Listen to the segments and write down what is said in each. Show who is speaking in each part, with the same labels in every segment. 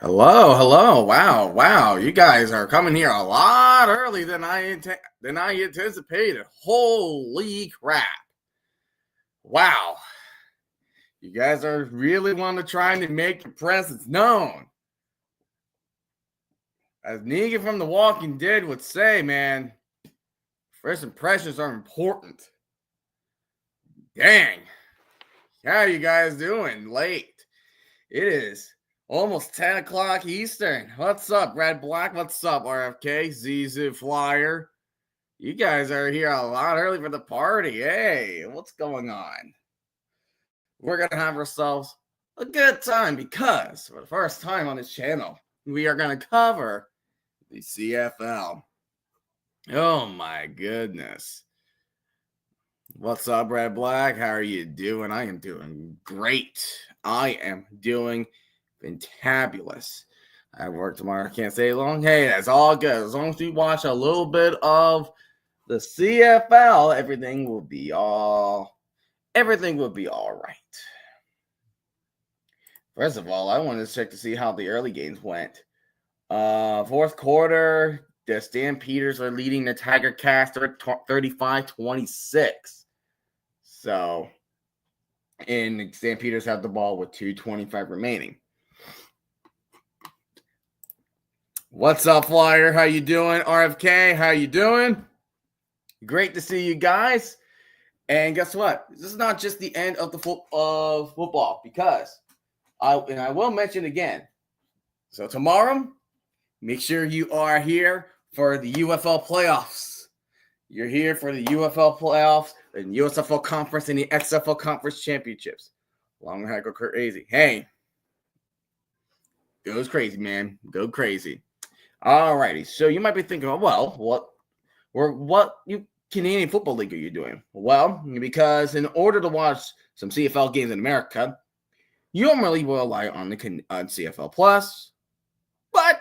Speaker 1: Hello, hello. Wow. You guys are coming here a lot early than I anticipated. Holy crap. Wow. You guys are really want to try to make your presence known. As Negan from The Walking Dead would say, man, first impressions are important. Dang. How are you guys doing? Late. It is almost 10 o'clock Eastern. What's up, Red Black? What's up, RFK? ZZ Flyer? You guys are here a lot early for the party. Hey, what's going on? We're going to have ourselves a good time because for the first time on this channel, we are going to cover the CFL. Oh my goodness. What's up, Red Black? How are you doing? I am doing great. I am doing fantabulous. I work tomorrow. I can't stay long. Hey, that's all good. As long as you watch a little bit of the CFL, everything will be all right. First of all, I wanted to check to see how the early games went. Fourth quarter, the Stampeders are leading the Tiger Cats 35-26. So, and the Stampeders have the ball with 2:25 remaining. What's up, Flyer? How you doing? RFK, how you doing? Great to see you guys. And guess what? This is not just the end of the football because I will mention again. So tomorrow, make sure you are here for the UFL playoffs. You're here for the UFL playoffs, the USFL conference, and the XFL conference championships. Long hair go crazy. Hey, goes crazy, man. Go crazy. Alrighty. So you might be thinking, well, what Canadian Football League are you doing? Well, because in order to watch some CFL games in America, you normally will rely on the CFL Plus, but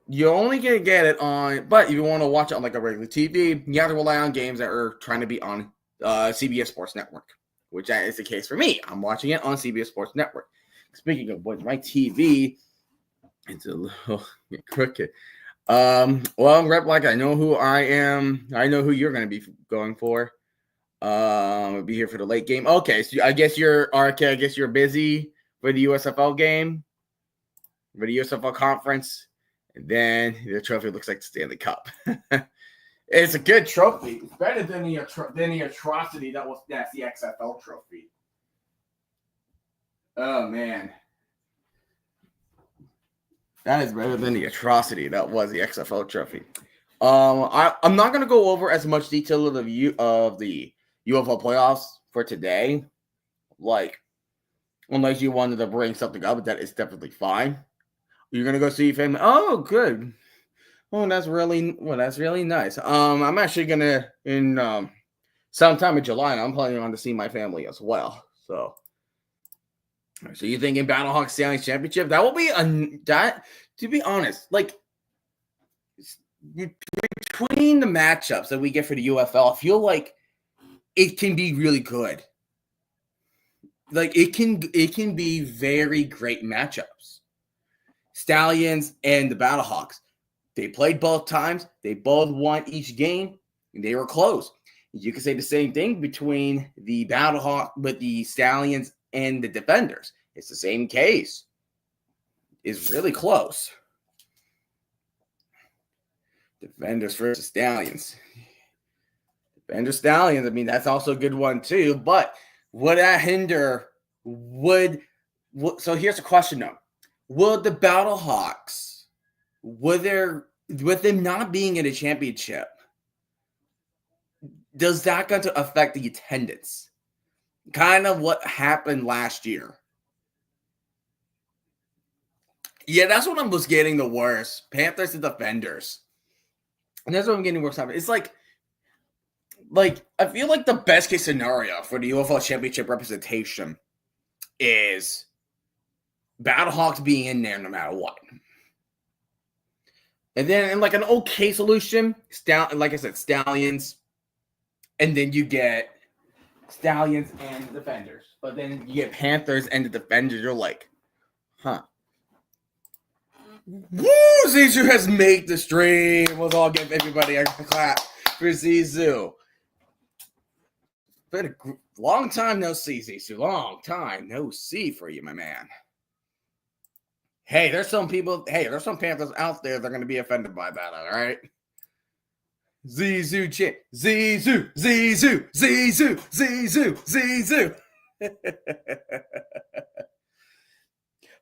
Speaker 1: you're only gonna get it on. But if you want to watch it on like a regular TV, you have to rely on games that are trying to be on CBS Sports Network, which is the case for me. I'm watching it on CBS Sports Network. Speaking of which, my TV is a little crooked. Well, Rep, like I know who I am. I know who you're going to be going for. I'll be here for the late game. Okay, so I guess you're RK. I guess you're busy for the USFL game, for the USFL conference, and then the trophy looks like the Stanley Cup. It's a good trophy. It's better than the atrocity that's the XFL trophy. Oh man. That is better than the atrocity that was the XFL trophy. I'm not going to go over as much detail of the UFL playoffs for today. Like, unless you wanted to bring something up, that is definitely fine. You're going to go see your family. Oh, good. Oh, that's really nice. I'm actually going to, in sometime in July, I'm planning on to see my family as well. So you thinking Battlehawks Stallions Championship? That will be to be honest, like between the matchups that we get for the UFL, I feel like it can be really good. Like it can be very great matchups. Stallions and the Battlehawks. They played both times. They both won each game, and they were close. You can say the same thing between the Battlehawk with the Stallions and the Defenders. It's the same case. It's really close. Defenders versus Stallions. Defenders, Stallions, I mean, that's also a good one too. But would that hinder, so here's a question though. Would the Battlehawks, with them not being in a championship, does that going to affect the attendance? Kind of what happened last year. Yeah, that's what I was getting the worst. Panthers and Defenders. And that's what I'm getting worse out of. It's like I feel like the best case scenario for the UFL championship representation is Battlehawks being in there no matter what. And then in like an okay solution, like I said, Stallions. And then you get Stallions and Defenders. But then you get Panthers and the Defenders. You're like, huh. Woo! Zizou has made the stream. We'll all give everybody a clap for Zizou. Been a long time no see, Zizou. Long time no see for you, my man. Hey, there's some Panthers out there that are going to be offended by that, all right? Zizou chant. Zizou, Zizou, Zizou, Zizou, Zizou.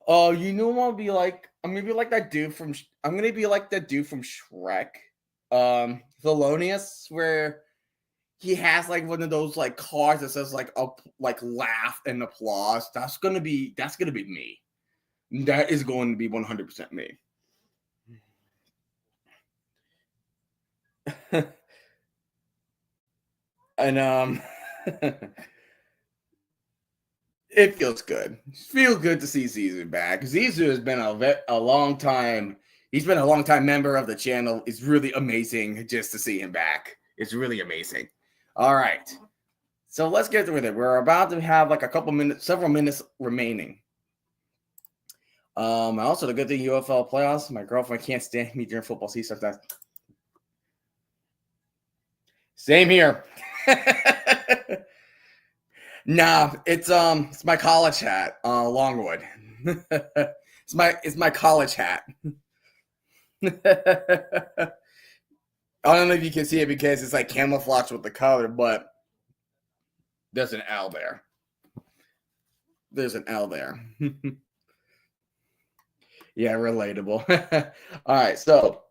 Speaker 1: Oh, you know what I'll be like? I'm gonna be like that dude from Shrek. Thelonious, where he has like one of those like cars that says like laugh and applause. That's gonna be me. That is going to be 100% me. And it feels good. Feels good to see Zizou back. Zizou has been a long time. He's been a long time member of the channel. It's really amazing just to see him back. It's really amazing. All right. So let's get with it. We're about to have like several minutes remaining. Also, the good thing UFL playoffs, my girlfriend can't stand me during football season sometimes. Same here. Nah, it's my college hat, Longwood. it's my college hat. I don't know if you can see it because it's like camouflage with the color, but there's an L there. There's an L there. Yeah, relatable. All right, so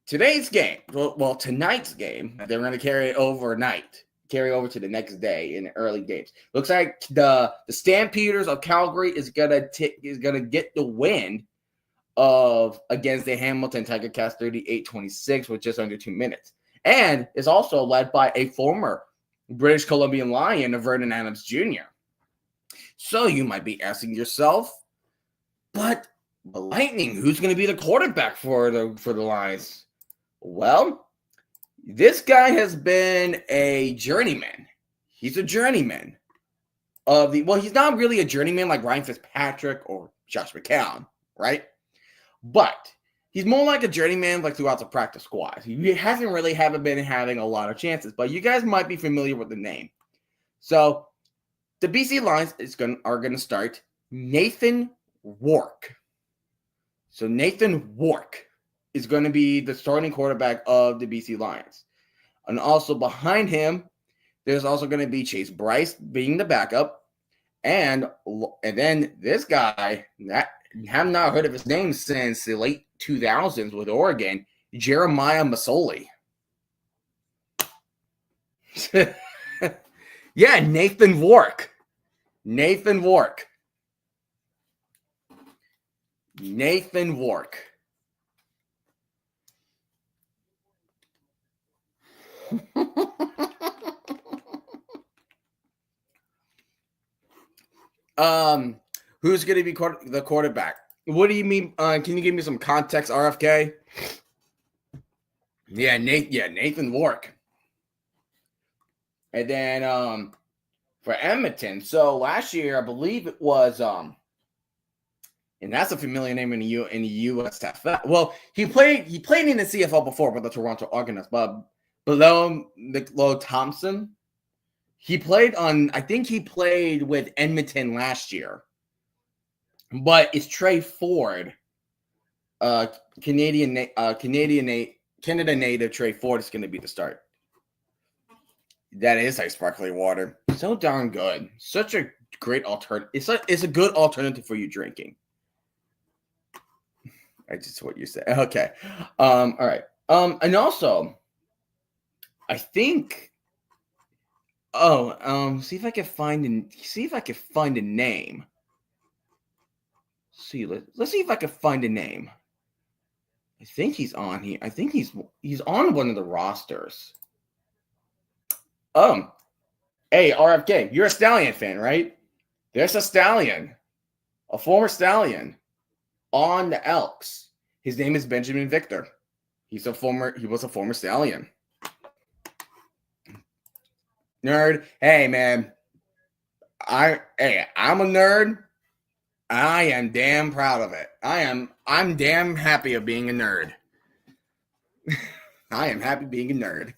Speaker 1: today's game, well, tonight's game, they're going to carry over to the next day in the early games. Looks like the Stampeders of Calgary is gonna get the win against the Hamilton Tiger Cats 38-26 with just under 2 minutes, and is also led by a former British Columbian Lion, Vernon Adams Jr. So you might be asking yourself, but the Lightning, who's going to be the quarterback for the Lions? Well, this guy has been a journeyman. He's a journeyman he's not really a journeyman like Ryan Fitzpatrick or Josh McCown, right? But he's more like a journeyman like throughout the practice squad. He hasn't really been having a lot of chances, but you guys might be familiar with the name. So the BC Lions are going to start Nathan Rourke. So Nathan Rourke is going to be the starting quarterback of the BC Lions. And also behind him, there's also going to be Chase Bryce being the backup. And then this guy, I have not heard of his name since the late 2000s with Oregon, Jeremiah Masoli. Yeah, Nathan Rourke. Nathan Rourke. Who's going to be the quarterback? What do you mean? Can you give me some context, RFK? Yeah, Nathan Rourke. And then for Edmonton, so last year I believe it was and that's a familiar name in the USFL. Well, he played in the CFL before with the Toronto Argonauts, but below Thompson, I think he played with Edmonton last year. But it's Trey Ford, Canada native Trey Ford is going to be the start. That is like sparkling water. So darn good. Such a great alternative. It's a good alternative for you drinking. That's just what you said. Okay. All right. And also, I think. See if I can find a name. Let's see if I can find a name. I think he's on here. I think he's on one of the rosters. Hey, RFK, you're a Stallion fan, right? There's a Stallion, a former Stallion on the Elks. His name is Benjamin Victor. He was a former Stallion. Nerd. Hey, man. I'm a nerd. I am damn proud of it. I'm damn happy of being a nerd. I am happy being a nerd.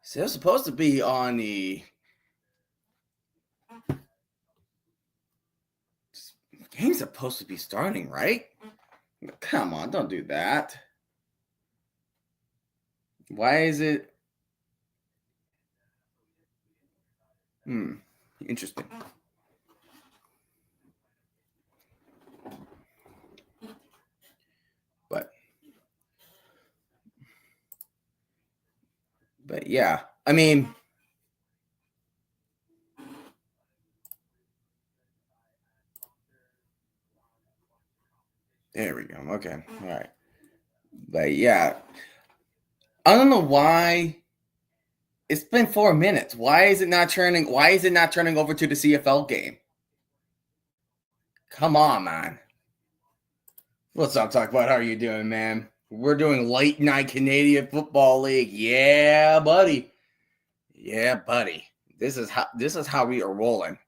Speaker 1: So it's supposed to be on the game's supposed to be starting, right? Come on, don't do that. Why is it? Interesting. But yeah, I mean, there we go. Okay, all right. But yeah, I don't know why. It's been 4 minutes. Why is it not turning? Why is it not turning over to the CFL game? Come on, man. What's up, Talk About? How are you doing, man? We're doing late night Canadian Football League. Yeah, buddy. Yeah, buddy. This is how we are rolling.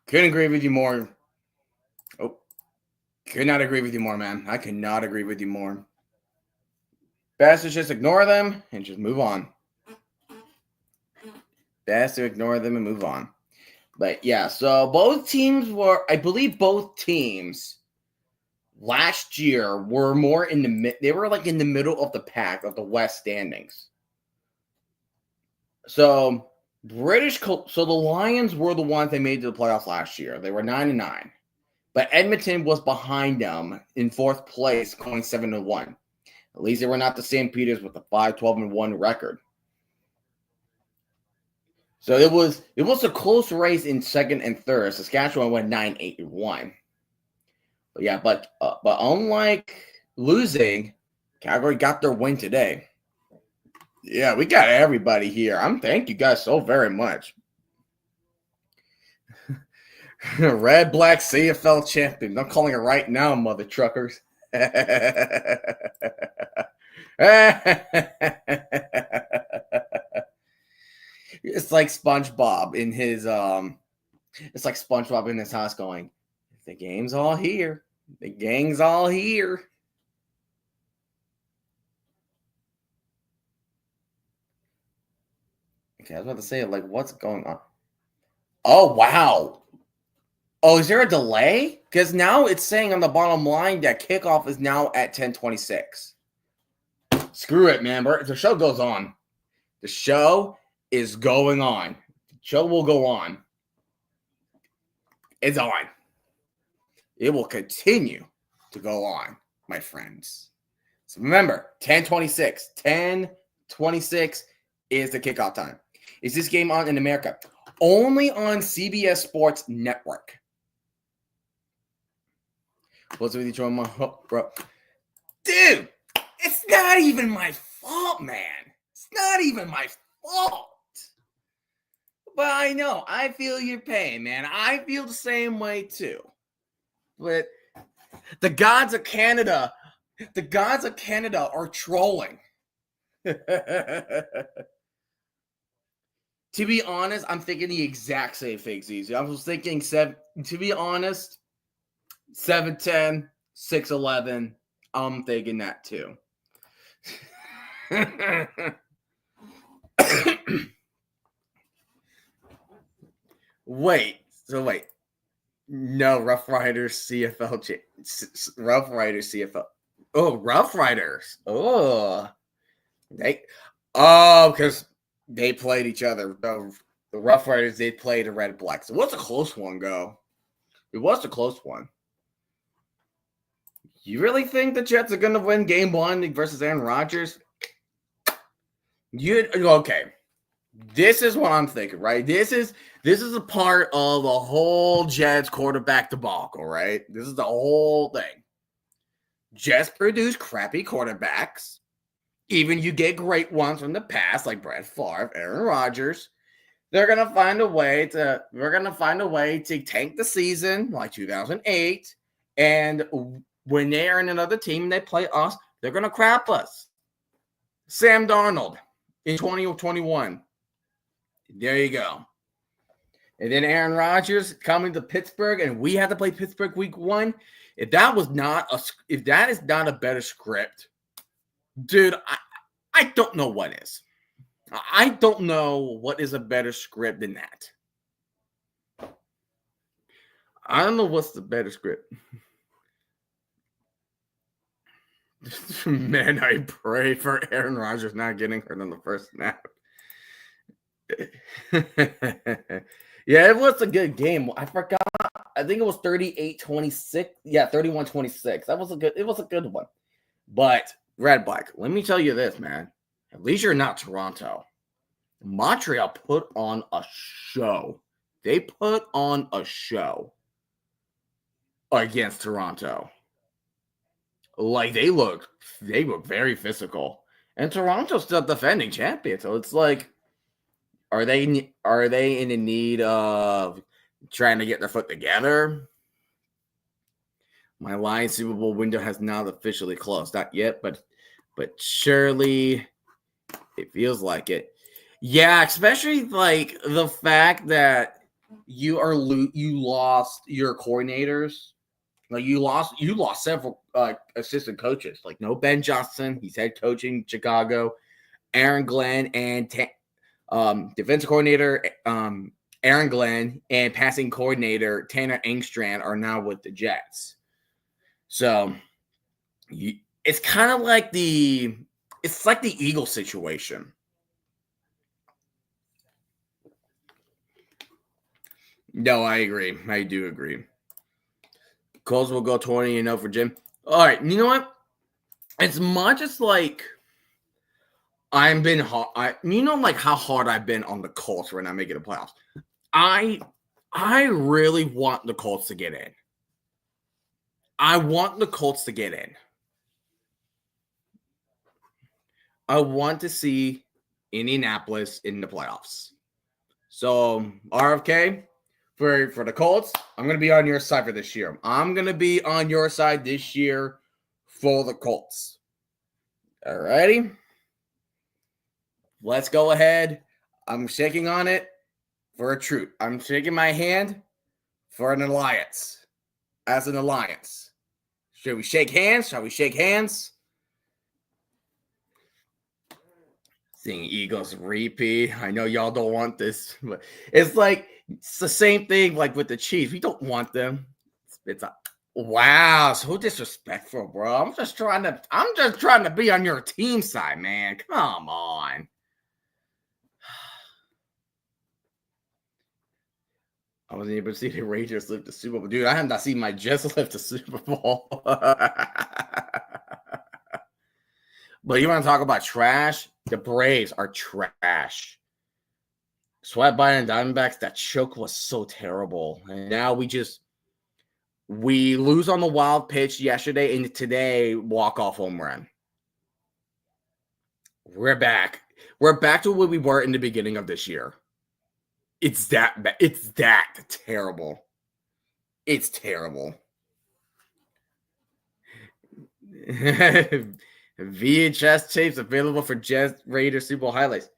Speaker 1: Couldn't agree with you more. Oh, could not agree with you more, man. I could not agree with you more. Best to just ignore them and just move on. Best to ignore them and move on. But yeah, so both teams were, I believe both teams last year were more in the they were like in the middle of the pack of the West standings. So so the Lions were the ones that made it to the playoffs last year. They were 9-9. But Edmonton was behind them in fourth place, going 7-1. At least they were not the St. Peters with a 5-12-1 record. So it was a close race in second and third. Saskatchewan went 9-8-1. But yeah, but unlike losing, Calgary got their win today. Yeah, we got everybody here. Thank you guys so very much. Red Black CFL champion. I'm calling it right now, mother truckers. It's like SpongeBob in his it's like SpongeBob in his house going, the game's all here. The gang's all here. Okay, I was about to say, like, what's going on? Oh, wow. Oh, is there a delay? Because now it's saying on the bottom line that kickoff is now at 10:26. Screw it, man. The show goes on. The show is going on. The show will go on. It's on. It will continue to go on, my friends. So remember, 10:26. 10:26 is the kickoff time. Is this game on in America? Only on CBS Sports Network. What's with you, bro? Dude, it's not even my fault, man. It's not even my fault. But I know. I feel your pain, man. I feel the same way, too. But the gods of Canada are trolling. To be honest, I'm thinking the exact same thing, ZZ. I was thinking, to be honest, 7-10, 6-11. I'm thinking that too. Wait. No, Rough Riders CFL. Rough Riders CFL. Oh, Rough Riders. Oh. Because they played each other. The Rough Riders, they played the Red Blacks. It was a close one, go. It was a close one. You really think the Jets are going to win game 1 versus Aaron Rodgers? Okay. This is what I'm thinking, right? This is a part of the whole Jets quarterback debacle, right? This is the whole thing. Jets produce crappy quarterbacks. Even you get great ones from the past, like Brett Favre, Aaron Rodgers. We're gonna find a way to tank the season, like 2008, and when they are in another team and they play us, they're going to crap us. Sam Darnold in 2021. There you go. And then Aaron Rodgers coming to Pittsburgh, and we had to play Pittsburgh week 1. If that is not a better script, dude, I don't know what is. I don't know what is a better script than that. I don't know what's the better script. Man, I pray for Aaron Rodgers not getting hurt on the first snap. Yeah, it was a good game. I forgot. I think it was 38-26. Yeah, 31-26. It was a good one. But Red Black, let me tell you this, man. At least you're not Toronto. Montreal put on a show. They put on a show against Toronto. Like they look very physical. And Toronto's still defending champion. So it's like, are they in the need of trying to get their foot together? My Lions Super Bowl window has not officially closed. Not yet, but surely it feels like it. Yeah, especially like the fact that you lost your coordinators. Like you lost several assistant coaches. Like no Ben Johnson, he's head coaching Chicago. Aaron Glenn and defensive coordinator Aaron Glenn and passing coordinator Tanner Engstrand are now with the Jets. So it's kind of like the Eagles situation. No, I agree. I do agree. Colts will go 20-0 for Jim. All right, you know what? As much as like I've been hard, like how hard I've been on the Colts when I'm making the playoffs. I really want the Colts to get in. I want the Colts to get in. I want to see Indianapolis in the playoffs. So RFK. For the Colts, I'm going to be on your side for this year. I'm going to be on your side this year for the Colts. All righty. Let's go ahead. I'm shaking on it for a truth. I'm shaking my hand for an alliance. As an alliance. Should we shake hands? Shall we shake hands? Seeing Eagles repeat. I know y'all don't want this, but it's like it's the same thing like with the Chiefs. We don't want them. It's a wow, so disrespectful, bro. I'm just trying to be on your team side, man. Come on. I wasn't able to see the Rangers lift the Super Bowl. Dude, I have not seen my Jets lift the Super Bowl. But you want to talk about trash? The Braves are trash. Sweat by and Diamondbacks, that choke was so terrible. And now we lose on the wild pitch yesterday, and today walk-off home run. We're back. We're back to where we were in the beginning of this year. It's that bad. It's that terrible. It's terrible. VHS tapes available for Jets Raiders Super Bowl highlights.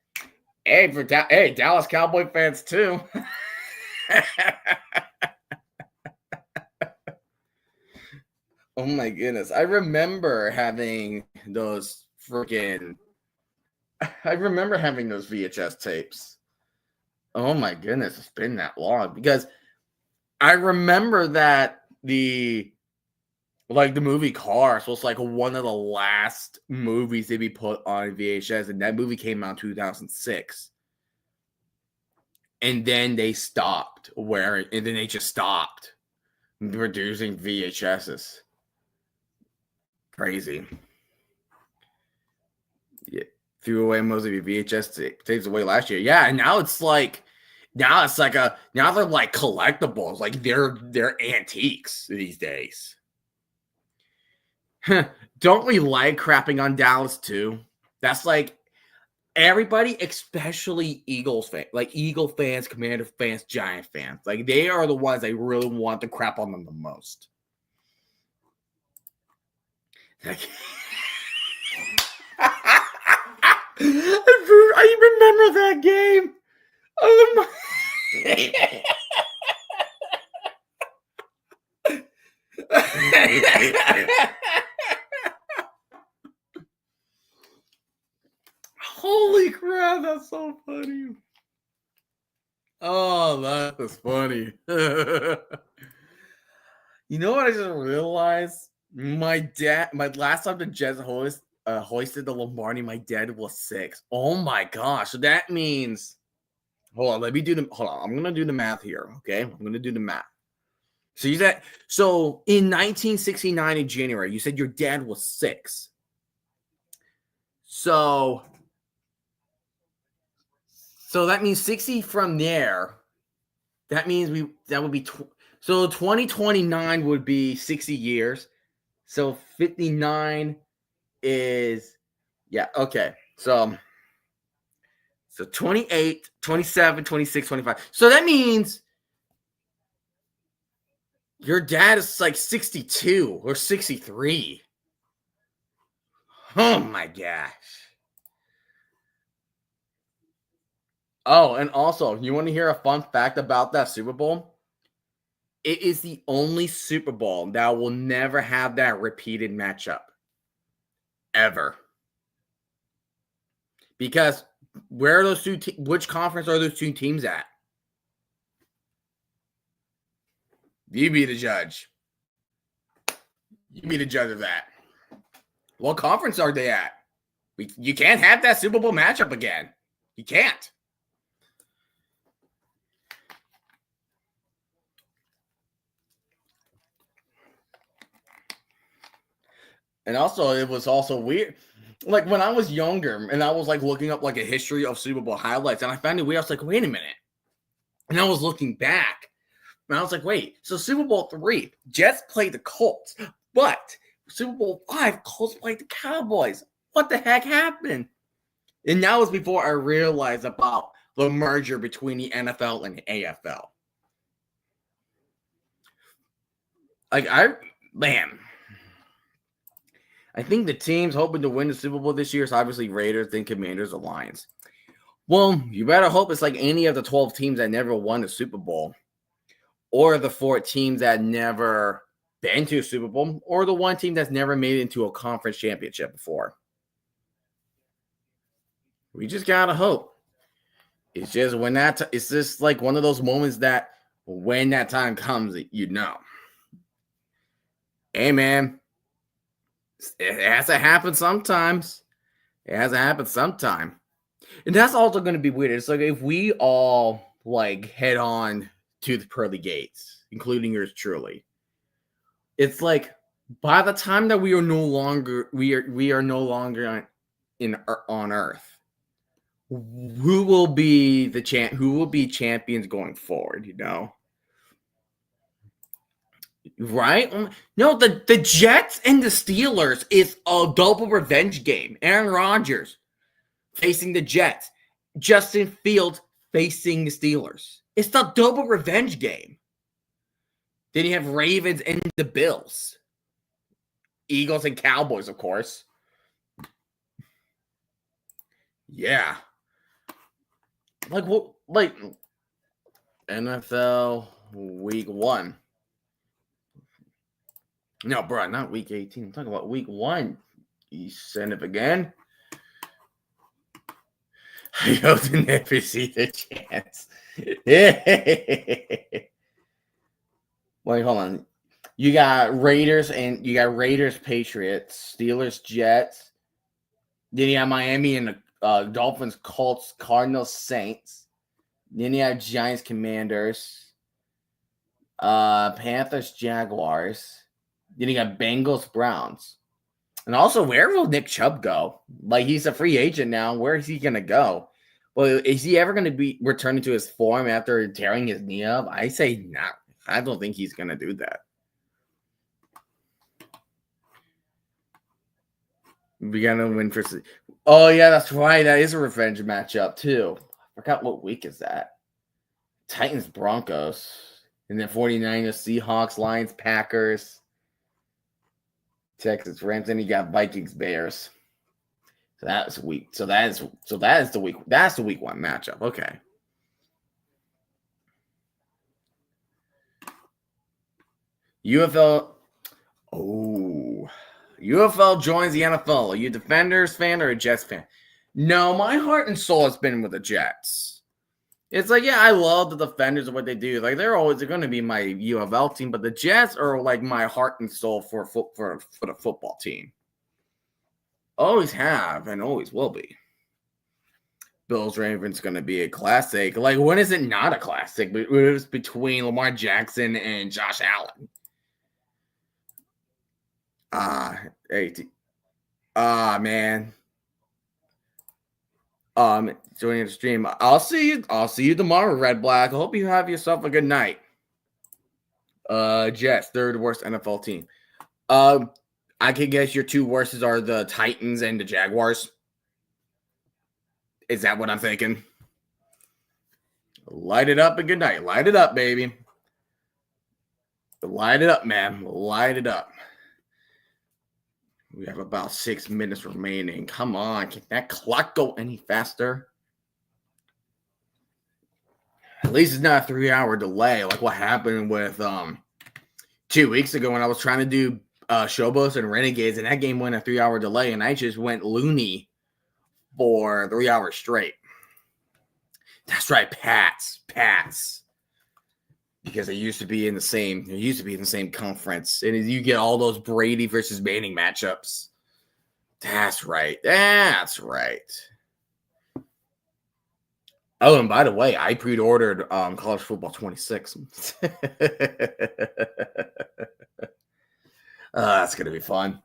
Speaker 1: Hey, Dallas Cowboy fans too. Oh my goodness. I remember having those VHS tapes. Oh my goodness, it's been that long because I remember that the movie Cars was like one of the last movies to be put on VHS, and that movie came out in 2006. And then they stopped they just stopped producing VHSs. Crazy. Yeah, threw away most of your VHS tapes away last year. Yeah, and now they're like collectibles, like they're antiques these days. Don't we like crapping on Dallas too? That's like everybody, especially Eagles fans, like Eagle fans, Commander fans, Giant fans. Like they are the ones I really want to crap on them the most. I remember that game. Oh my. Holy crap, that's so funny. Oh, that is funny. You know what I just realized? My last time the Jets hoisted the Lombardi, my dad was 6. Oh my gosh. So that means, hold on, I'm going to do the math here. Okay. I'm going to do the math. So in 1969 in January, you said your dad was 6. So that means 60 from there. That means that would be, so 2029 would be 60 years. So 59 is, yeah, okay. So 28, 27, 26, 25. So that means your dad is like 62 or 63. Oh my gosh. Oh, and also, you want to hear a fun fact about that Super Bowl? It is the only Super Bowl that will never have that repeated matchup. Ever. Because where are those which conference are those two teams at? You be the judge. You be the judge of that. What conference are they at? You can't have that Super Bowl matchup again. You can't. And also, it was also weird. Like when I was younger and I was like looking up like a history of Super Bowl highlights, and I found it weird. I was like, wait a minute. And I was looking back, and I was like, wait. So Super Bowl 3, Jets played the Colts, but Super Bowl 5, Colts played the Cowboys. What the heck happened? And that was before I realized about the merger between the NFL and the AFL. I think the teams hoping to win the Super Bowl this year is obviously Raiders, then Commanders, or Lions. Well, you better hope it's like any of the 12 teams that never won the Super Bowl, or the 4 teams that never been to a Super Bowl, or the one team that's never made it into a conference championship before. We just gotta hope. It's just it's just like one of those moments that when that time comes, you know. Hey, man, it has to happen sometimes. It has to happen sometime. And that's also going to be weird. It's like if we all like head on to the pearly gates, including yours truly, it's like by the time that we are no longer on Earth, who will be champions going forward, you know? Right? No, the Jets and the Steelers is a double revenge game. Aaron Rodgers facing the Jets. Justin Fields facing the Steelers. It's the double revenge game. Then you have Ravens and the Bills. Eagles and Cowboys, of course. Yeah. Like NFL week 1. No, bro, not week 18. I'm talking about week 1. You send it again. I hope to never see the chance. Wait, hold on. You got Raiders Patriots, Steelers, Jets. Then you have Miami and the Dolphins, Colts, Cardinals, Saints. Then you have Giants, Commanders, Panthers, Jaguars. Then you got Bengals, Browns. And also, where will Nick Chubb go? Like, he's a free agent now. Where is he going to go? Well, is he ever going to be returning to his form after tearing his knee up? I say no. I don't think he's going to do that. We got to win for... Oh, yeah, that's right. That is a revenge matchup, too. I forgot what week is that. Titans, Broncos. And then 49ers, Seahawks, Lions, Packers. Texas Rams, and you got Vikings Bears. So that's week. So that is the week. That's the week 1 matchup. Okay. UFL. Oh, UFL joins the NFL. Are you a Defenders fan or a Jets fan? No, my heart and soul has been with the Jets. It's like, yeah, I love the Defenders and what they do. Like, they're going to be my UFL team, but the Jets are like my heart and soul for the football team. Always have and always will be. Bills Ravens going to be a classic. Like, when is it not a classic? It was between Lamar Jackson and Josh Allen. Man. Joining the stream. I'll see you tomorrow, Red Black. I hope you have yourself a good night. Jets, 3rd worst NFL team. I can guess your 2 worsts are the Titans and the Jaguars. Is that what I'm thinking? Light it up and good night. Light it up, baby. Light it up, man. Light it up. We have about 6 minutes remaining. Come on. Can that clock go any faster? At least it's not a 3-hour delay like what happened with 2 weeks ago when I was trying to do Showboats and Renegades, and that game went a 3-hour delay, and I just went loony for 3 hours straight. That's right, Pats. Because they used to be in the same conference, and you get all those Brady versus Manning matchups. That's right. Oh, and by the way, I pre-ordered College Football 26. That's gonna be fun.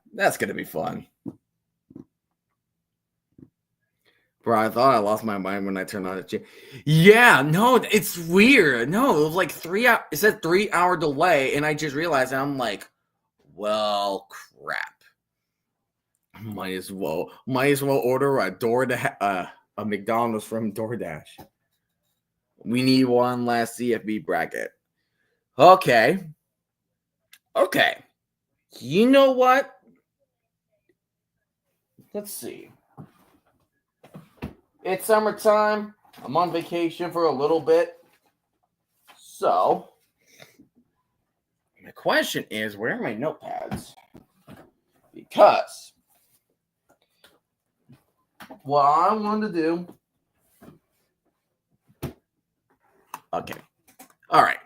Speaker 1: Bro, I thought I lost my mind when I turned on the channel. Yeah, no, it's weird. No, it was like 3 hours. It said 3-hour delay, and I just realized, and I'm like, well, crap. Might as well order a McDonald's from DoorDash. We need one last CFB bracket. Okay. You know what? Let's see. It's summertime. I'm on vacation for a little bit. So, the question is, where are my notepads? Because what I want to do. Okay. All right.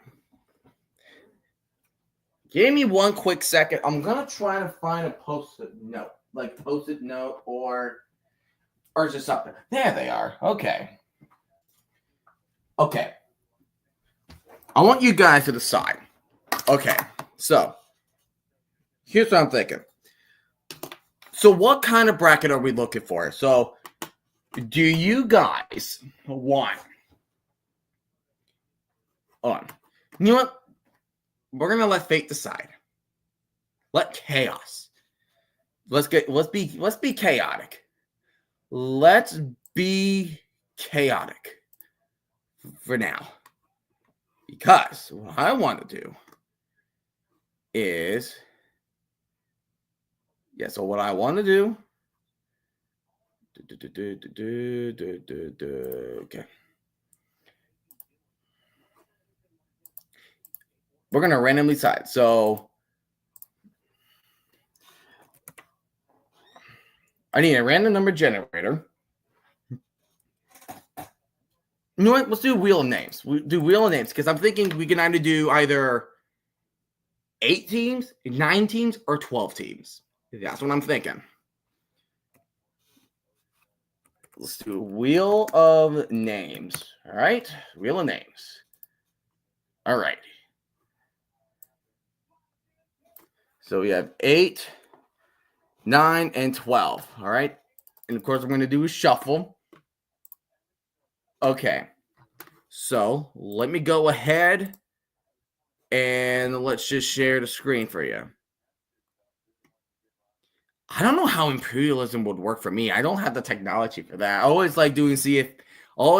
Speaker 1: Give me one quick second. I'm going to try to find a post-it note. Like post-it note or just something. There they are. Okay. I want you guys to decide. Okay. So, here's what I'm thinking. So, what kind of bracket are we looking for? So, do you guys want on? You know what? We're gonna let fate decide. Let chaos. Let's be chaotic. Let's be chaotic for now. Because what I want to do is so what I want to do. Okay. We're going to randomly decide. So I need a random number generator. You know what? Let's do wheel of names. We do wheel of names because I'm thinking we can either 8 teams, 9 teams, or 12 teams. That's what I'm thinking. Let's do wheel of names. All right. Wheel of names. All right. So we have 8, 9, and 12. All right. And of course, we're going to do a shuffle. Okay. So let me go ahead and let's just share the screen for you. I don't know how imperialism would work for me. I don't have the technology for that. I always like doing those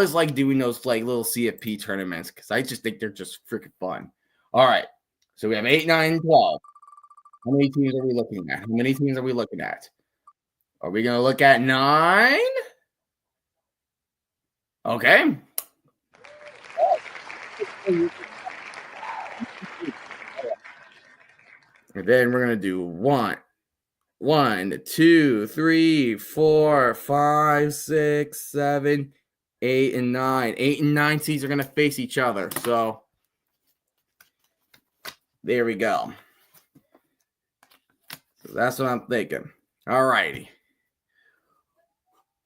Speaker 1: like little CFP tournaments because I just think they're just freaking fun. All right. So we have 8, 9, 12. How many teams are we looking at? How many teams are we looking at? Are we going to look at 9? Okay. And then we're going to do 1, 2, 3, 4, 5, 6, 7, 8, and 9. 8 and 9 seeds are going to face each other. So there we go. So that's what I'm thinking. All righty.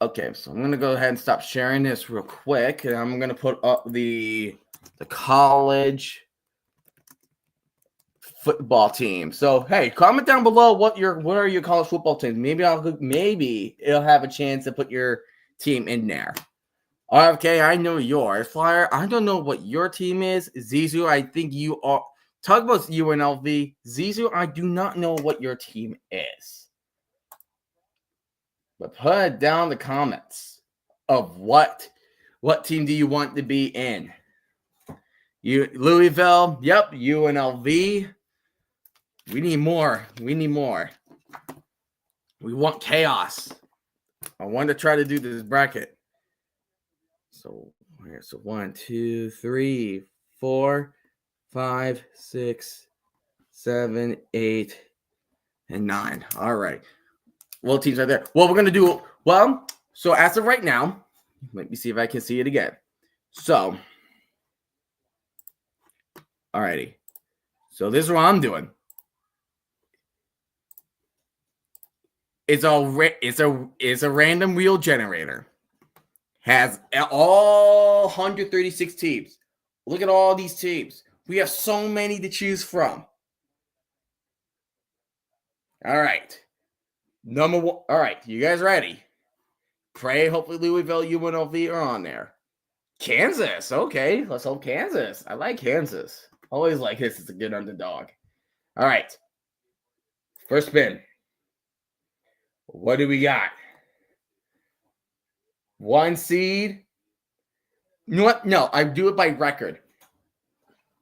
Speaker 1: Okay, so I'm going to go ahead and stop sharing this real quick. And I'm going to put up the college football team. So hey, comment down below what are your college football teams. Maybe it'll have a chance to put your team in there. Okay, I know yours. Flyer, I don't know what your team is. Zizu, I think you are. Talk about UNLV. Zizu, I do not know what your team is. But put it down in the comments of what team do you want to be in. Louisville, yep, UNLV. We need more. We want chaos. I want to try to do this bracket. So 1, 2, 3, 4, 5, 6, 7, 8, and 9. All right. Well, teams right there. Well, we're going to do, so as of right now, let me see if I can see it again. So, all righty. So this is what I'm doing. It's a random wheel generator. Has all 136 teams. Look at all these teams. We have so many to choose from. All right. Number 1. All right. You guys ready? Pray hopefully Louisville, UNLV are on there. Kansas. Okay. Let's hope Kansas. I like Kansas. Always like this. It's a good underdog. All right. First spin. What do we got? 1 seed. You know what? No, I do it by record.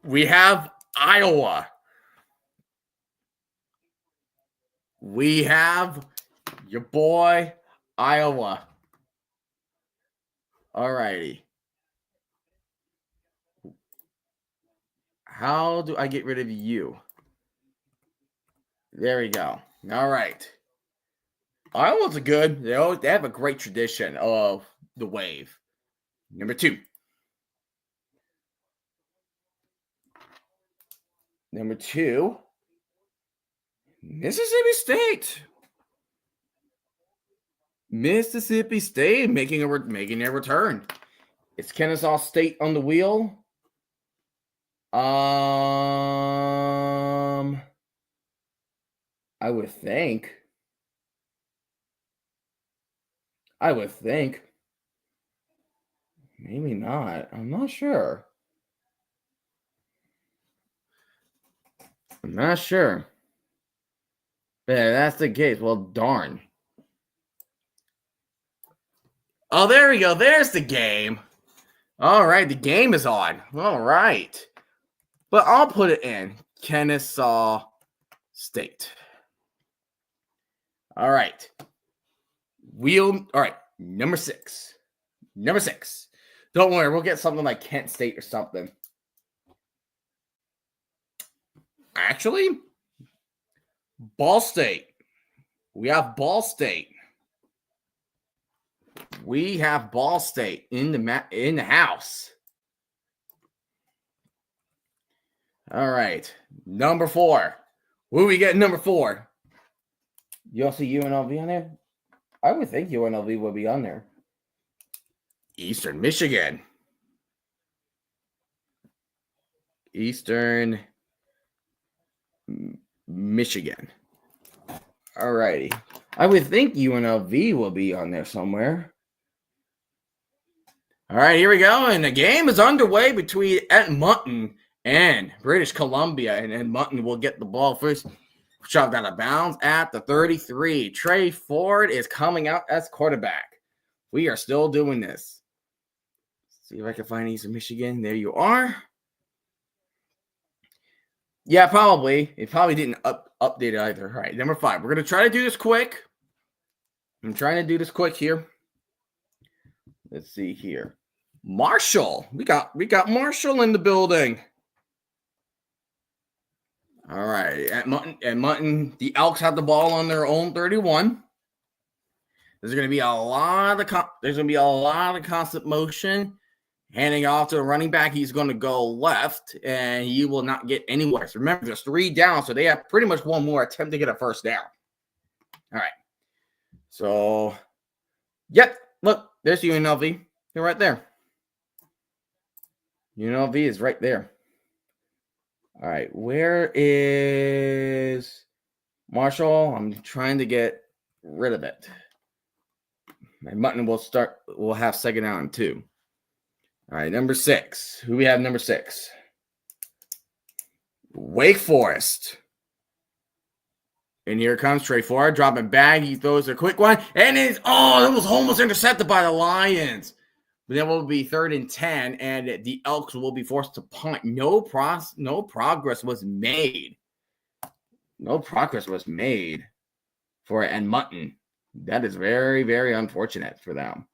Speaker 1: We have Iowa. We have your boy, Iowa. All righty. How do I get rid of you? There we go. All right. Iowa's a good. They have a great tradition of the wave. Number 2. Number 2. Mississippi State. Mississippi State making their return. It's Kennesaw State on the wheel. I would think. Maybe not. I'm not sure. But that's the case. Well, darn. Oh, there we go. There's the game. All right, the game is on. All right. But I'll put it in Kennesaw State. All right. All right, number 6. Don't worry, we'll get something like Kent State or something. Actually, Ball State. We have Ball State. in the house. All right, number 4. Who we get number 4? You all see UNLV on there? I would think UNLV would be on there. Eastern Michigan. All righty. I would think UNLV will be on there somewhere. All right, here we go. And the game is underway between Edmonton and British Columbia. And Edmonton will get the ball first. Shoved out of bounds at the 33. Trey Ford is coming out as quarterback. We are still doing this. See if I can find Eastern Michigan. There you are. Yeah, probably. It probably didn't update it either. All right, number 5. We're going to try to do this quick. I'm trying to do this quick here. Let's see here. Marshall. We got Marshall in the building. All right. At Mutton, the Elks have the ball on their own 31. There's going to be a lot of constant motion. Handing off to the running back, he's going to go left, and he will not get anywhere. So remember, there's 3 down, so they have pretty much one more attempt to get a first down. All right. So, yep, look, there's UNLV. They're right there. UNLV is right there. All right, where is Marshall? I'm trying to get rid of it. My Mutton will have second down and 2. All right, number 6. Who we have number 6? Wake Forest. And here comes Trey Ford, dropping back. He throws a quick one. And it was almost intercepted by the Lions. But then it will be 3rd and 10, and the Elks will be forced to punt. No progress was made. No progress was made for Mutton. That is very, very unfortunate for them.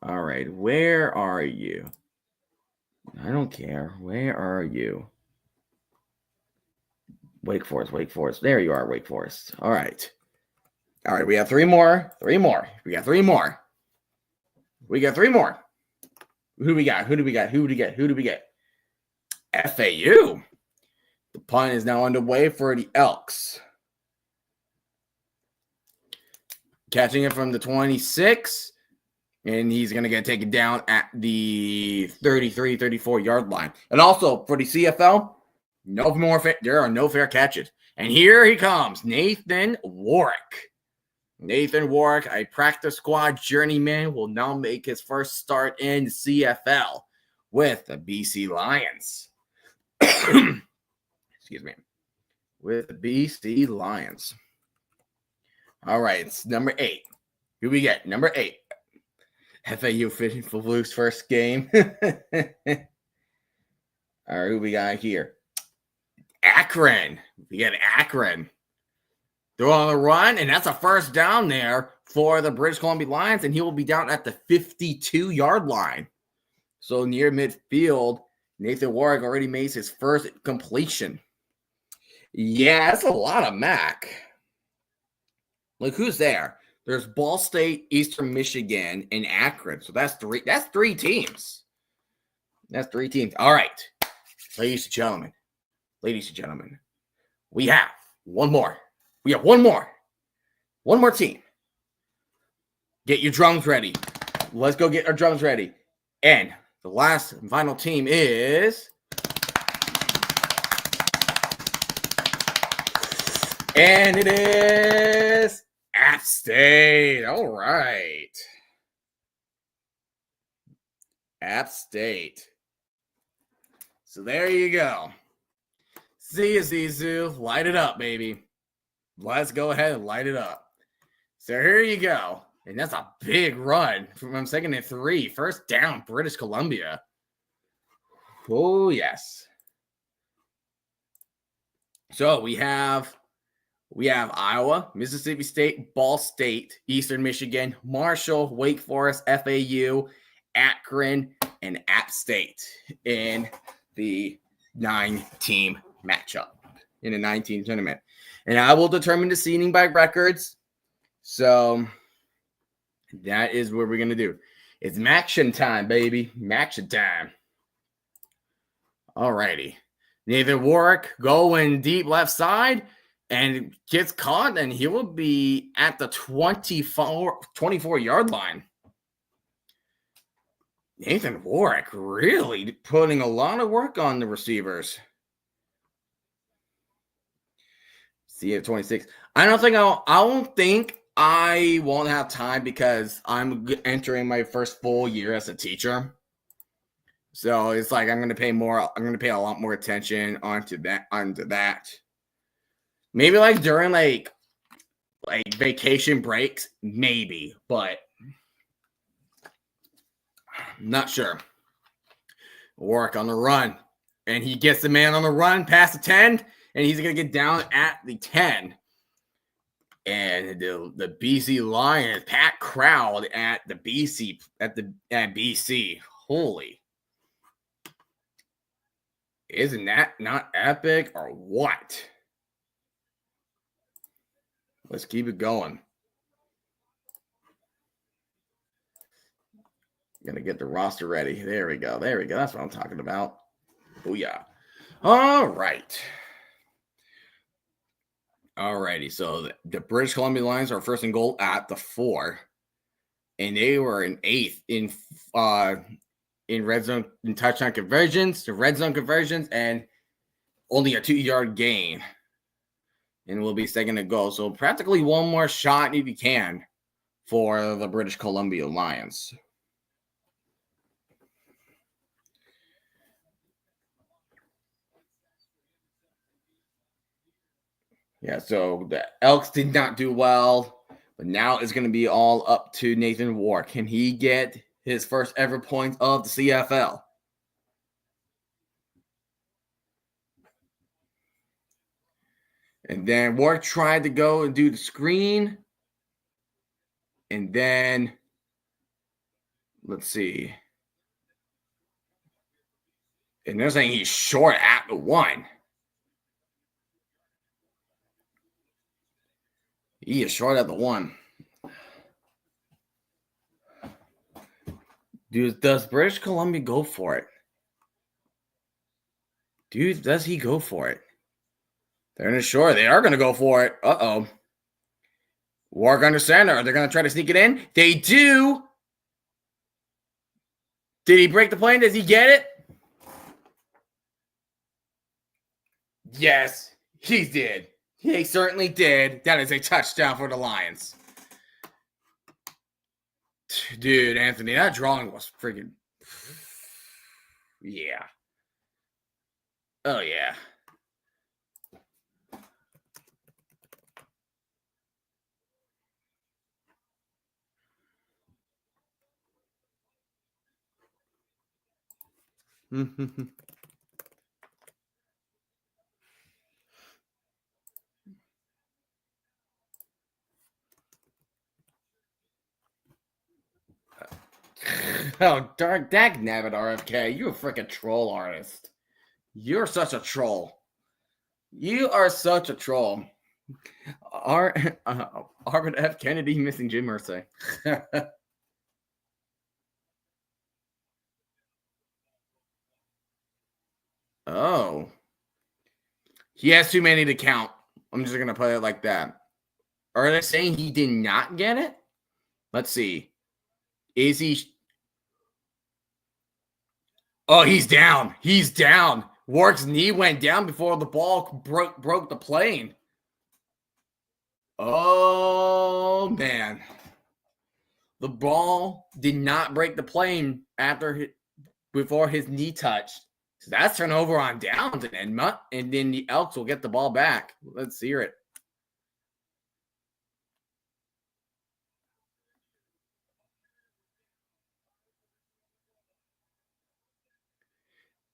Speaker 1: All right, where are you? I don't care. Where are you? Wake Forest. There you are, Wake Forest. All right. All right, we have 3 more. We got 3 more. Who do we got? Who do we get? FAU. The punt is now underway for the Elks. Catching it from the 26. And he's going to get taken down at the 33, 34-yard line. And also, for the CFL, there are no fair catches. And here he comes, Nathan Warwick. A practice squad journeyman, will now make his first start in CFL with the BC Lions. Excuse me. With the BC Lions. All right, it's number 8. Who we get? Number 8. FAU fishing for Luke's first game. All right, who we got here? Akron. We got Akron. They're on the run, and that's a first down there for the British Columbia Lions, and he will be down at the 52-yard line. So near midfield, Nathan Warwick already made his first completion. Yeah, that's a lot of MAC. Look who's there. There's Ball State, Eastern Michigan, and Akron. So that's 3 teams. That's 3 teams. All right. Ladies and gentlemen. We have one more. One more team. Get your drums ready. Let's go get our drums ready. And the last and final team is... And it is... App State. All right. App State. So there you go. See you, Zizou. Light it up, baby. Let's go ahead and light it up. So here you go. And that's a big run from 2nd and 3. First down, British Columbia. Oh, yes. So we have Iowa, Mississippi State, Ball State, Eastern Michigan, Marshall, Wake Forest, FAU, Akron, and App State in the 9-team matchup, in a 9-team tournament. And I will determine the seeding by records. So that is what we're going to do. It's Maction time, baby. Maction time. All righty. Nathan Warwick going deep left side. And gets caught, and he will be at the 24-yard line. Nathan Warwick really putting a lot of work on the receivers. See at 26. I don't think I won't have time because I'm entering my first full year as a teacher. So it's like I'm going to pay a lot more attention onto that. Maybe like during like vacation breaks, maybe, but I'm not sure. Warwick on the run. And he gets the man on the run past the 10, and he's going to get down at the 10. And the BC Lions, packed crowd at the BC, at BC. Holy. Isn't that not epic or what? Let's keep it going. Gonna get the roster ready. There we go. There we go. That's what I'm talking about. Oh yeah. All right. Alrighty. So the British Columbia Lions are first and goal at the 4, and they were in 8th in red zone in touchdown conversions, the red zone conversions, and only a 2-yard gain. And will be second to goal. So practically one more shot if you can for the British Columbia Lions. Yeah, so the Elks did not do well, but now it's going to be all up to Nathan Ward. Can he get his first ever points of the CFL? And then Ward tried to go and do the screen. And then, let's see. And they're saying he's short at the 1. He is short at the 1. Dude, does British Columbia go for it? Dude, does he go for it? They're in the short. They are going to go for it. Uh-oh. Walk under center. They're going to try to sneak it in. They do. Did he break the plane? Does he get it? Yes, he did. He certainly did. That is a touchdown for the Lions. Dude, Anthony, that drawing was freaking... Yeah. Oh, yeah. Oh, dark dag nabbit, RFK. You a freaking troll artist. You're such a troll. You are such a troll. Robert F. Kennedy missing Jim Irsay. Oh. He has too many to count. I'm just going to put it like that. Are they saying he did not get it? Let's see. Is he... Oh, he's down. He's down. Warwick's knee went down before the ball broke the plane. Oh, man. The ball did not break the plane before his knee touched. So that's turnover on downs, and then the Elks will get the ball back. Let's hear it.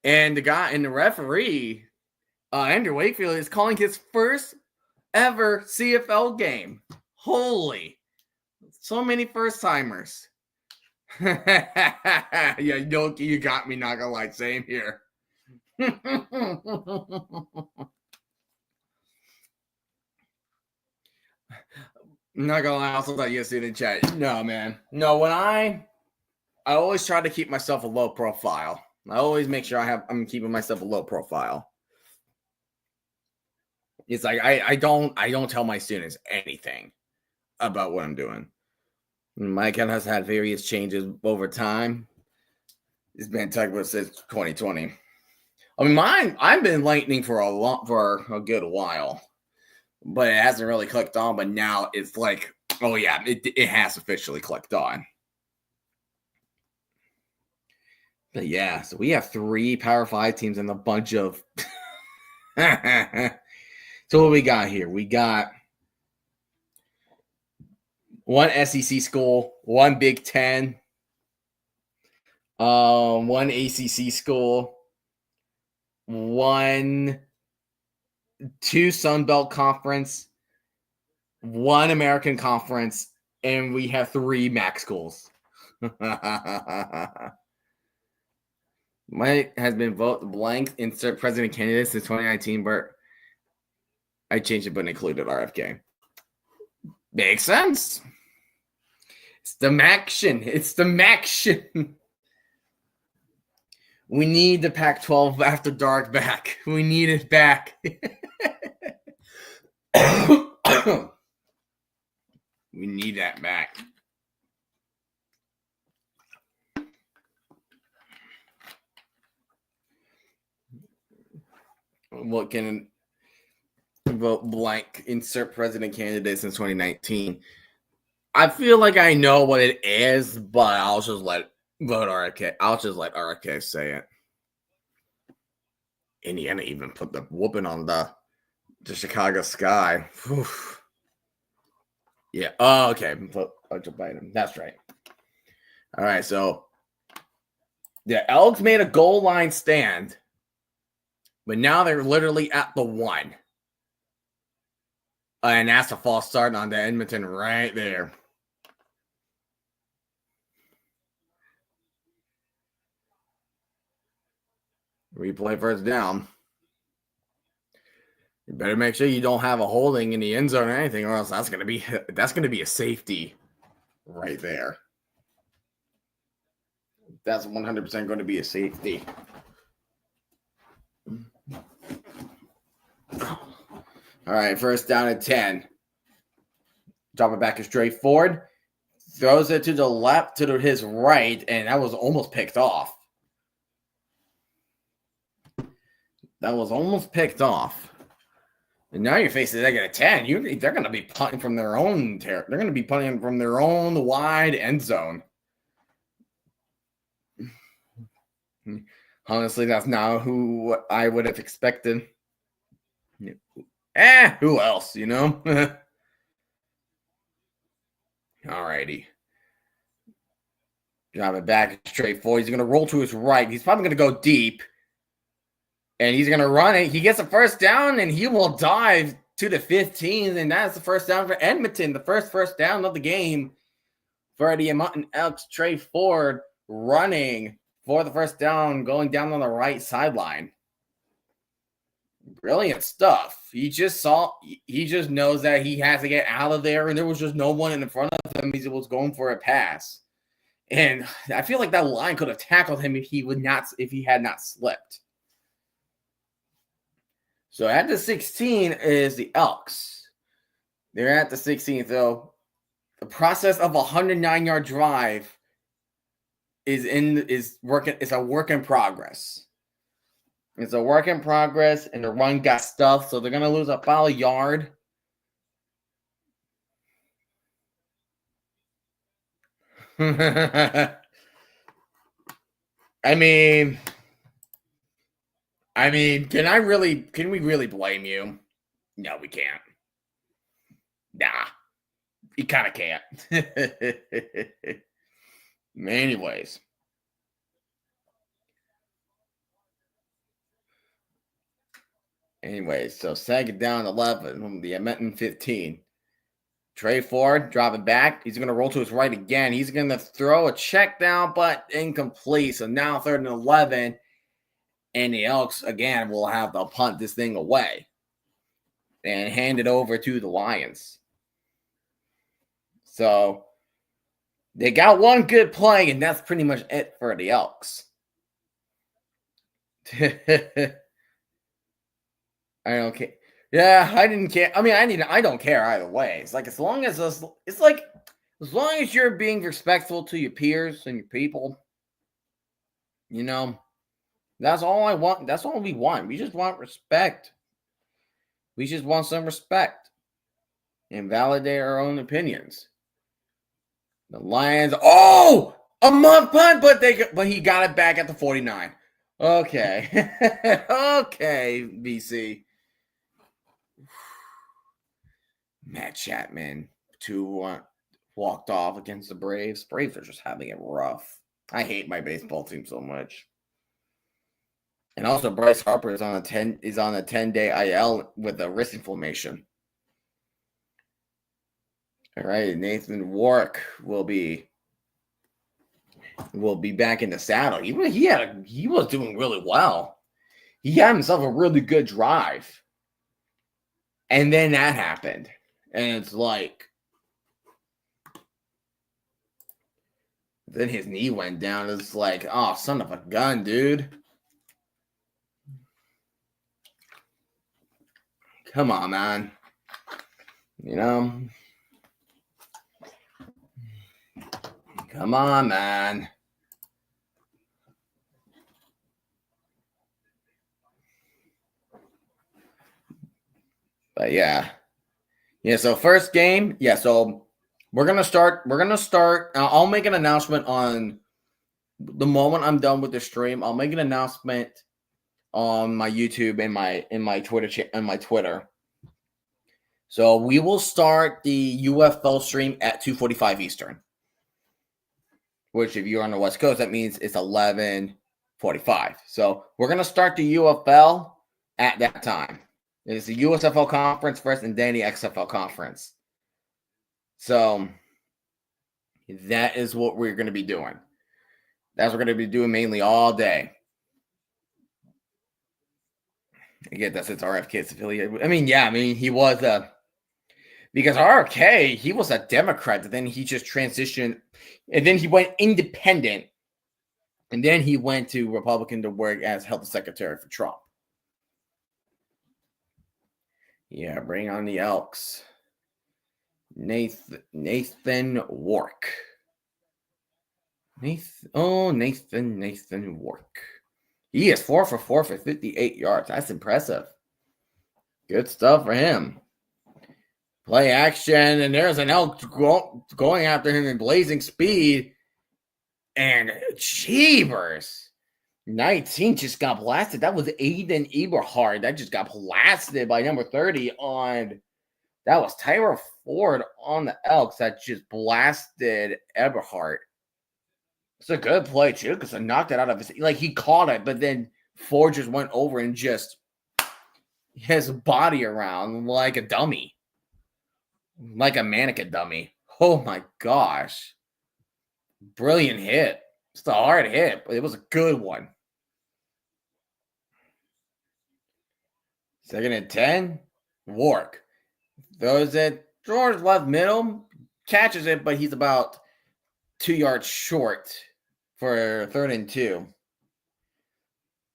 Speaker 1: And the guy and the referee, Andrew Wakefield, is calling his first ever CFL game. Holy. So many first timers. Yeah, you got me, not gonna lie. Same here. Not gonna lie, I also thought you guys in chat. No, man. No, I always try to keep myself a low profile. I always make sure I'm keeping myself a low profile. It's like I don't tell my students anything about what I'm doing. My account has had various changes over time. It's been talked about since 2020. I mean, I've been lightning for a good while, but it hasn't really clicked on. But now it's like, oh yeah, it has officially clicked on. But yeah, so we have 3 Power 5 teams and a bunch of. So what we got here? We got one SEC school, one Big Ten, one ACC school, 2 Sun Belt Conference, 1 American Conference, and we have 3 MAC schools. Mike has been vote blank. Insert president candidate since 2019, but I changed it but included RFK. Makes sense. It's the Maction. It's the Maction. We need the Pac-12 after dark back. We need it back. We need that back. What can vote blank? Insert president candidate since 2019. I feel like I know what it is, but I'll just let vote RFK. I'll just let RFK say it. Indiana even put the whooping on the Chicago Sky. Whew. Yeah. Oh, okay. Vote Joe Biden. That's right. All right. So the Elks made a goal line stand, but now they're literally at the 1. And that's a false start on the Edmonton right there. Replay first down. You better make sure you don't have a holding in the end zone or anything, or else that's gonna be a safety right there. That's 100% going to be a safety. All right, first down at 10. Drop it back to straight forward. Throws it to the left, to his right, and that was almost picked off. That was almost picked off. And now you're facing second at 10. They're going to be punting from their own they're going to be punting from their own wide end zone. Honestly, that's not who I would have expected. Who else, you know? Alrighty. Drive it back straight forward. He's going to roll to his right. He's probably going to go deep. And he's going to run it. He gets a first down, and he will dive to the 15. And that's the first down for Edmonton. The first down of the game for the Edmonton Elks. Trey Ford running for the first down, going down on the right sideline. Brilliant stuff. He just knows that he has to get out of there, and there was just no one in front of him. He was going for a pass. And I feel like that line could have tackled him if he had not slipped. So at the 16 is the Elks. They're at the 16th, though. The process of a 109-yard drive is a work in progress. It's a work in progress, and the run got stuffed, so they're going to lose about a yard. I mean, can we really blame you? No, we can't. Nah, you kind of can't. Anyways. So second down 11 from the Edmonton 15. Trey Ford, drop it back. He's going to roll to his right again. He's going to throw a check down, but incomplete. So now 3rd and 11. And the Elks, again, will have to punt this thing away and hand it over to the Lions. So they got one good play, and that's pretty much it for the Elks. I don't care. Yeah, I didn't care. I mean, I don't care either way. It's like as long as you're being respectful to your peers and your people, you know, that's all I want. That's all we want. We just want respect. We just want some respect and validate our own opinions. The Lions, a muff punt, but he got it back at the 49. Okay. Okay, BC. Matt Chapman, 2-1, walked off against the Braves. Braves are just having it rough. I hate my baseball team so much. And also, Bryce Harper is on a 10-day IL with a wrist inflammation. All right, Nathan Warwick will be back in the saddle. He was doing really well. He had himself a really good drive, and then that happened, and it's like, then his knee went down. It's like, oh, son of a gun, dude. Come on, man. You know? Come on, man. But yeah. Yeah, so first game. Yeah, so we're going to start. I'll make an announcement on the moment I'm done with the stream. I'll make an announcement on my YouTube and my Twitter. So we will start the UFL stream at 2:45 Eastern. Which, if you're on the West Coast, that means it's 11:45. So we're going to start the UFL at that time. It's the USFL conference first and then the XFL conference. So that is what we're going to be doing. That's what we're going to be doing mainly all day. Again, that's its RF Kids affiliate. He was because RFK, he was a Democrat, and then he just transitioned, and then he went independent, and then he went to Republican to work as health secretary for Trump. Yeah, bring on the Elks. Nathan Warwick. Nathan Warwick. He is 4 for 4 for 58 yards. That's impressive. Good stuff for him. Play action, and there's an Elk going after him in blazing speed. And Cheebers. 19 just got blasted. That was Aiden Eberhard. That just got blasted by number 30 on. That was Tyra Ford on the Elks that just blasted Eberhard. It's a good play, too, because I knocked it out of his. Like, he caught it, but then Ford just went over and just his body around like a dummy. Like a mannequin dummy. Oh, my gosh. Brilliant hit. It's a hard hit, but it was a good one. 2nd and 10. Warwick throws it. George left middle. Catches it, but he's about 2 yards short for 3rd and 2.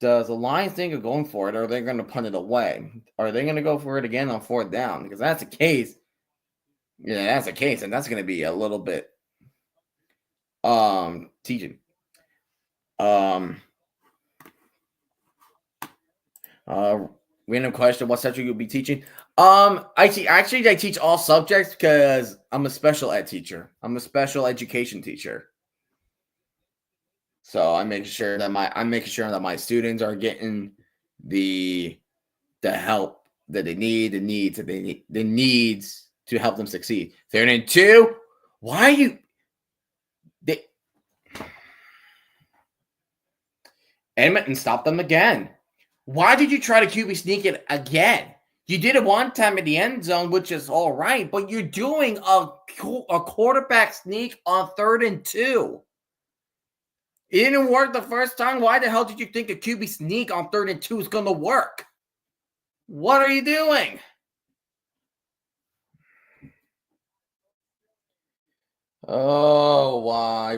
Speaker 1: Does the Lions think of going for it, or are they going to punt it away? Are they going to go for it again on 4th down? Because that's the case. Yeah, that's the case, and that's going to be a little bit teaching. Random question: what subject you'll be teaching? I teach all subjects because I'm a special ed teacher. I'm a special education teacher. So I'm making sure that my students are getting the help that they need, the needs to help them succeed. 3rd and 2. Why are you? Edmonton stopped them again. Why did you try to QB sneak it again? You did it one time in the end zone, which is all right, but you're doing a quarterback sneak on 3rd and 2. It didn't work the first time. Why the hell did you think a QB sneak on 3rd and 2 is going to work? What are you doing? Oh, why?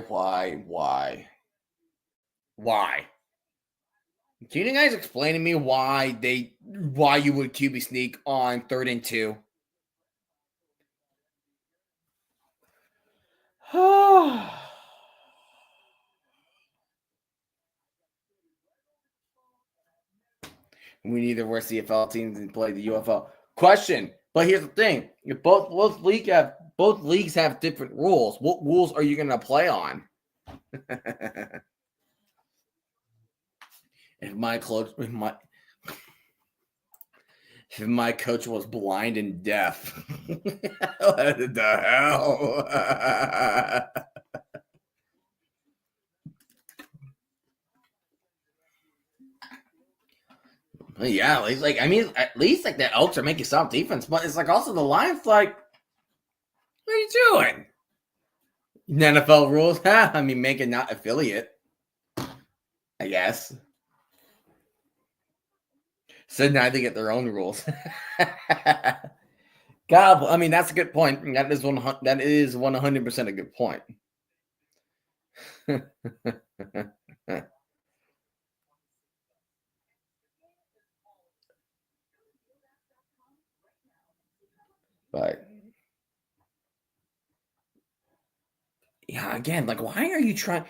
Speaker 1: Can you guys explain to me why you would QB sneak on 3rd and 2? We need to wear CFL teams and play the UFL. Question, but here's the thing: if both leagues have different rules, what rules are you going to play on? If my coach was blind and deaf, what the hell? Yeah, at least the Elks are making some defense, but it's also the Lions. What are you doing? NFL rules, huh? Make it not affiliate, I guess. So now they get their own rules. God, that's a good point. That is 100% a good point. But yeah, again, why are you trying?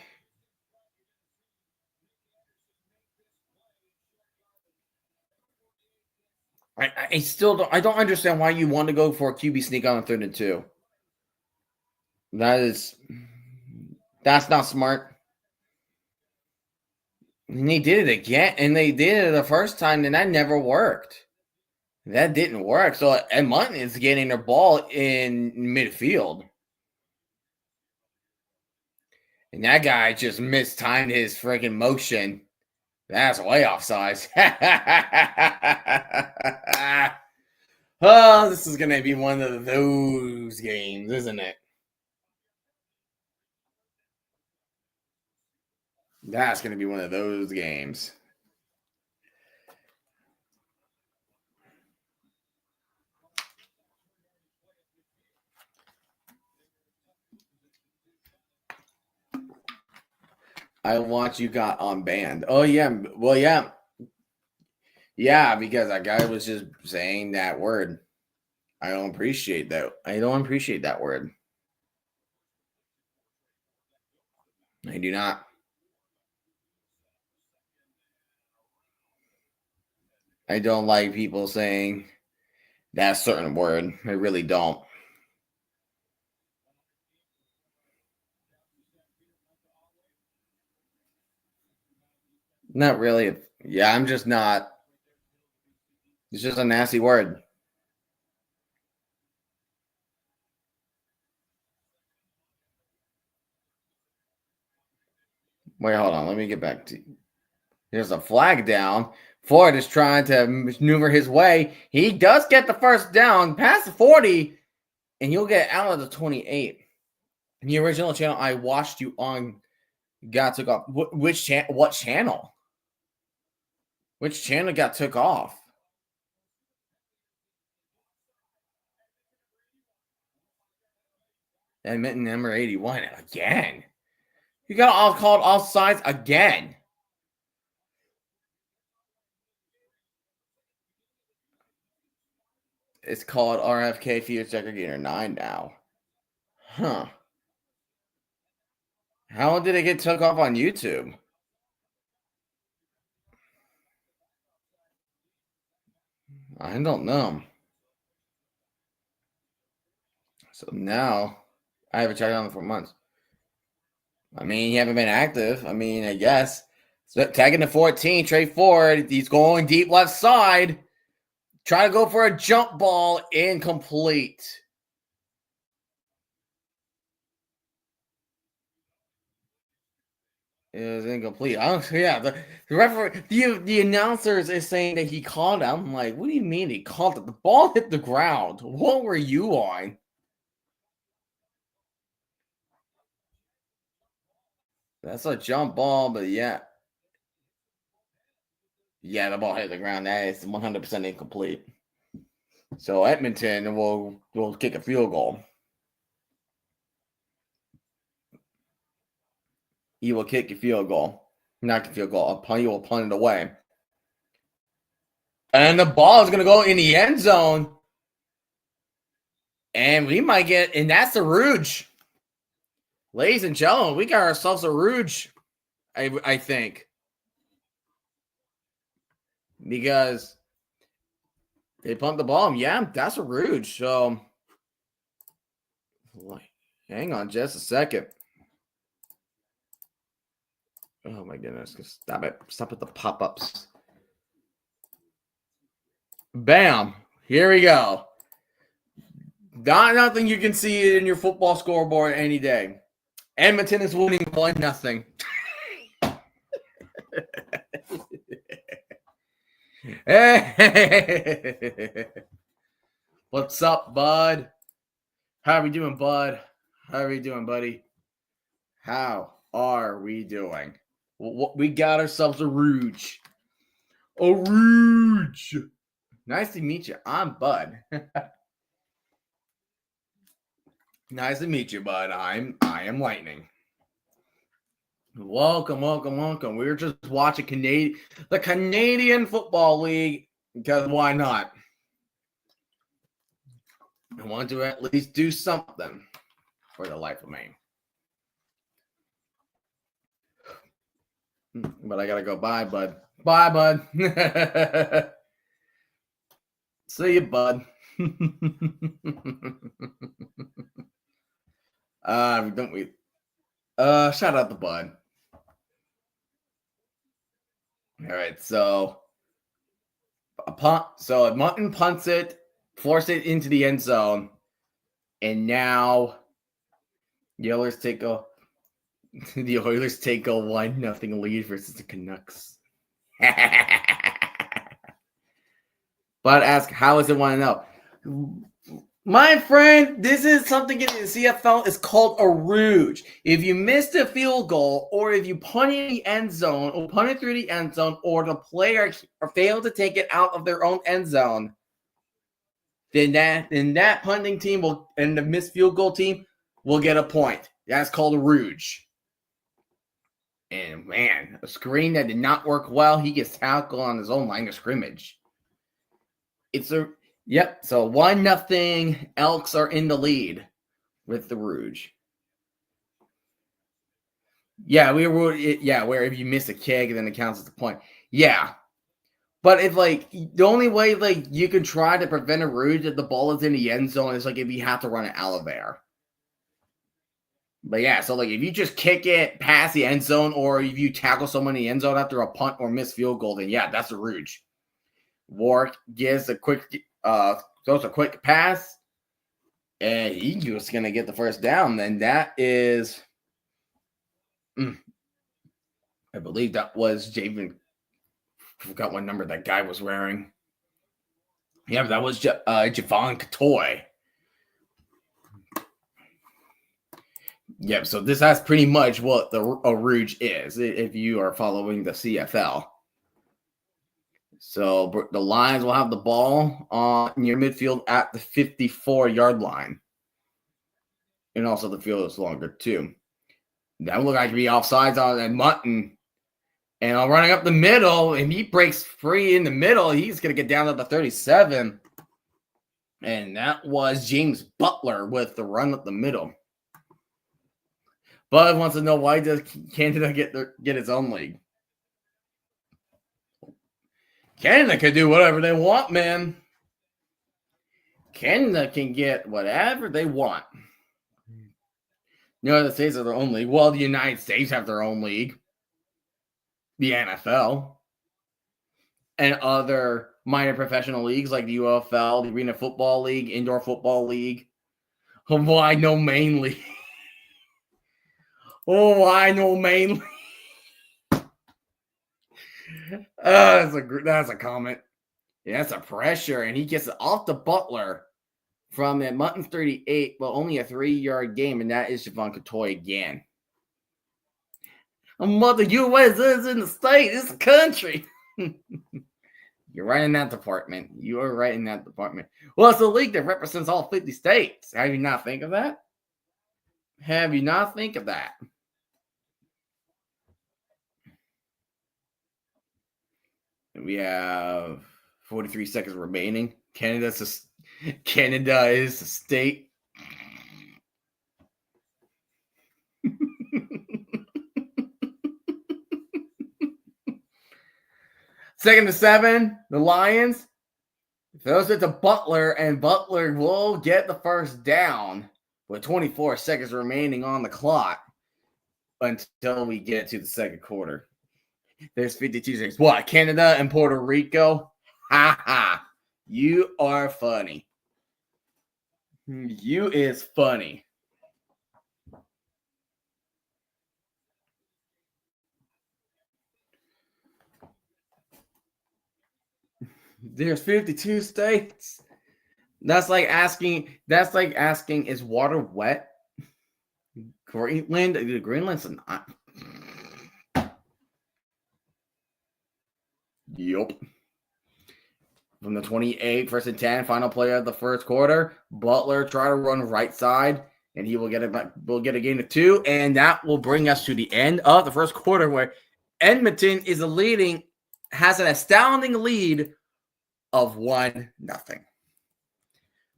Speaker 1: I still don't. I don't understand why you want to go for a QB sneak on a 3rd and 2. That's not smart. And they did it again, and they did it the first time, and that never worked. That didn't work. So Edmonton is getting their ball in midfield. And that guy just mistimed his freaking motion. That's way offsides. Oh, this is going to be one of those games, isn't it? That's going to be one of those games. I watched you got unbanned. Oh, yeah. Well, yeah. Yeah, because that guy was just saying that word. I don't appreciate that. I don't appreciate that word. I do not. I don't like people saying that certain word. I really don't. Not really. Yeah, I'm just not. It's just a nasty word. Wait, hold on. Let me get back to. There's a flag down. Ford is trying to maneuver his way. He does get the first down past the 40, and you'll get out of the 28. The original channel I watched you on got took off. Which channel? What channel? Which channel got took off? Edmonton number 81 again. You got all called off sides again. It's called RFK Field Segregator 9 now. Huh. How did it get took off on YouTube? I don't know. So now I haven't checked on it for months. You haven't been active. I guess. So tagging the 14, Trey Ford. He's going deep left side. Try to go for a jump ball. Incomplete. It was incomplete. The referee, the announcers is saying that he called it. I'm like, what do you mean he called it? The ball hit the ground. What were you on? That's a jump ball, but yeah. Yeah, the ball hit the ground. That is 100% incomplete. So Edmonton will kick a field goal. He will kick a field goal. Not a field goal. He will punt it away. And the ball is going to go in the end zone. And we might get, and that's a Rouge. Ladies and gentlemen, we got ourselves a Rouge, I think. Because they pumped the ball. Yeah, that's a Rouge. So, hang on just a second. Oh, my goodness. Stop it. Stop with the pop-ups. Bam. Here we go. Not nothing you can see in your football scoreboard any day. Edmonton is winning 1-0. Hey, what's up, bud? How are we doing, bud? How are we doing, buddy? How are we doing? We got ourselves a Rouge. A Rouge. Nice to meet you. I'm Bud. Nice to meet you, Bud. I am Lightning. Welcome. We were just watching the Canadian Football League because why not? I want to at least do something for the life of me. But I gotta go. Bye, Bud. Bye, Bud. See you, Bud. Don't we? Shout out the Bud. All right, so a punt. So Edmonton punts it, force it into the end zone, and now the Oilers take a 1-0 lead versus the Canucks. But ask, how is it 1-0? My friend, this is something in the CFL is called a rouge. If you missed a field goal, or if you punt in the end zone, or punt it through the end zone, or the player failed to take it out of their own end zone, then that punting team and the missed field goal team will get a point. That's called a rouge. And man, a screen that did not work well, he gets tackled on his own line of scrimmage. Yep. So 1-0 Elks are in the lead with the Rouge. Yeah, where if you miss a kick, then it counts as a point. Yeah. But if the only way you can try to prevent a Rouge if the ball is in the end zone is if you have to run it out of there. But yeah, so if you just kick it past the end zone, or if you tackle someone in the end zone after a punt or missed field goal, then yeah, that's a Rouge. Warwick gives a quick throws a quick pass, and he's just gonna get the first down. Then that is, I believe that was Javen. I forgot what number that guy was wearing. Yeah, that was Javon Katoy. Yep. So this has pretty much what a Rouge is if you are following the CFL. So the Lions will have the ball on your midfield at the 54-yard line. And also the field is longer too. That would look like to be offsides on Edmonton. And running up the middle, and he breaks free in the middle, he's going to get down to the 37. And that was James Butler with the run up the middle. Bud wants to know, why does Canada get its own league? Canada can do whatever they want, man. Canada can get whatever they want. The United States have their own league. Well, the United States have their own league. The NFL. And other minor professional leagues like the UFL, the Arena Football League, Indoor Football League. Why no main league? Why no main league? That's a comment. Yeah, that's a pressure, and he gets it off the Butler from Edmonton 38, but only a 3-yard game, and that is Javon Katoy again. The U.S. is in the state. It's a country. You're right in that department. You are right in that department. Well, it's a league that represents all 50 states. Have you not think of that? Have you not think of that? We have 43 seconds remaining. Canada is a state. Second to 7, the Lions throws it to Butler, and Butler will get the first down with 24 seconds remaining on the clock until we get to the second quarter. There's 52 seconds. What? Canada and Puerto Rico? Ha ha. You are funny. You is funny. There's 52 states. That's like asking, is water wet? Greenland's not. Yup. From the 28, first and 10, final play of the first quarter. Butler try to run right side, and he will get a gain of 2, and that will bring us to the end of the first quarter, where Edmonton has an astounding lead of 1-0.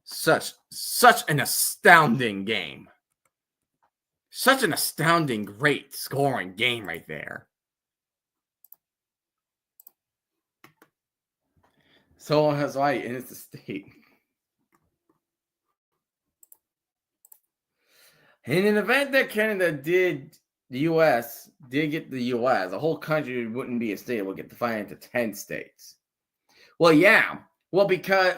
Speaker 1: Such an astounding game. Such an astounding, great scoring game right there. So has right, and it's the state. In an event that Canada the U.S. did get the U.S., the whole country wouldn't be a state. It would get divided into 10 states. Well, yeah. Well, because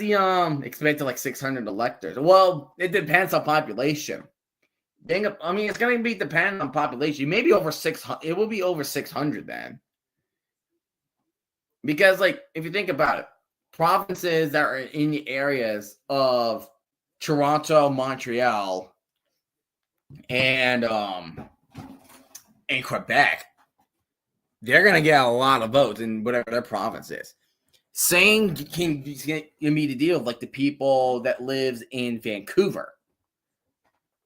Speaker 1: he expected like 600 electors. Well, it depends on population. I mean, it's going to be dependent on population. Maybe over 600. It will be over 600 then. Because, like, if you think about it, provinces that are in the areas of Toronto, Montreal, and Quebec, they're going to get a lot of votes in whatever their province is. Same can be the deal of like the people that lives in Vancouver.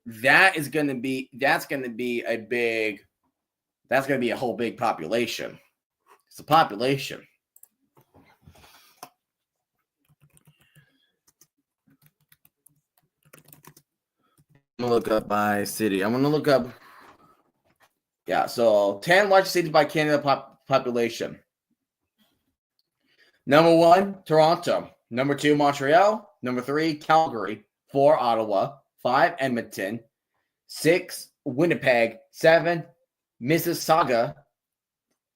Speaker 1: That's going to be a whole big population. It's a population. I'm going to look up by city. I'm going to look up. Yeah, so 10 largest cities by Canada population. Number 1, Toronto. Number 2, Montreal. Number 3, Calgary. 4, Ottawa. 5, Edmonton. 6, Winnipeg. 7, Mississauga.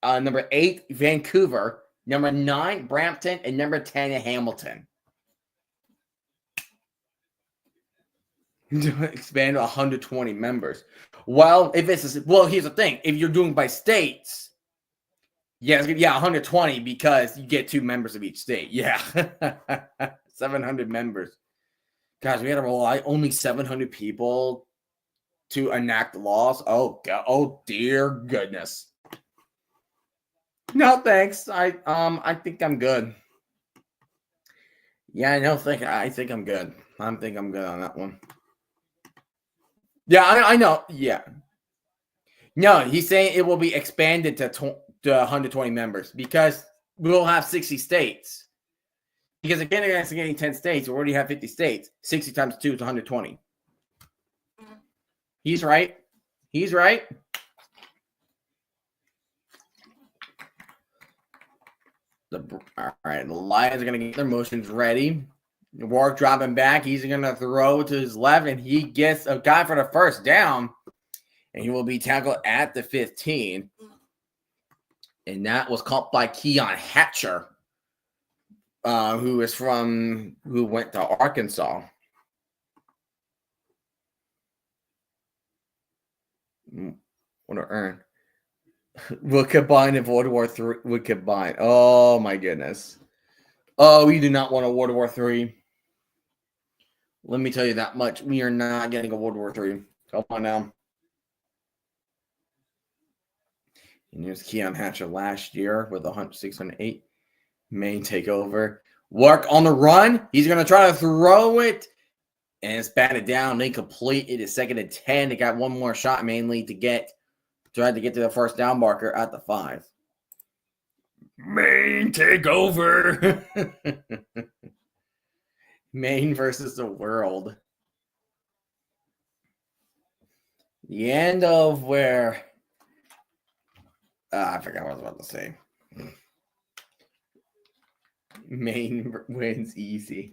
Speaker 1: Number 8, Vancouver. Number 9, Brampton. And number 10, Hamilton. Expand to 120 members. Well, here's the thing. If you're doing by states, yeah, 120 because you get 2 members of each state. Yeah. 700 members. Guys, we got to rely only 700 people to enact laws. Oh, God. Oh, dear goodness. No, thanks. I think I'm good. Yeah, I think I'm good. I think I'm good on that one. Yeah, I know. Yeah. No, he's saying it will be expanded to 120 members because we'll have 60 states. Because if Canada's getting 10 states, we already have 50 states. 60 times 2 is 120. He's right. He's right. All right, the Lions are going to get their motions ready. Warwick dropping back. He's going to throw to his left, and he gets a guy for the first down. And he will be tackled at the 15. And that was caught by Keon Hatcher, who went to Arkansas. What to earn. Would combine if World War III would combine. Oh, my goodness. Oh, we do not want a World War III. Let me tell you that much. We are not getting a World War III. Come on now. And here's Keon Hatcher last year with 608. Main takeover. Work on the run. He's going to try to throw it. And it's batted down. Incomplete. It is 2nd and 10. They got one more shot mainly tried to get to the first down marker at the 5. Main takeover. Maine versus the world. The end of where... I forgot what I was about to say. Maine wins easy.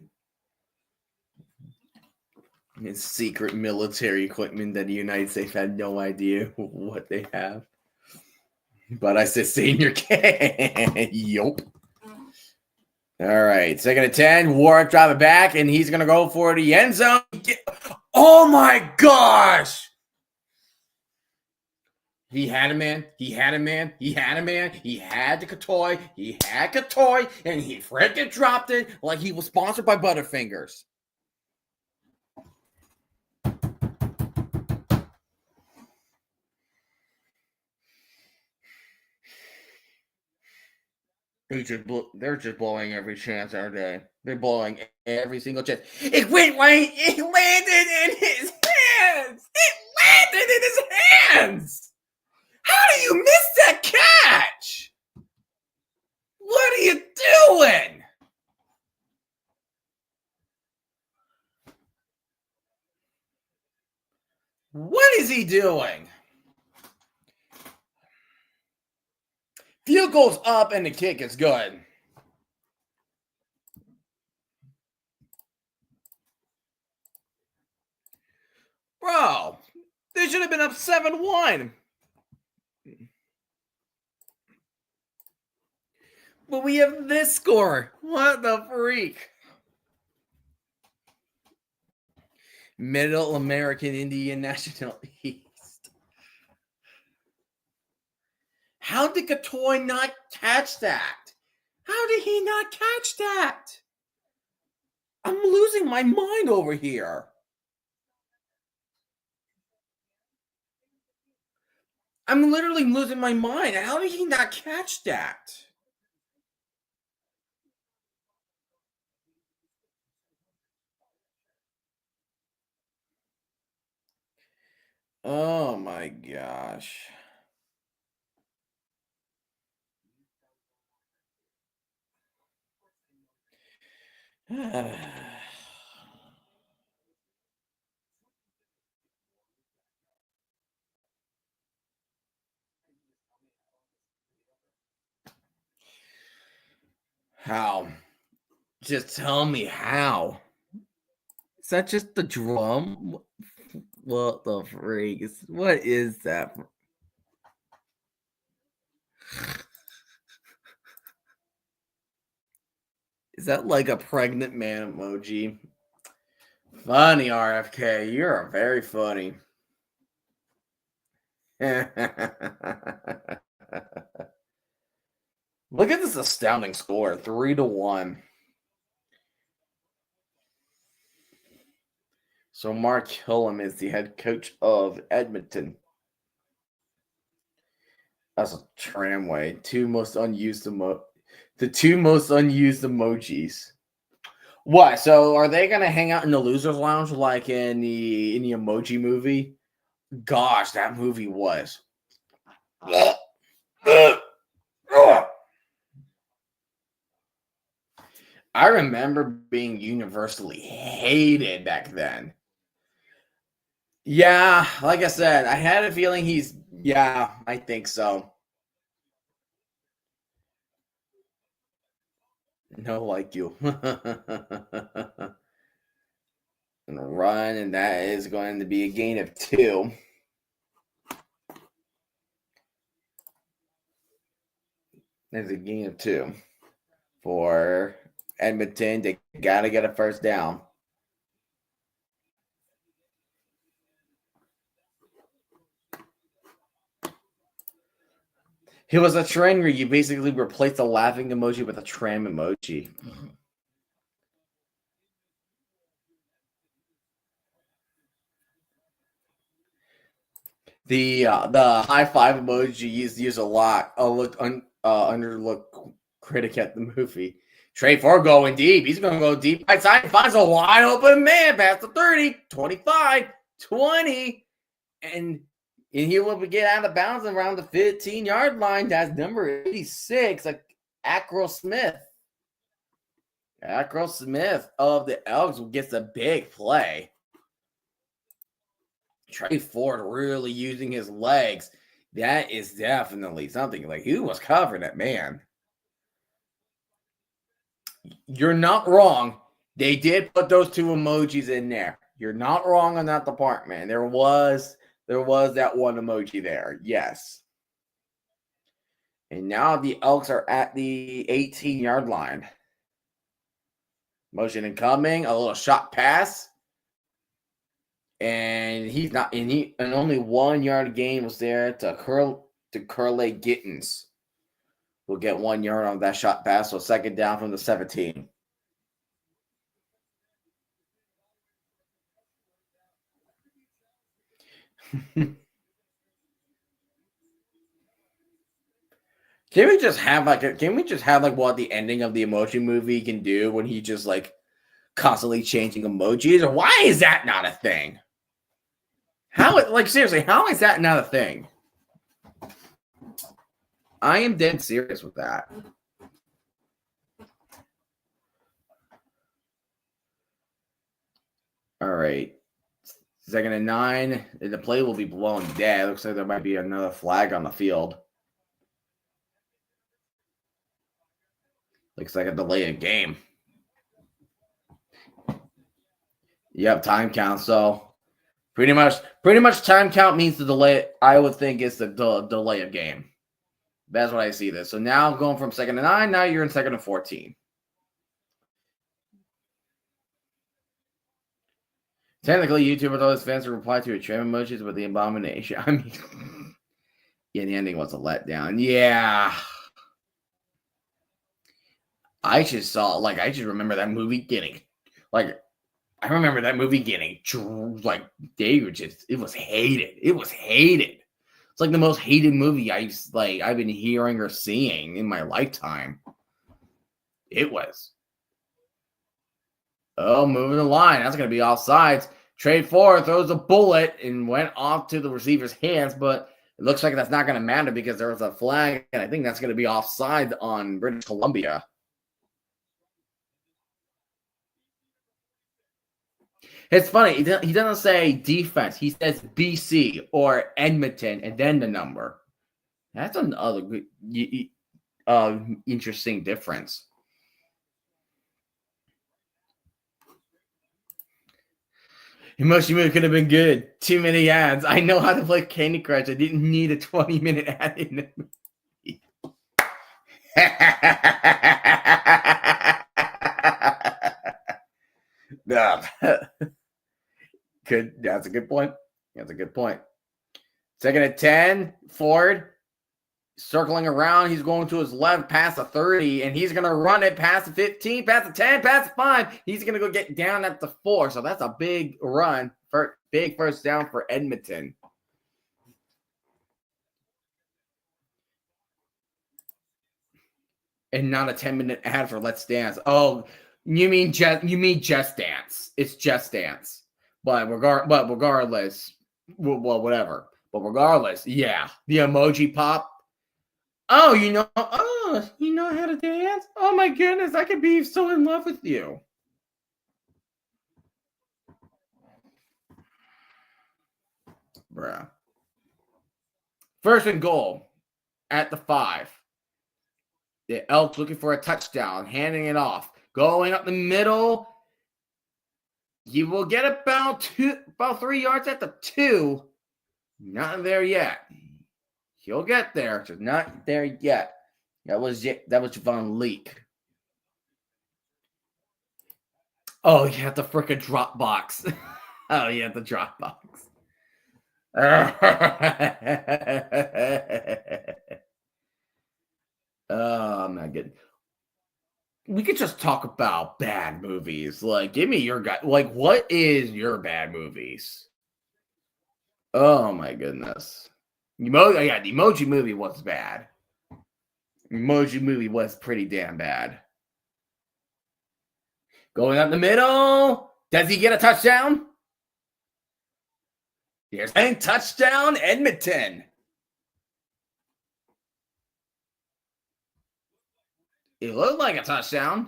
Speaker 1: It's secret military equipment that the United States had no idea what they have. But I said senior can. Yup. All right. 2nd and 10. Warwick drop it back, and he's going to go for the end zone. Oh, my gosh. He had a man. He had a man. He had a man. He had the Katoy. He had Katoy, and he freaking dropped it like he was sponsored by Butterfingers. They're just blowing every chance, aren't they? They're blowing every single chance. It went right. It landed in his hands. It landed in his hands. How do you miss that catch? What are you doing? What is he doing? Field goal's up and the kick is good. Bro, they should have been up 7-1. But we have this score. What the freak? Middle American Indian National East. How did Katoy not catch that? How did he not catch that? I'm losing my mind over here. I'm literally losing my mind. How did he not catch that? Oh my gosh. How? Just tell me how. Is that just the drum? What the freak? What is that? Is that like a pregnant man emoji? Funny, RFK. You're very funny. Look at this astounding score, 3-1. So Mark Hillam is the head coach of Edmonton. That's a tramway. The two most unused emojis. What? So are they gonna hang out in the losers lounge like in the Emoji Movie? Gosh, that movie was. I remember being universally hated back then. Yeah, like I said, I had a feeling yeah, I think so. No, like you. And run, and that is going to be a gain of 2. There's a gain of 2 for Edmonton. They got to get a first down. It was a trend where you basically replaced the laughing emoji with a tram emoji. The high five emoji used a lot. Underlook critic at the movie. Trey Ford going deep. He's going to go deep right side. Finds a wide open man past the 30, 25, 20. And he will get out of bounds around the 15-yard line. That's number 86, like Acro Smith. Acro Smith of the Elks gets a big play. Trey Ford really using his legs. That is definitely something. Like, who was covering that man? You're not wrong. They did put those 2 emojis in there. You're not wrong on that department. There was that one emoji there. Yes. And now the Elks are at the 18-yard line. Motion incoming. A little shot pass. And he's not, and only 1 yard gain was there to Curley Gittens. Will get 1 yard on that shot pass, so second down from the 17. Can we just have like what the ending of the Emoji Movie can do when he just like constantly changing emojis? Or why is that not a thing? Seriously, how is that not a thing? I am dead serious with that. All right. 2nd and 9. The play will be blown dead. Looks like there might be another flag on the field. Looks like a delay of game. Yep, time count. So pretty much time count means the delay. I would think it's the delay of game. That's what I see this. So now going from 2nd and 9, now you're in 2nd and 14. Technically, YouTube with all his fans to reply to a trim emojis with the abomination. I mean, yeah, the ending was a letdown. Yeah. I just remember that movie getting, it was hated. It was hated. It's like the most hated movie I've been hearing or seeing in my lifetime. It was. Oh, moving the line. That's going to be offsides. Trade forward, throws a bullet and went off to the receiver's hands, but it looks like that's not going to matter because there was a flag, and I think that's going to be offside on British Columbia. It's funny. He doesn't say defense. He says BC or Edmonton and then the number. That's another interesting difference. Emoji Movie could have been good. Too many ads. I know how to play Candy Crush. I didn't need a 20-minute ad in the movie. No. Good. That's a good point. 2nd and 10. Ford circling around. He's going to his left past the 30, and he's going to run it past the 15, past the 10, past the 5. He's going to go get down at the 4. So that's a big run, big first down for Edmonton. And not a 10-minute ad for Let's Dance. Oh, you mean Just Dance? It's Just Dance. But regardless, well, whatever. But regardless, yeah, the emoji pop. Oh, you know how to dance? Oh my goodness, I could be so in love with you. Bruh. 1st and goal at the 5. The Elks looking for a touchdown, handing it off, going up the middle. He will get about 3 yards at the 2. Not there yet. He'll get there, just not there yet. That was Javon Leak. Oh, yeah, the freaking drop box. Oh, yeah, the drop box. Oh, my goodness. We could just talk about bad movies. Like, give me your guy. Like, what is your bad movies? Oh my goodness. The Emoji Movie was bad. Emoji Movie was pretty damn bad. Going up the middle. Does he get a touchdown? Here's a touchdown, Edmonton. It looked like a touchdown.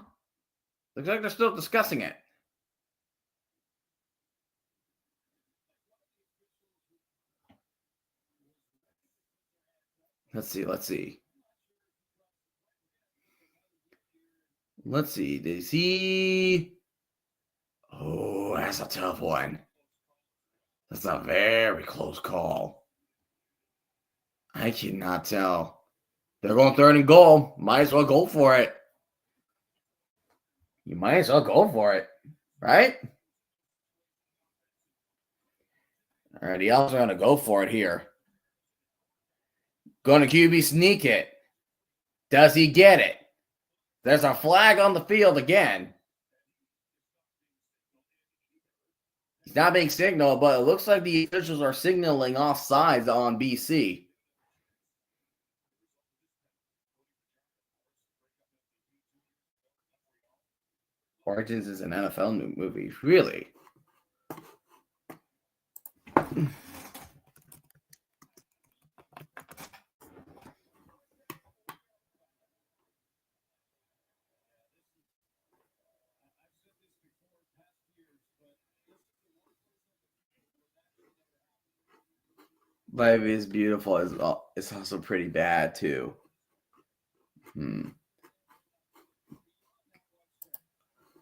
Speaker 1: Looks like they're still discussing it. Let's see. Does he? Oh, that's a tough one. That's a very close call. I cannot tell. They're going 3rd and goal. Might as well go for it. You might as well go for it, right? All right, the Elks are going to go for it here. Going to QB sneak it. Does he get it? There's a flag on the field again. He's not being signaled, but it looks like the officials are signaling offsides on BC. Origins is an NFL movie. Really? Life is Beautiful is also pretty bad too.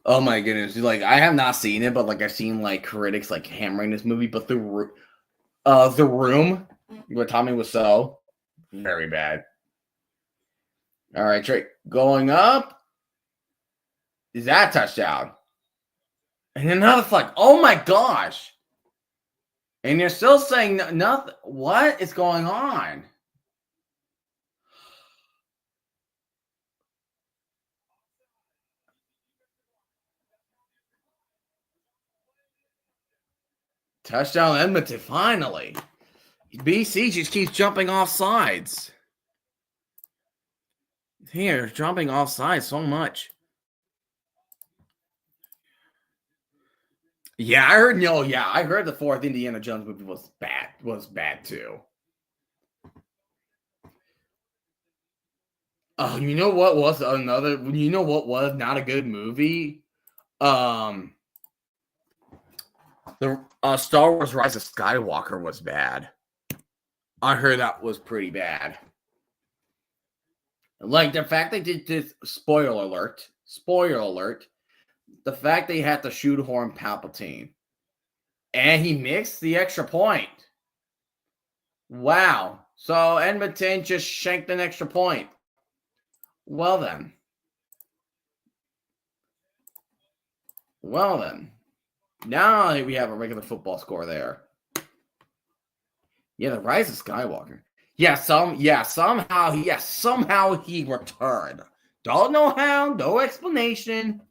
Speaker 1: Oh my goodness! Like I have not seen it, but like I've seen like critics like hammering this movie. But the Room with Tommy Wiseau, very bad. All right, Drake going up. Is that a touchdown? And another flag. Oh my gosh! And you're still saying nothing. What is going on? Touchdown Edmonton, finally. BC just keeps jumping off sides. Here, jumping off sides so much. Yeah, I heard. No, yeah, I heard the fourth Indiana Jones movie was bad. Was bad too. Oh, you know what was another? You know what was not a good movie? The Star Wars: Rise of Skywalker was bad. I heard that was pretty bad. Like the fact they did this. Spoiler alert! Spoiler alert! The fact they had to shoehorn Palpatine, and he mixed the extra point. Wow! So Edmonton just shanked an extra point. Well then. Well then. Now we have a regular football score there. Yeah, the Rise of Skywalker. Somehow he returned. Don't know how, no explanation.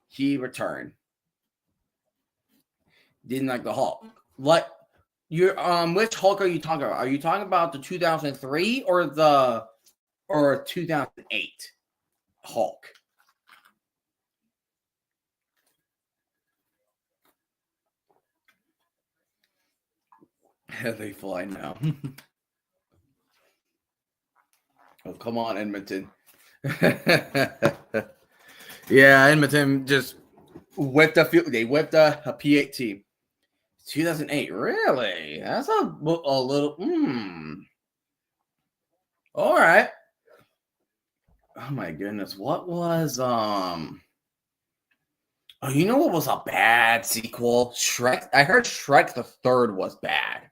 Speaker 1: He returned. Didn't like the Hulk. What which Hulk are you talking about? Are you talking about the 2003 or 2008 Hulk? They fly now. Oh, come on, Edmonton. Yeah, Edmonton just whipped a few. They whipped a P18. 2008, really? That's a little. All right. Oh my goodness, what was Oh, you know what was a bad sequel? Shrek. I heard Shrek the Third was bad.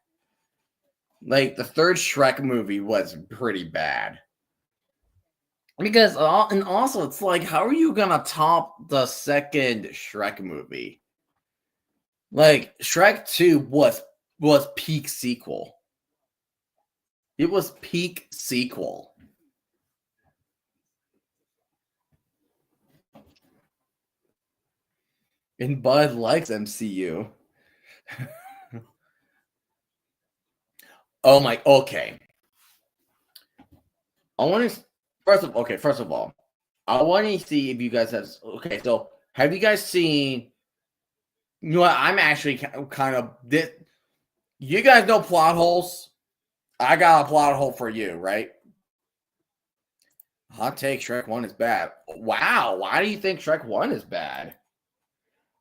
Speaker 1: Like the third Shrek movie was pretty bad. Because and also it's like, how are you gonna top the second Shrek movie? Like Shrek 2 was peak sequel. It was peak sequel. And Bud likes MCU. Oh my, okay. I want to first of all, I want to see if you guys have. Okay, so have you guys seen? You know what? I'm actually kind of this. You guys know plot holes. I got a plot hole for you, right? Hot take: Shrek 1 is bad. Wow, why do you think Shrek 1 is bad?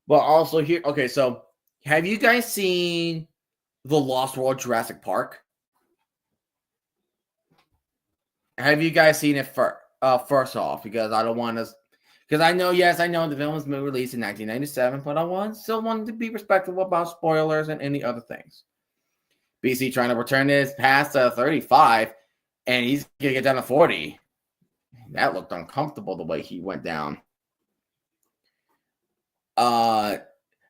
Speaker 1: But also here, okay, so have you guys seen The Lost World Jurassic Park? Have you guys seen it first off? Because I don't want to. Because I know the film was released in 1997, but I still wanted to be respectful about spoilers and any other things. BC trying to return this past 35, and he's going to get down to 40. That looked uncomfortable the way he went down.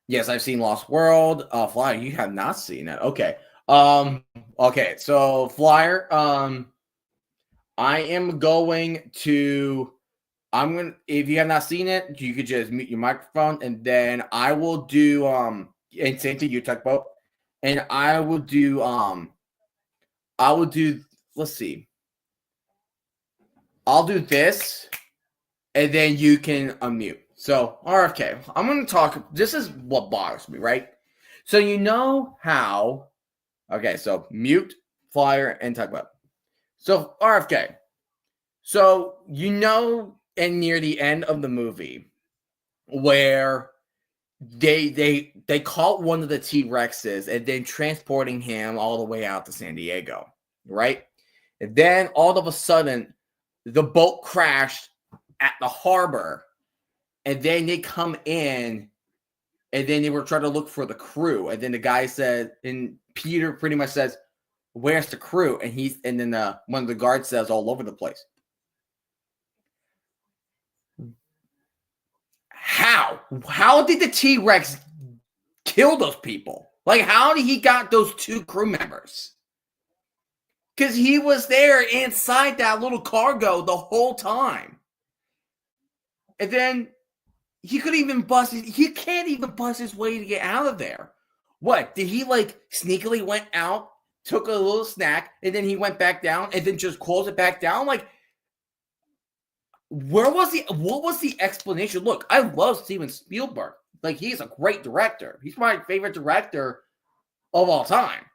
Speaker 1: Yes, I've seen Lost World. Flyer, you have not seen it. Okay. Okay, so Flyer, I am going to if you have not seen it, you could just mute your microphone and then I will do and same thing you talk about. And I will do let's see. I'll do this and then you can unmute. So RFK, I'm gonna talk. This is what bothers me, right? So you know how okay, so mute, Flyer, and talk about. So RFK. So you know, and near the end of the movie, where they caught one of the T-Rexes and then transporting him all the way out to San Diego, right? And then all of a sudden, the boat crashed at the harbor, and then they come in, and then they were trying to look for the crew, and then the guy said, and Peter pretty much says, "Where's the crew?" And then one of the guards says, "All over the place." How did the T-Rex kill those people? Like, how did he got those two crew members? Because he was there inside that little cargo the whole time. And then he couldn't even he can't even bust his way to get out of there. What? Did he like sneakily went out, took a little snack, and then he went back down and then just closed it back down? Like, what was the explanation? Look, I love Steven Spielberg. Like, he's a great director. He's my favorite director of all time.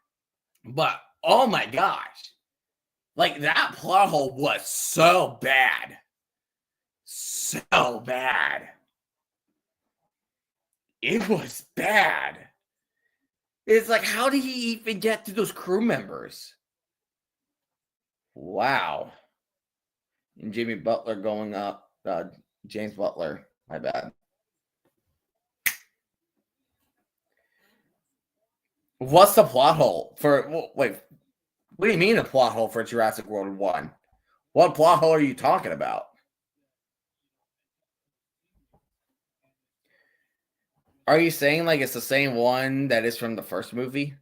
Speaker 1: But oh my gosh. Like, that plot hole was so bad. So bad. It was bad. It's like, how did he even get to those crew members? Wow. And Jimmy Butler going up. James Butler. My bad. What's the plot hole for? Wait, what do you mean a plot hole for Jurassic World 1? What plot hole are you talking about? Are you saying like it's the same one that is from the first movie?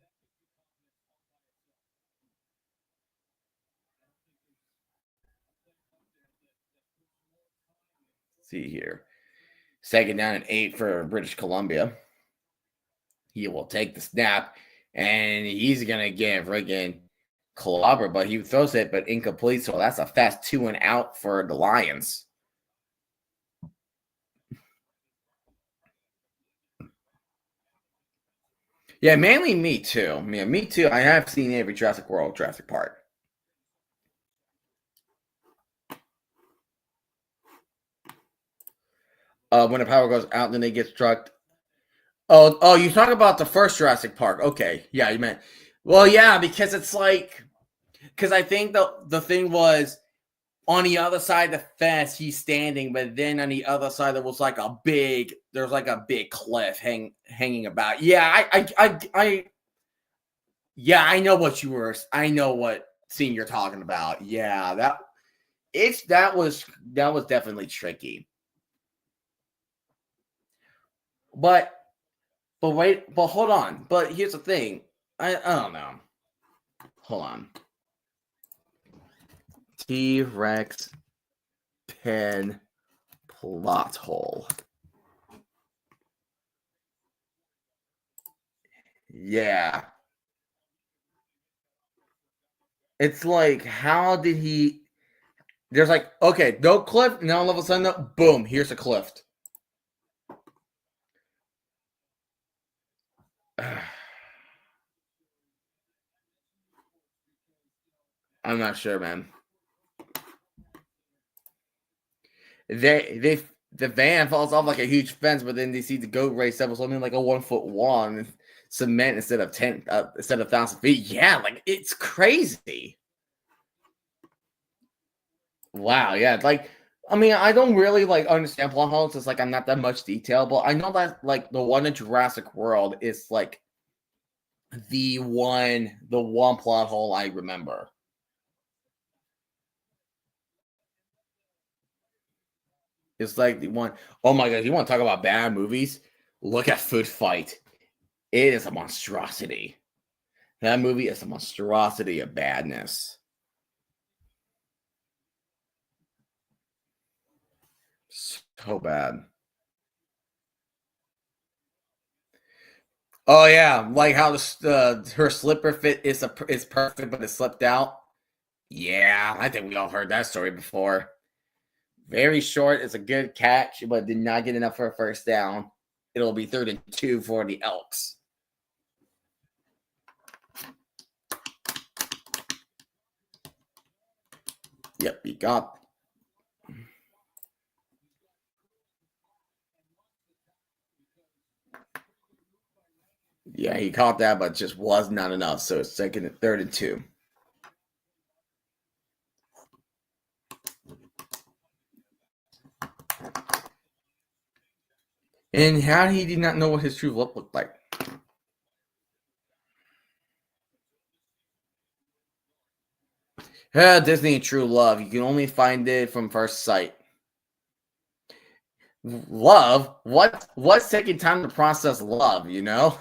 Speaker 1: Let's see here. Second down and 8 for British Columbia. He will take the snap and he's gonna get friggin' clobbered, but he throws it but incomplete. So that's a fast 2 and out for the Lions. Yeah, mainly me too. Yeah, me too. I have seen every Jurassic World, Jurassic Park. When the power goes out, then they get struck. Oh, you talk about the first Jurassic Park. Okay. Yeah, you meant. Well, yeah, because it's like because I think the thing was on the other side of the fence, he's standing, but then on the other side there was like a big cliff hanging about. Yeah, yeah, I know what scene you're talking about. Yeah, that was definitely tricky. But wait, but hold on. But here's the thing. I don't know. Hold on. T-Rex pen plot hole. Yeah. It's like, how did he? There's like, okay, no cliff. Now all of a sudden, boom, here's a cliff. I'm not sure, man. The van falls off like a huge fence, but then they see the goat race that was only like a 1-foot wall and cement instead of 1,000 feet. Yeah, like it's crazy. Wow, yeah, like I mean, I don't really like understand plot holes. It's like I'm not that much detail, but I know that like the one in Jurassic World is like the one plot hole I remember. It's like the one. Oh my god, you want to talk about bad movies? Look at Food Fight. It is a monstrosity. That movie is a monstrosity of badness. So bad. Oh yeah, like how her slipper fit is perfect, but it slipped out. Yeah, I think we all heard that story before. Very short. It's a good catch, but did not get enough for a first down. It'll be 3rd and 2 for the Elks. Yep, he got. Yeah, he caught that, but just was not enough. So it's 3rd and 2. And how he did not know what his true look looked like. Disney and true love. You can only find it from first sight. Love? What's taking time to process love, you know?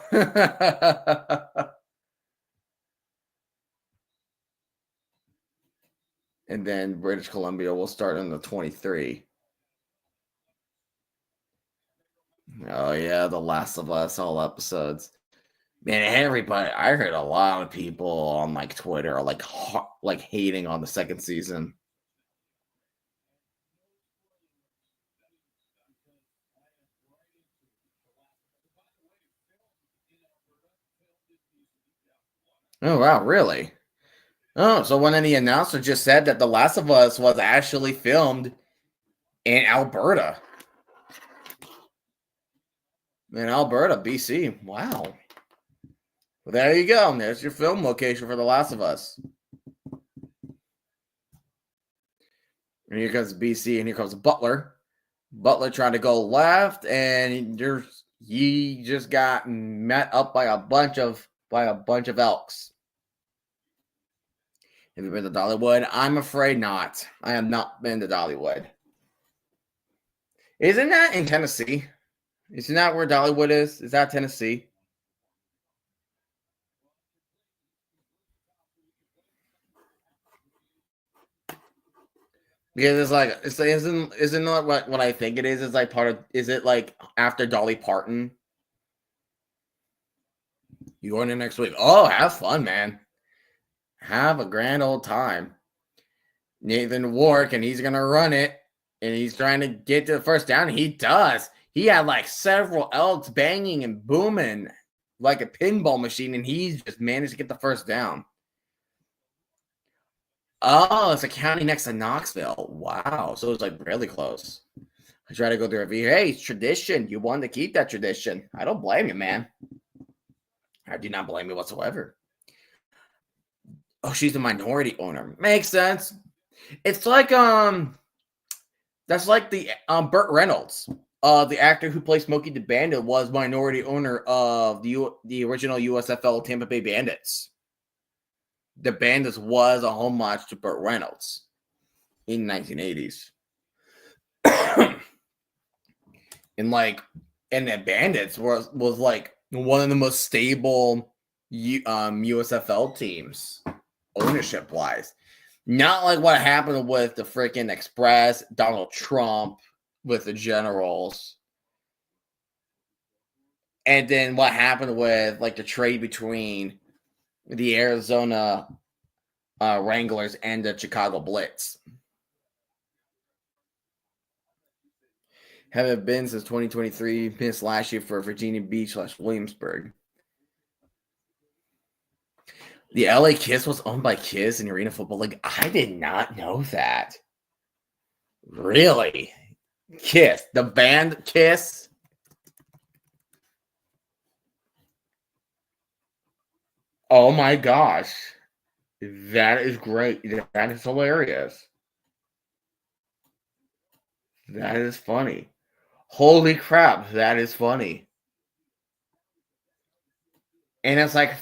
Speaker 1: And then British Columbia will start on the 23. Oh yeah, The Last of Us, all episodes. Man, everybody, I heard a lot of people on like Twitter like hating on the second season. Oh wow, really? Oh, so when the announcer just said that The Last of Us was actually filmed in Alberta. In Alberta, BC. Wow. Well, there you go. There's your film location for The Last of Us. And here comes BC, and here comes Butler. Butler trying to go left, and he just got met up by a bunch of Elks. Have you been to Dollywood? I'm afraid not. I have not been to Dollywood. Isn't that in Tennessee? Isn't that where Dollywood is? Is that Tennessee? Because isn't that what I think it is? It's like is it like after Dolly Parton? You going in next week? Oh, have fun, man. Have a grand old time. Nathan Wark, and he's gonna run it, and he's trying to get to the first down. He does. He had like several Elks banging and booming like a pinball machine, and he's just managed to get the first down. Oh, it's a county next to Knoxville. Wow. So it's like really close. I try to go through review. Hey, it's tradition. You wanted to keep that tradition. I don't blame you, man. I do not blame you whatsoever. Oh, she's a minority owner. Makes sense. It's like that's like the Burt Reynolds. The actor who plays Smokey the Bandit was minority owner of the original USFL Tampa Bay Bandits. The Bandits was a homage to Burt Reynolds in the 1980s. and the Bandits was like one of the most stable USFL teams ownership wise. Not like what happened with the freaking Express, Donald Trump with the Generals. And then what happened with like the trade between the Arizona Wranglers and the Chicago Blitz. Haven't been since 2023. Missed last year for Virginia Beach / Williamsburg. The LA Kiss was owned by Kiss in Arena Football League. I did not know that. Really? Kiss. The band Kiss? Oh my gosh. That is great. That is hilarious. That is funny. Holy crap, that is funny. And it's like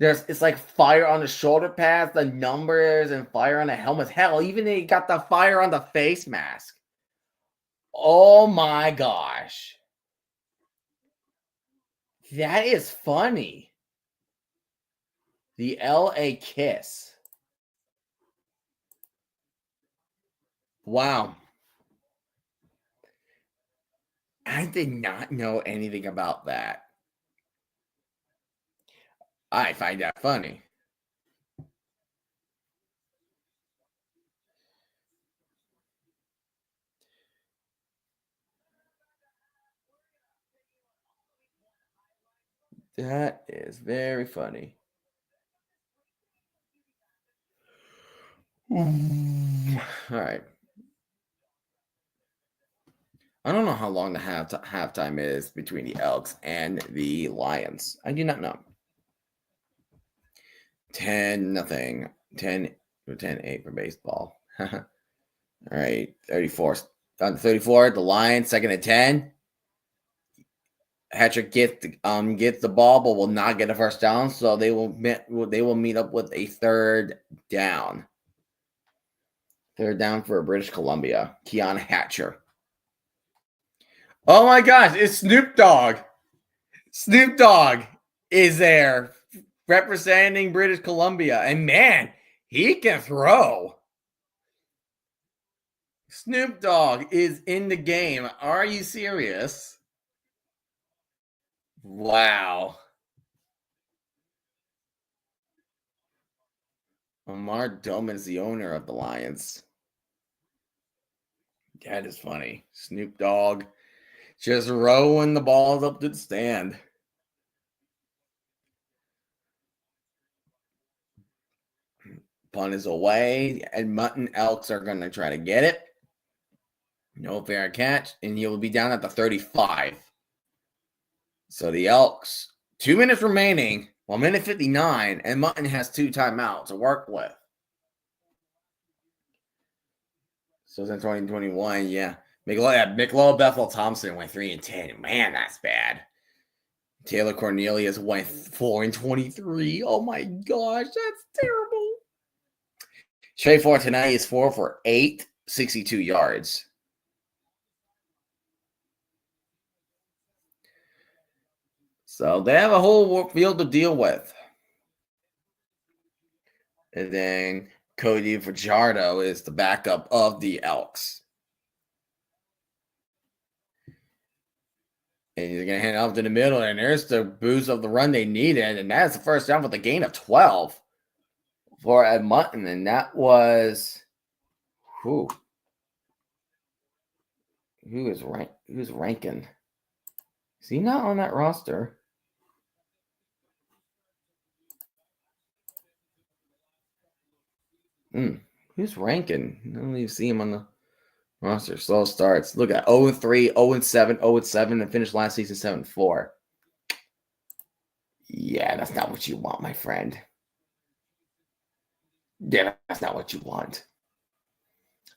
Speaker 1: it's like fire on the shoulder pads, the numbers, and fire on the helmets. Hell, even they got the fire on the face mask. Oh my gosh. That is funny. The LA Kiss. Wow. I did not know anything about that. I find that funny. That is very funny. All right. I don't know how long the halftime is between the Elks and the Lions. I do not know. 10-0. 10-8 for baseball. All right. 34. On the 34, the Lions, 2nd and 10. Hatcher gets the ball, but will not get a first down, so they will meet up with a 3rd down. 3rd down for British Columbia. Keon Hatcher. Oh my gosh, it's Snoop Dogg. Snoop Dogg is there representing British Columbia, and man, he can throw. Snoop Dogg is in the game. Are you serious? Wow. Omar Doman is the owner of the Lions. That is funny. Snoop Dogg just rolling the balls up to the stand. Punt is away. Edmonton Elks are going to try to get it. No fair catch. And he will be down at the 35. So the Elks, 2 minutes remaining. 1 minute 59. And Mutton has 2 timeouts to work with. So since 2021, yeah. Michelob Bethel Thompson went 3 and 10. Man, that's bad. Taylor Cornelius went 4 and 23. Oh my gosh, that's terrible. Trey Ford tonight is 4 for 8, 62 yards. So they have a whole field to deal with. And then Cody Fajardo is the backup of the Elks. And he's going to hand it off to the middle, and there's the boost of the run they needed. And that's the first down with a gain of 12 for Edmonton. And that was who is who's ranking? Is he not on that roster? Who's ranking? I don't even see him on the roster. Slow starts. Look at 0-3, 0-7, 0-7, and finished last season 7-4. Yeah, that's not what you want, my friend. Yeah, that's not what you want.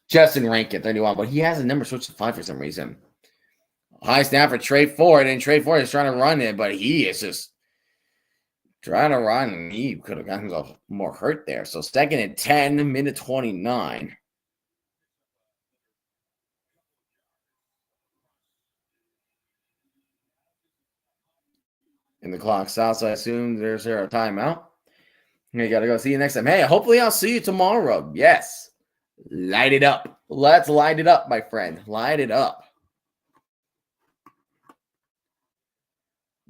Speaker 1: Justin Rankin, 31, but he has a number switched to 5 for some reason. High snap for Trey Ford, and Trey Ford is trying to run it, but he is just trying to run, and he could have gotten himself more hurt there. So 2nd and 10, minute 29. And the clock stops, so I assume there's a timeout. You got to go. See you next time. Hey, hopefully I'll see you tomorrow. Yes. Light it up. Let's light it up, my friend. Light it up.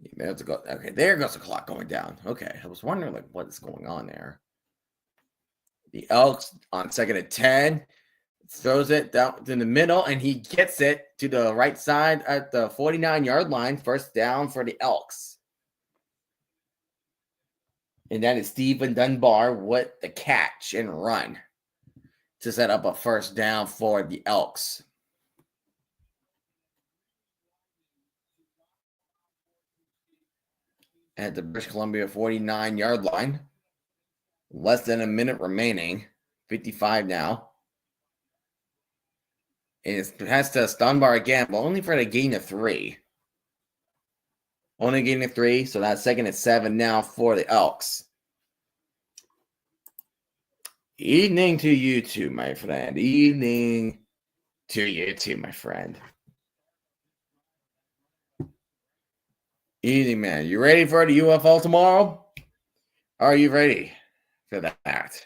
Speaker 1: You have to go. Okay, there goes the clock going down. Okay, I was wondering like what is going on there. The Elks on 2nd and 10 throws it down in the middle, and he gets it to the right side at the 49-yard line. First down for the Elks. And that is Stephen Dunbar with the catch and run to set up a first down for the Elks. At the British Columbia 49-yard line. Less than a minute remaining. 55 now. And it has to Dunbar again, but only for the gain of 3. Only gain of 3, so that's 2nd and 7 now for the Elks. Evening to you too, my friend. Evening to you too, my friend. Easy, man. You ready for the UFO tomorrow? Are you ready for that?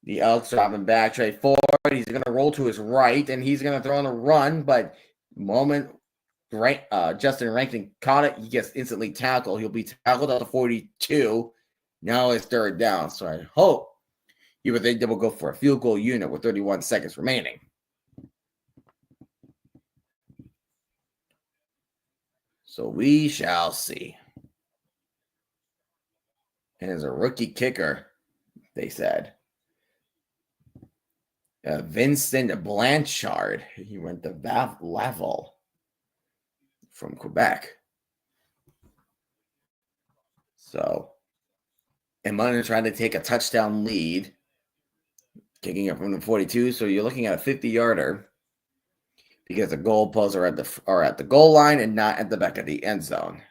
Speaker 1: The Elks dropping back, trade forward. He's going to roll to his right, and he's going to throw on a run. But the moment Justin Rankin caught it, he gets instantly tackled. He'll be tackled at the 42. Now it's third down. So I hope you would think they will go for a field goal unit with 31 seconds remaining. So we shall see. And as a rookie kicker, they said. Vincent Blanchard. He went to Laval from Quebec. So, Edmonton trying to take a touchdown lead, kicking up from the 42. So you're looking at a 50-yarder because the goalposts are at the goal line and not at the back of the end zone.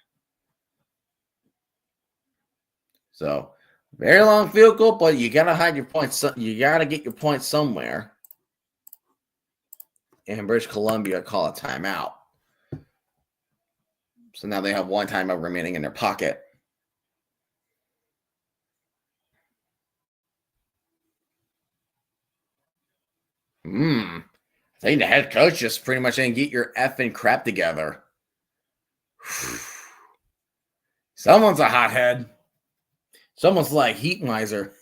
Speaker 1: So, very long field goal, but you gotta hide your points. You gotta get your points somewhere. And British Columbia call a timeout. So now they have one timeout remaining in their pocket. I think the head coach just pretty much didn't get your effing crap together. Someone's a hothead. Someone's like heat miser.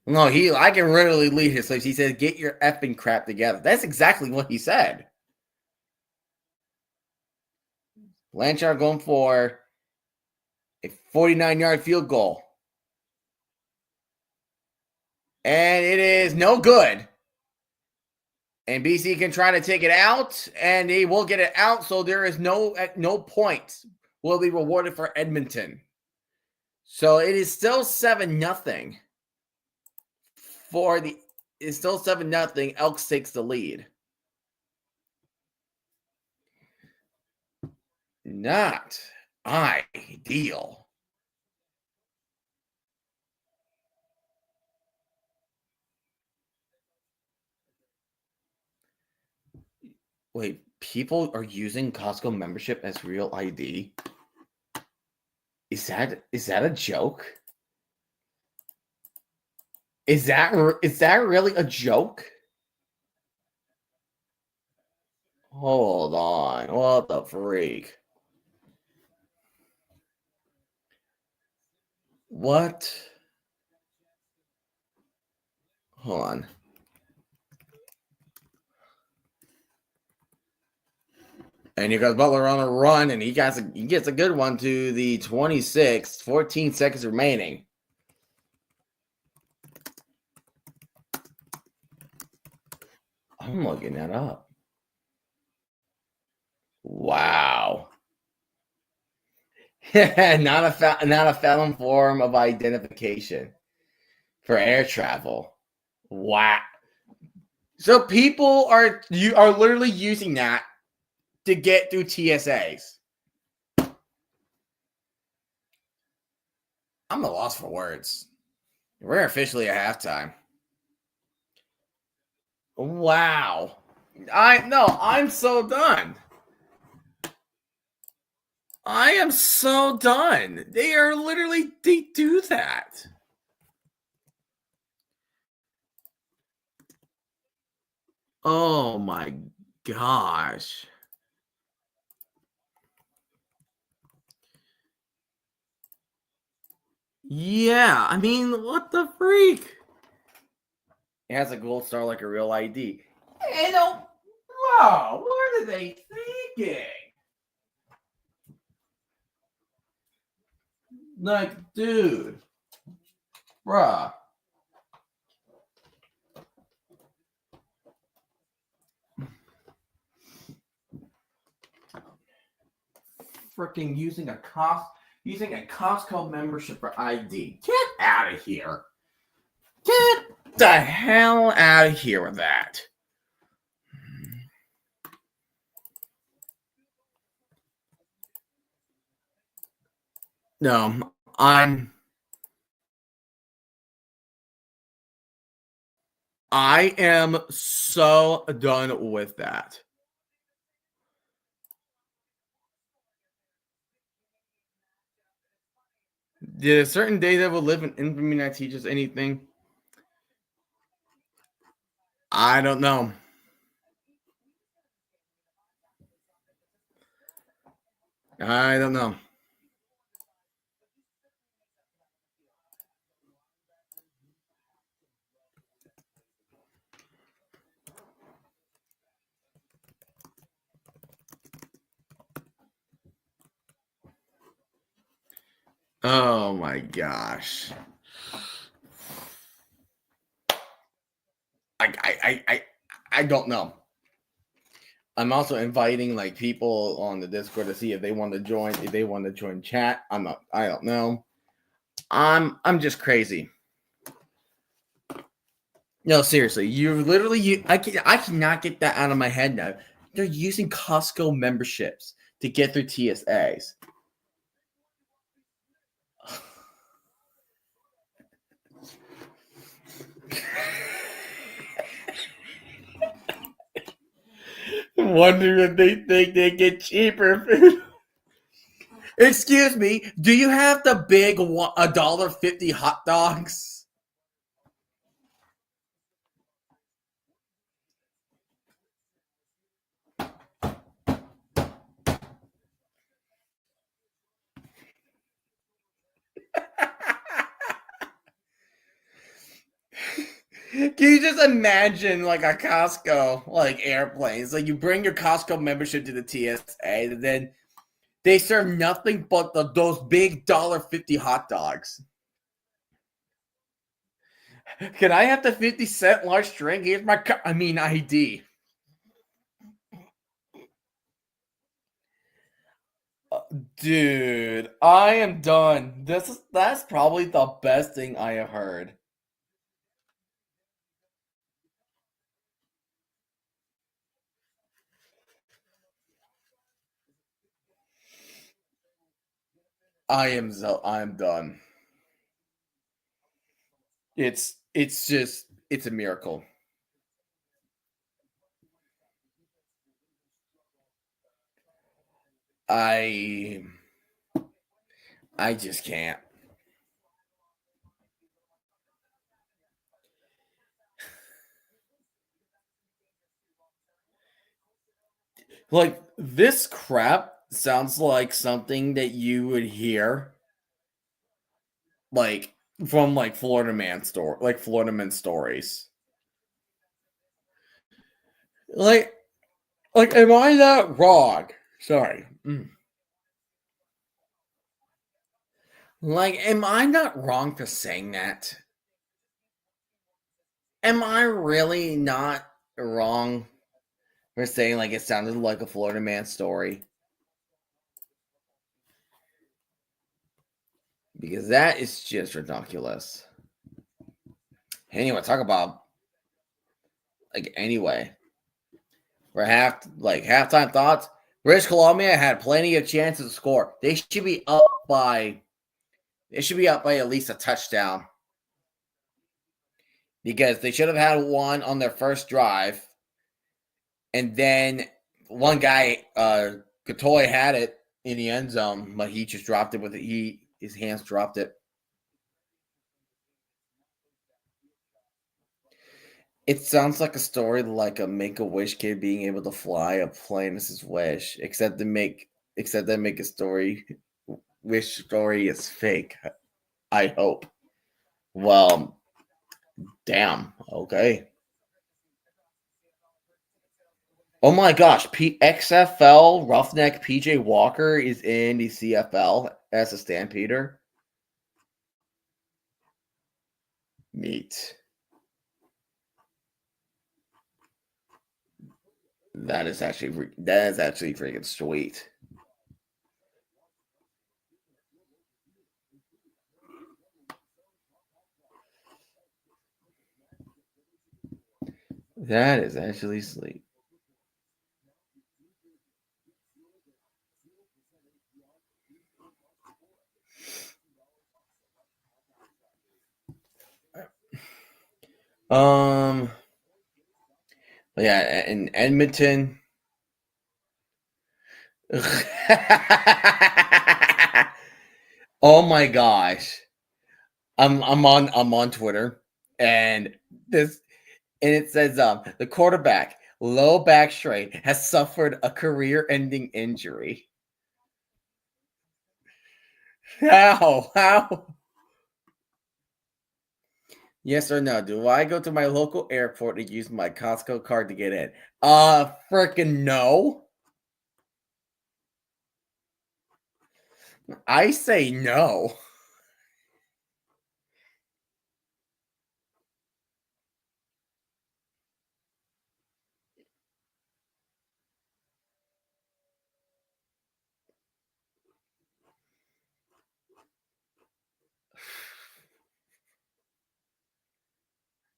Speaker 1: No, I can really lead his lips. He said, get your effing crap together. That's exactly what he said. Blanchard going for a 49-yard field goal. And it is no good. And BC can try to take it out, and they will get it out. So there is no points will be rewarded for Edmonton. So it is still 7-0. It's still 7-0. Elks takes the lead. Not ideal. Wait, people are using Costco membership as real ID? Is that a joke? Is that really a joke? Hold on. What the freak? What? Hold on. And here goes Butler on a run, and he gets a good one to the 26. 14 seconds remaining. I'm looking that up. Wow. not a felon form of identification for air travel. Wow. So people are literally using that to get through TSAs. I'm at a loss for words. We're officially at halftime. Wow. I'm so done. I am so done. They do that. Oh my gosh. Yeah, I mean, what the freak? It has a gold star like a real ID. Hey, no, bro, what are they thinking? Like, dude, bruh. Freaking using a Costco membership for ID. Get out of here. Get the hell out of here with that. No, I'm I am so done with that. Did a certain day that will live in infamy not teach us anything? I don't know. I don't know. Oh my gosh. I don't know. I'm also inviting like people on the Discord to see if they want to join. If they want to join chat, I'm not. I don't know. I'm just crazy. No, seriously, you're literally I cannot get that out of my head now. They're using Costco memberships to get their TSAs. Wonder if they think they get cheaper food. Excuse me, do you have the big $1.50 hot dogs? Can you just imagine like a Costco like airplanes? Like you bring your Costco membership to the TSA, and then they serve nothing but those big $1.50 hot dogs. Can I have the 50-cent large drink? Here's my ID. Dude, I am done. That's probably the best thing I have heard. I am done. It's a miracle. I I just can't. Like this crap sounds like something that you would hear like from like Florida Man stories. Like am I that wrong? Sorry. Like am I not wrong for saying that? Am I really not wrong for saying like it sounded like a Florida Man story? Because that is just ridiculous. Anyway, talk about anyway. For halftime thoughts. British Columbia had plenty of chances to score. They should be up by at least a touchdown. Because they should have had one on their first drive. And then one guy, Katoy had it in the end zone, but he just dropped it his hands dropped it. It sounds like a story like a Make-A-Wish kid being able to fly a plane as his wish, except that make a wish story is fake. I hope. Well, damn. Okay. Oh my gosh, XFL Roughneck PJ Walker is in the CFL as a Stampeder. Neat. That is actually freaking sweet. That is actually sweet. Um, Yeah, in Edmonton. Oh my gosh. I'm on Twitter, and this and it says the quarterback, low back strain, has suffered a career-ending injury. How? Yes or no? Do I go to my local airport and use my Costco card to get in? Freaking no. I say no.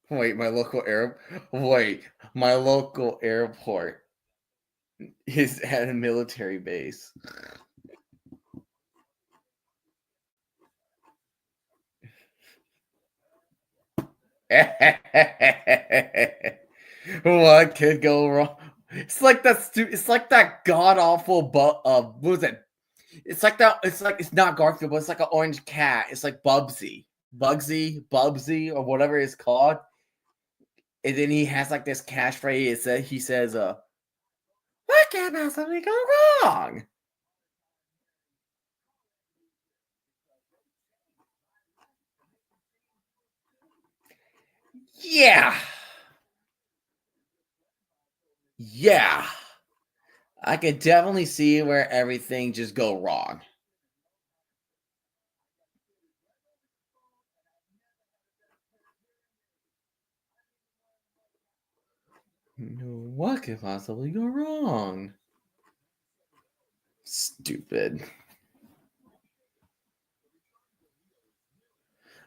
Speaker 1: Wait, my local airport is at a military base. What could go wrong? It's like that god awful. What was it? It's like that. It's not Garfield, but it's like an orange cat. It's like Bubsy, or whatever it's called. And then he has like this catchphrase. He says, "What can possibly go wrong?" Yeah, yeah. I can definitely see where everything just go wrong. What could possibly go wrong? Stupid.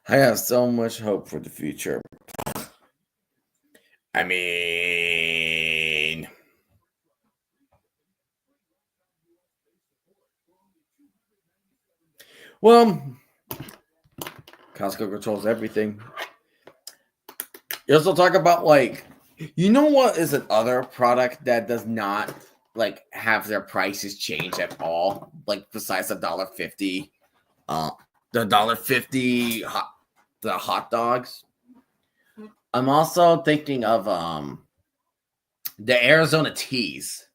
Speaker 1: I have so much hope for the future. I mean, well, Costco controls everything. You also talk about you know what is another product that does not have their prices change at all, like besides $1.50, uh, the hot dogs. I'm also thinking of the Arizona teas.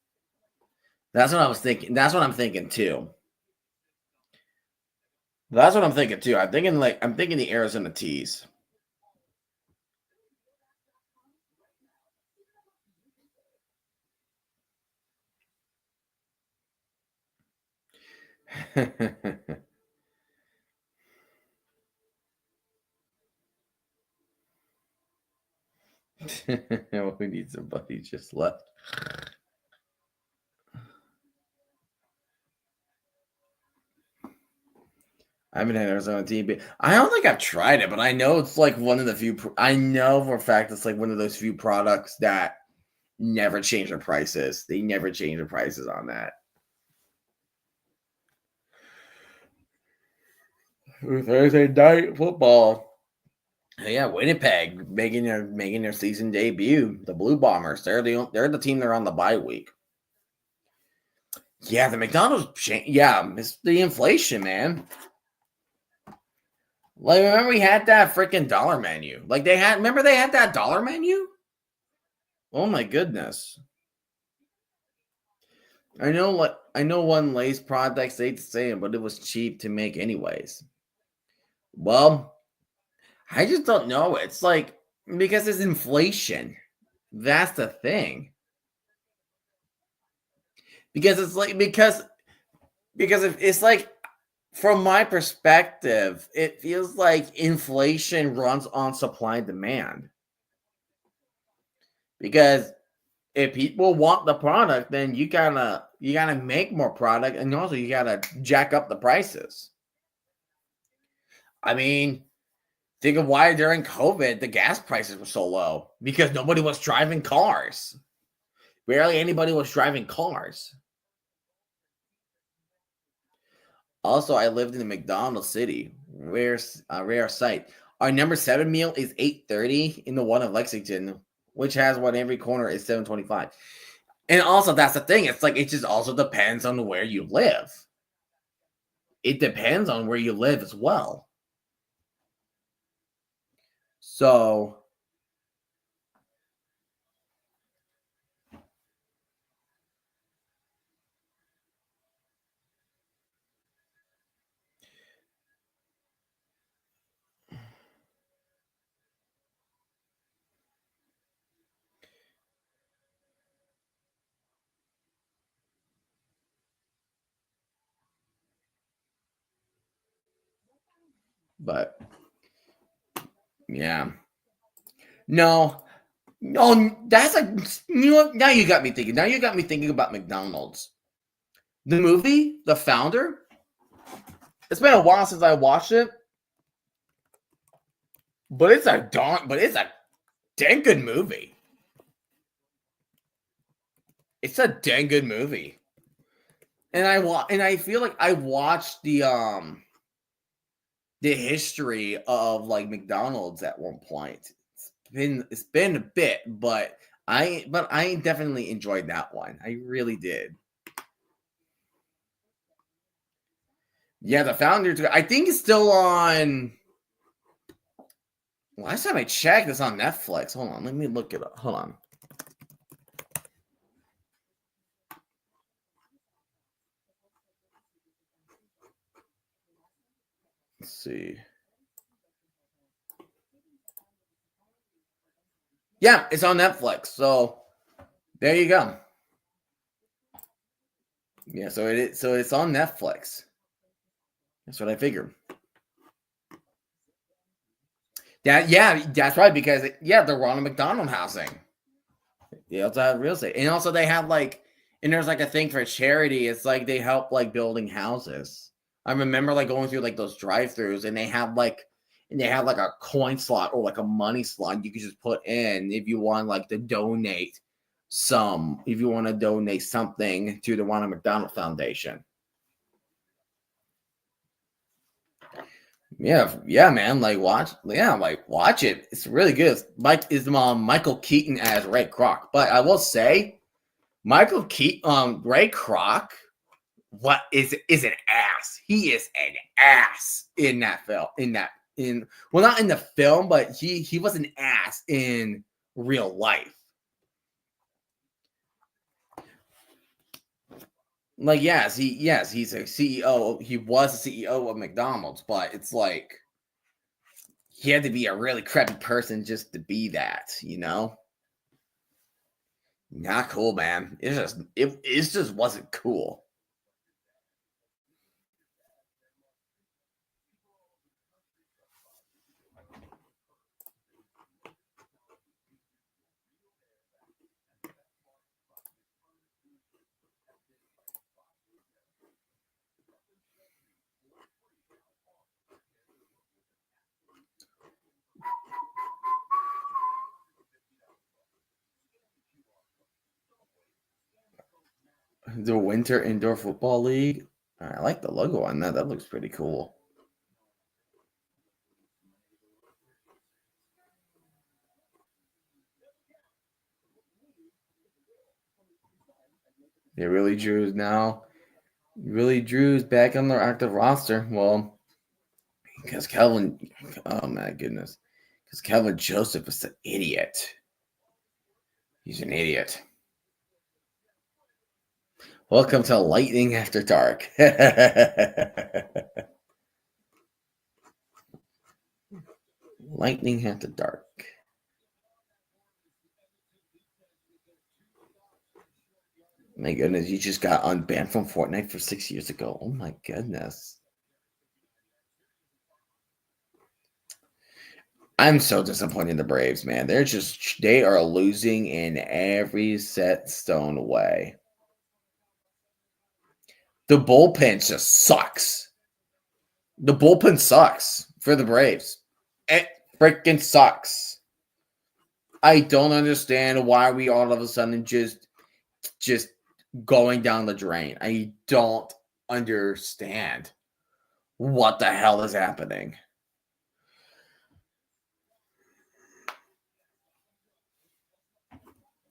Speaker 1: That's what I was thinking. That's what I'm thinking too. That's what I'm thinking too. I'm thinking the Arizona teas. We need somebody just left. I haven't had Arizona tea, but I don't think I've tried it. But I know it's like one of the few. I know for a fact it's like one of those few products that never change their prices. They never change the prices on that. Thursday night football. Yeah, Winnipeg making their season debut. The Blue Bombers. They're the team. They're on the bye week. Yeah, the McDonald's chain. Yeah, it's the inflation, man. Like, remember we had that freaking dollar menu. Remember they had that dollar menu? Oh my goodness. I know one Lay's product stayed the same, but it was cheap to make anyways. Well, I just don't know. It's like because it's inflation. That's the thing. Because it's like because if it's like from my perspective, it feels like inflation runs on supply and demand. Because if people want the product, then you gotta make more product, and also you gotta jack up the prices. I mean, think of why during COVID the gas prices were so low because nobody was driving cars. Barely anybody was driving cars. Also, I lived in the McDonald's City, rare sight. Our number 7 meal is 8:30 in the one of Lexington. which has what every corner is $7.25. And also, that's the thing. It's like it just also depends on where you live. It depends on where you live as well. So, but yeah, no, that's a now you got me thinking. Now you got me thinking about McDonald's. The movie, The Founder. It's been a while since I watched it, but it's a dang good movie. It's a dang good movie. And I feel like I watched the history of like McDonald's at one point. It's been a bit, but I definitely enjoyed that one. I really did. Yeah, The Founder. I think it's still on. Last time I checked, it's on Netflix. Hold on, let me look it up. Hold on. Let's see. Yeah, it's on Netflix. So there you go. Yeah, so it is. So it's on Netflix. That's what I figured. Yeah, that's right. Because the Ronald McDonald housing. They also have real estate, and also they have like, and there's like a thing for charity. It's like they help like building houses. I remember like going through like those drive-throughs, and they have like a coin slot or like a money slot you can just put in if you want like to donate if you want to donate something to the Ronald McDonald Foundation. Yeah, man. Like watch it. It's really good. Michael Keaton as Ray Kroc. But I will say, Ray Kroc, what is an ass. He is an ass in that film. Not in the film, but he was an ass in real life. Like he's a CEO. He was a CEO of McDonald's, but it's like he had to be a really crappy person just to be that, you know? Not cool, man. It just wasn't cool. The Winter Indoor Football League. I like the logo on that. That looks pretty cool. They really Drew's now. Really Drew's back on their active roster. Well, because oh my goodness. Because Kelvin Joseph is an idiot. He's an idiot. Welcome to Lightning After Dark. Lightning After Dark. My goodness, you just got unbanned from Fortnite for 6 years ago. Oh my goodness. I'm so disappointed in the Braves, man. They are losing in every set stone way. The bullpen just sucks. The bullpen sucks for the Braves. It freaking sucks. I don't understand why we all of a sudden just going down the drain. I don't understand what the hell is happening.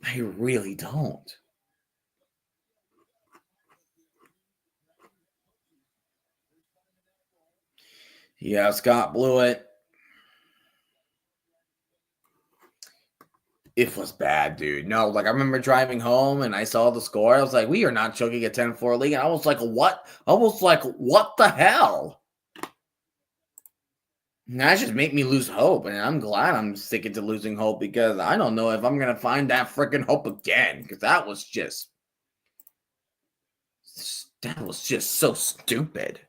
Speaker 1: I really don't. Yeah, Scott blew it. It was bad, dude. No, like I remember driving home and I saw the score. I was like, we are not choking a 10-4 league. And I was like, what? I was like, what the hell? And that just made me lose hope. And I'm glad I'm sticking to losing hope because I don't know if I'm going to find that freaking hope again. Because that was just so stupid.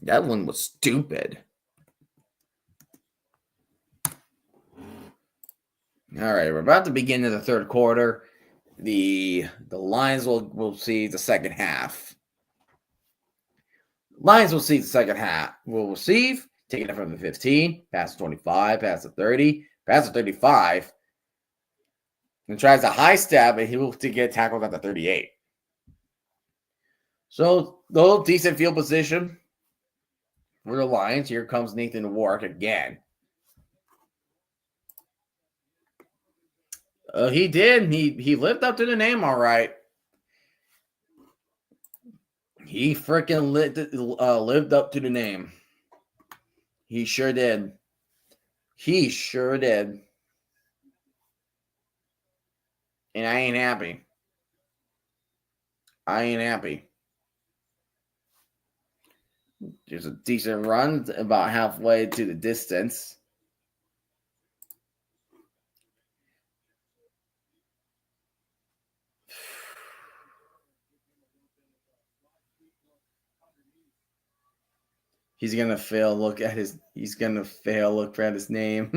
Speaker 1: That one was stupid. All right, we're about to begin the third quarter. The Lions will see the second half. Lions will see the second half. Will receive, taking it from the 15, pass to 25, pass to 30, pass to 35, and tries a high step, and he will get tackled at the 38. So, little decent field position for the Lions. Here comes Nathan Warwick again. He did. He lived up to the name, all right. He freaking lived up to the name. He sure did. He sure did. And I ain't happy. I ain't happy. There's a decent run about halfway to the distance. He's gonna fail. Look at his. He's gonna fail. Look at his name.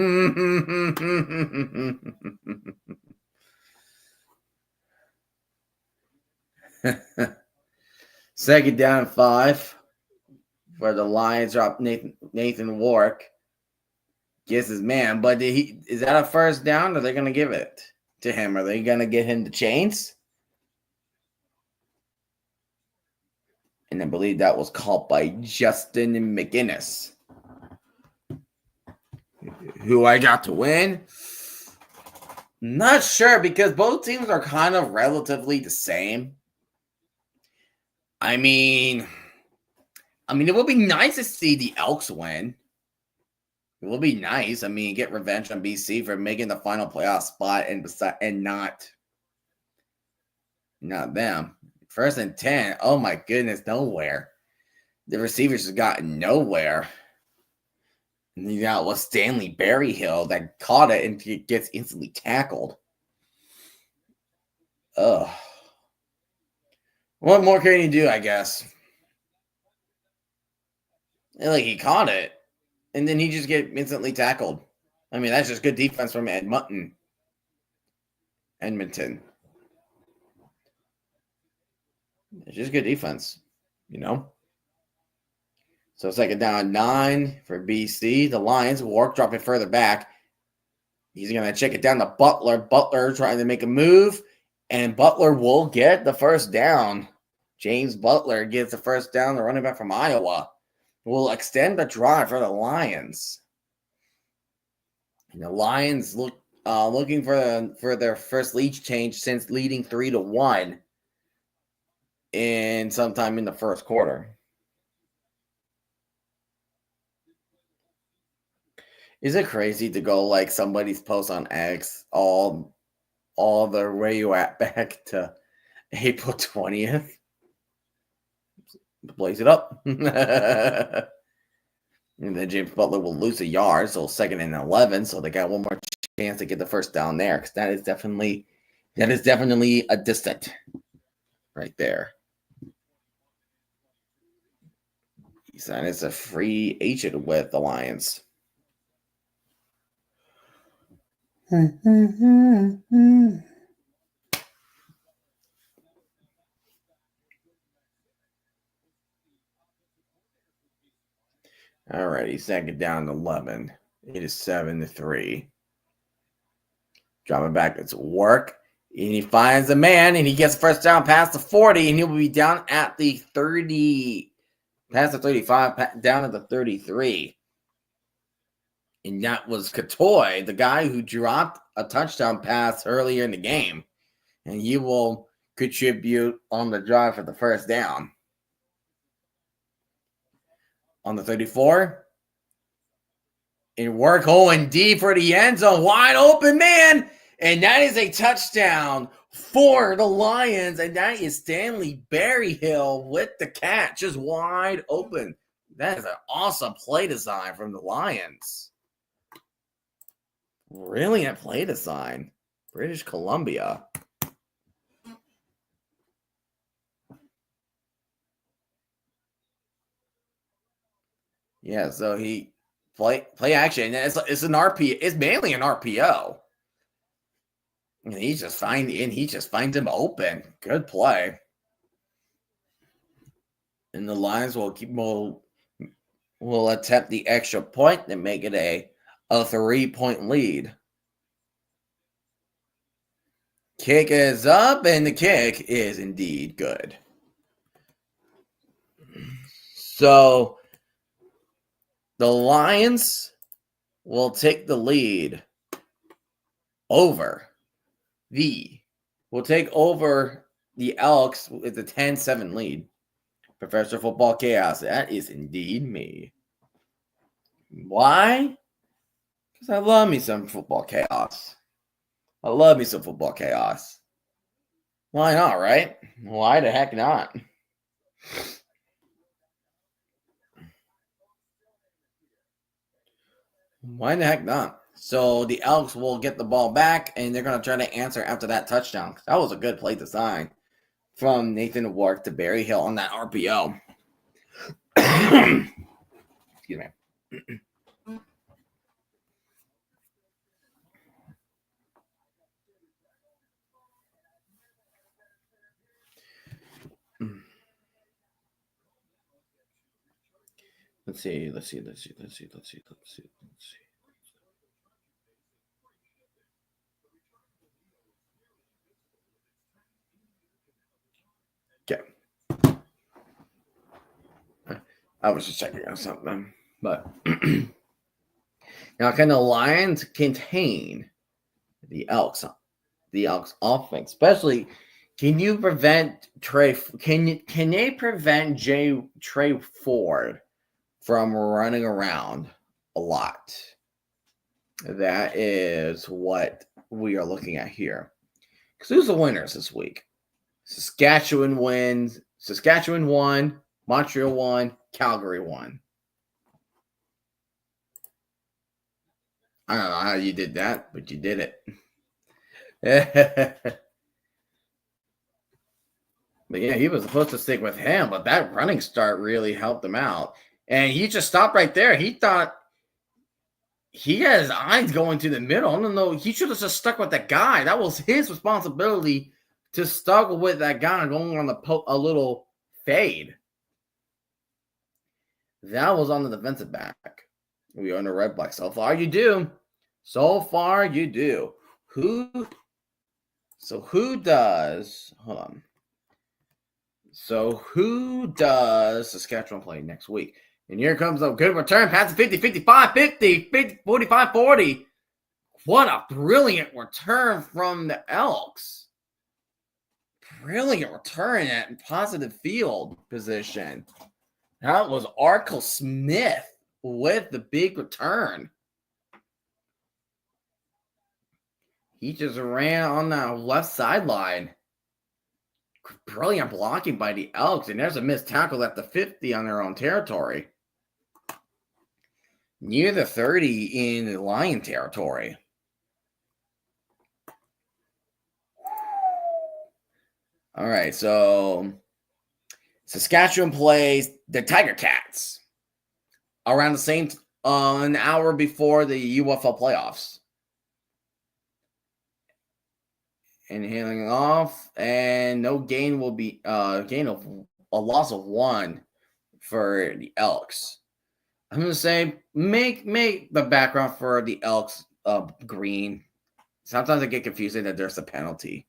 Speaker 1: Second down 5 for the Lions. Drop Nathan Warwick. Gets his man, but is that a first down? Or are they gonna give it to him? Are they gonna get him the chains? And I believe that was called by Justin McGinnis, who I got to win. Not sure because both teams are kind of relatively the same. I mean, it would be nice to see the Elks win. It will be nice. I mean, get revenge on BC for making the final playoff spot and not them. 1st and 10. Oh my goodness, nowhere. The receivers have gotten nowhere. And you got Stanley Berryhill that caught it and gets instantly tackled. Ugh. What more can you do, I guess? And like he caught it, and then he just get instantly tackled. I mean, that's just good defense from Edmonton. It's just good defense, you know? So second down 9 for BC. The Lions, Warwick dropping further back. He's going to check it down to Butler. Butler trying to make a move, and Butler will get the first down. James Butler gets the first down, the running back from Iowa. Will extend the drive for the Lions. And the Lions looking for their first lead change since leading 3-1 in sometime in the first quarter. Is it crazy to go like somebody's post on X all the way you at back to April 20th? Blaze it up. And then James Butler will lose a yard, so 2nd and 11. So they got one more chance to get the first down there, because that is definitely a distant right there. And it's a free agent with the Lions. Alrighty, 2nd down 11. It is 7-3. Dropping back, it's work. And he finds a man, and he gets first down past the 40, and he'll be down at the 30, past the 35, down at the 33. And that was Katoy, the guy who dropped a touchdown pass earlier in the game. And he will contribute on the drive for the first down. On the 34. And work hole and deep for the end zone. Wide open, man. And that is a touchdown for the Lions. And that is Stanley Berryhill with the catch. Just wide open. That is an awesome play design from the Lions. Brilliant play design. British Columbia. Yeah, so he play action. It's an RP. It's mainly an RPO. And he just finds him open. Good play. And the Lions will attempt the extra point and make it a 3-point lead. Kick is up, and the kick is indeed good. So the Lions will take the lead over the Elks with a 10-7 lead. Professor Football Chaos. That is indeed me. Why? Because I love me some football chaos. I love me some football chaos. Why not, right? Why the heck not? Why the heck not? So the Elks will get the ball back, and they're going to try to answer after that touchdown. That was a good play design from Nathan Wark to Berryhill on that RPO. Excuse me. Let's see. Okay. I was just checking out something, but now can the Lions contain the Elks offense? Especially, can you prevent Trey? Can they prevent Trey Ford from running around a lot? That is what we are looking at here. Because who's the winners this week? Saskatchewan wins. Saskatchewan won. Montreal won. Calgary won. I don't know how you did that, but you did it. But yeah, he was supposed to stick with him, but that running start really helped him out. And he just stopped right there. He thought he had his eyes going to the middle. I don't know. He should have just stuck with that guy. That was his responsibility to stuck with that guy going on a little fade. That was on the defensive back. We are on the red black. So far, you do. So far, you do. Who does? Hold on. So who does Saskatchewan play next week? And here comes a good return. Pass 50, 55, 50, 50, 45, 40. What a brilliant return from the Elks. Brilliant return at positive field position. That was Arkle Smith with the big return. He just ran on the left sideline. Brilliant blocking by the Elks. And there's a missed tackle at the 50 on their own territory. Near the 30 in the Lion territory. All right, so Saskatchewan plays the Tiger Cats around the same an hour before the UFL playoffs. And handing off, and no gain will be gain of a loss of 1 for the Elks. I'm gonna say make the background for the Elks green. Sometimes I get confused that there's a penalty.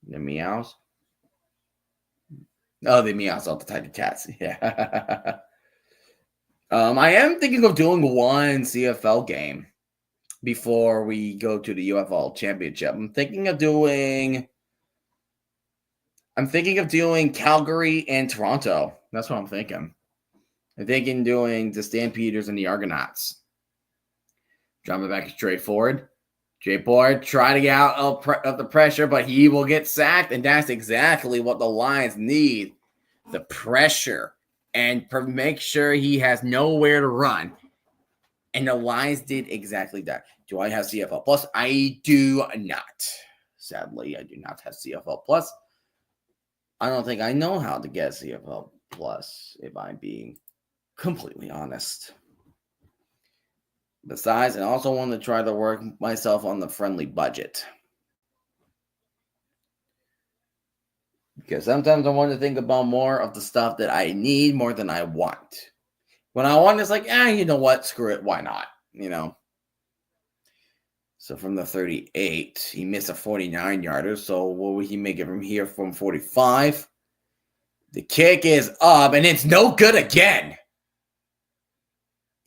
Speaker 1: The meows. Oh, the meows, all the Tiger Cats. Yeah. I am thinking of doing one CFL game before we go to the UFL Championship. I'm thinking of doing Calgary and Toronto. That's what I'm thinking. I'm thinking doing the Stampeders and the Argonauts. Jumping back straight forward. Straightforward, try to get out of the pressure, but he will get sacked, and that's exactly what the Lions need. The pressure, and make sure he has nowhere to run. And the Lions did exactly that. Do I have CFL Plus? I do not. Sadly, I do not have CFL Plus. I don't think I know how to get CFL Plus, if I'm being completely honest. Besides, I also want to try to work myself on the friendly budget. Because sometimes I want to think about more of the stuff that I need more than I want. When I want, it's like, you know what? Screw it. Why not? So from the 38, he missed a 49-yarder. So what would he make it from here from 45? The kick is up, and it's no good again.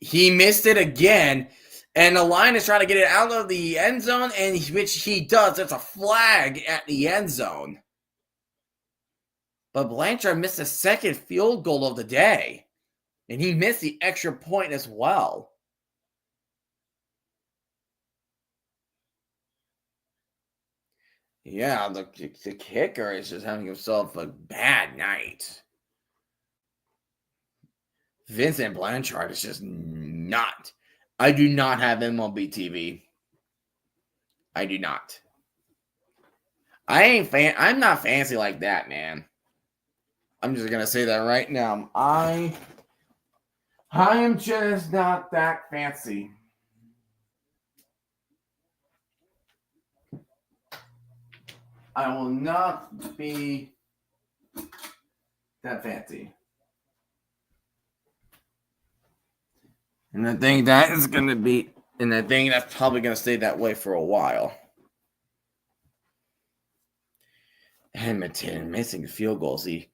Speaker 1: He missed it again, and the line is trying to get it out of the end zone, and which he does. There's a flag at the end zone. But Blanchard missed the second field goal of the day, and he missed the extra point as well. Yeah, the kicker is just having himself a bad night. Vincent Blanchard is just not. I do not have MLB TV. I do not. I'm not fancy like that, man. I'm just gonna say that right now. I am just not that fancy. I will not be that fancy. And I think that is going to be, and I think that's probably going to stay that way for a while. Edmonton missing field goals. The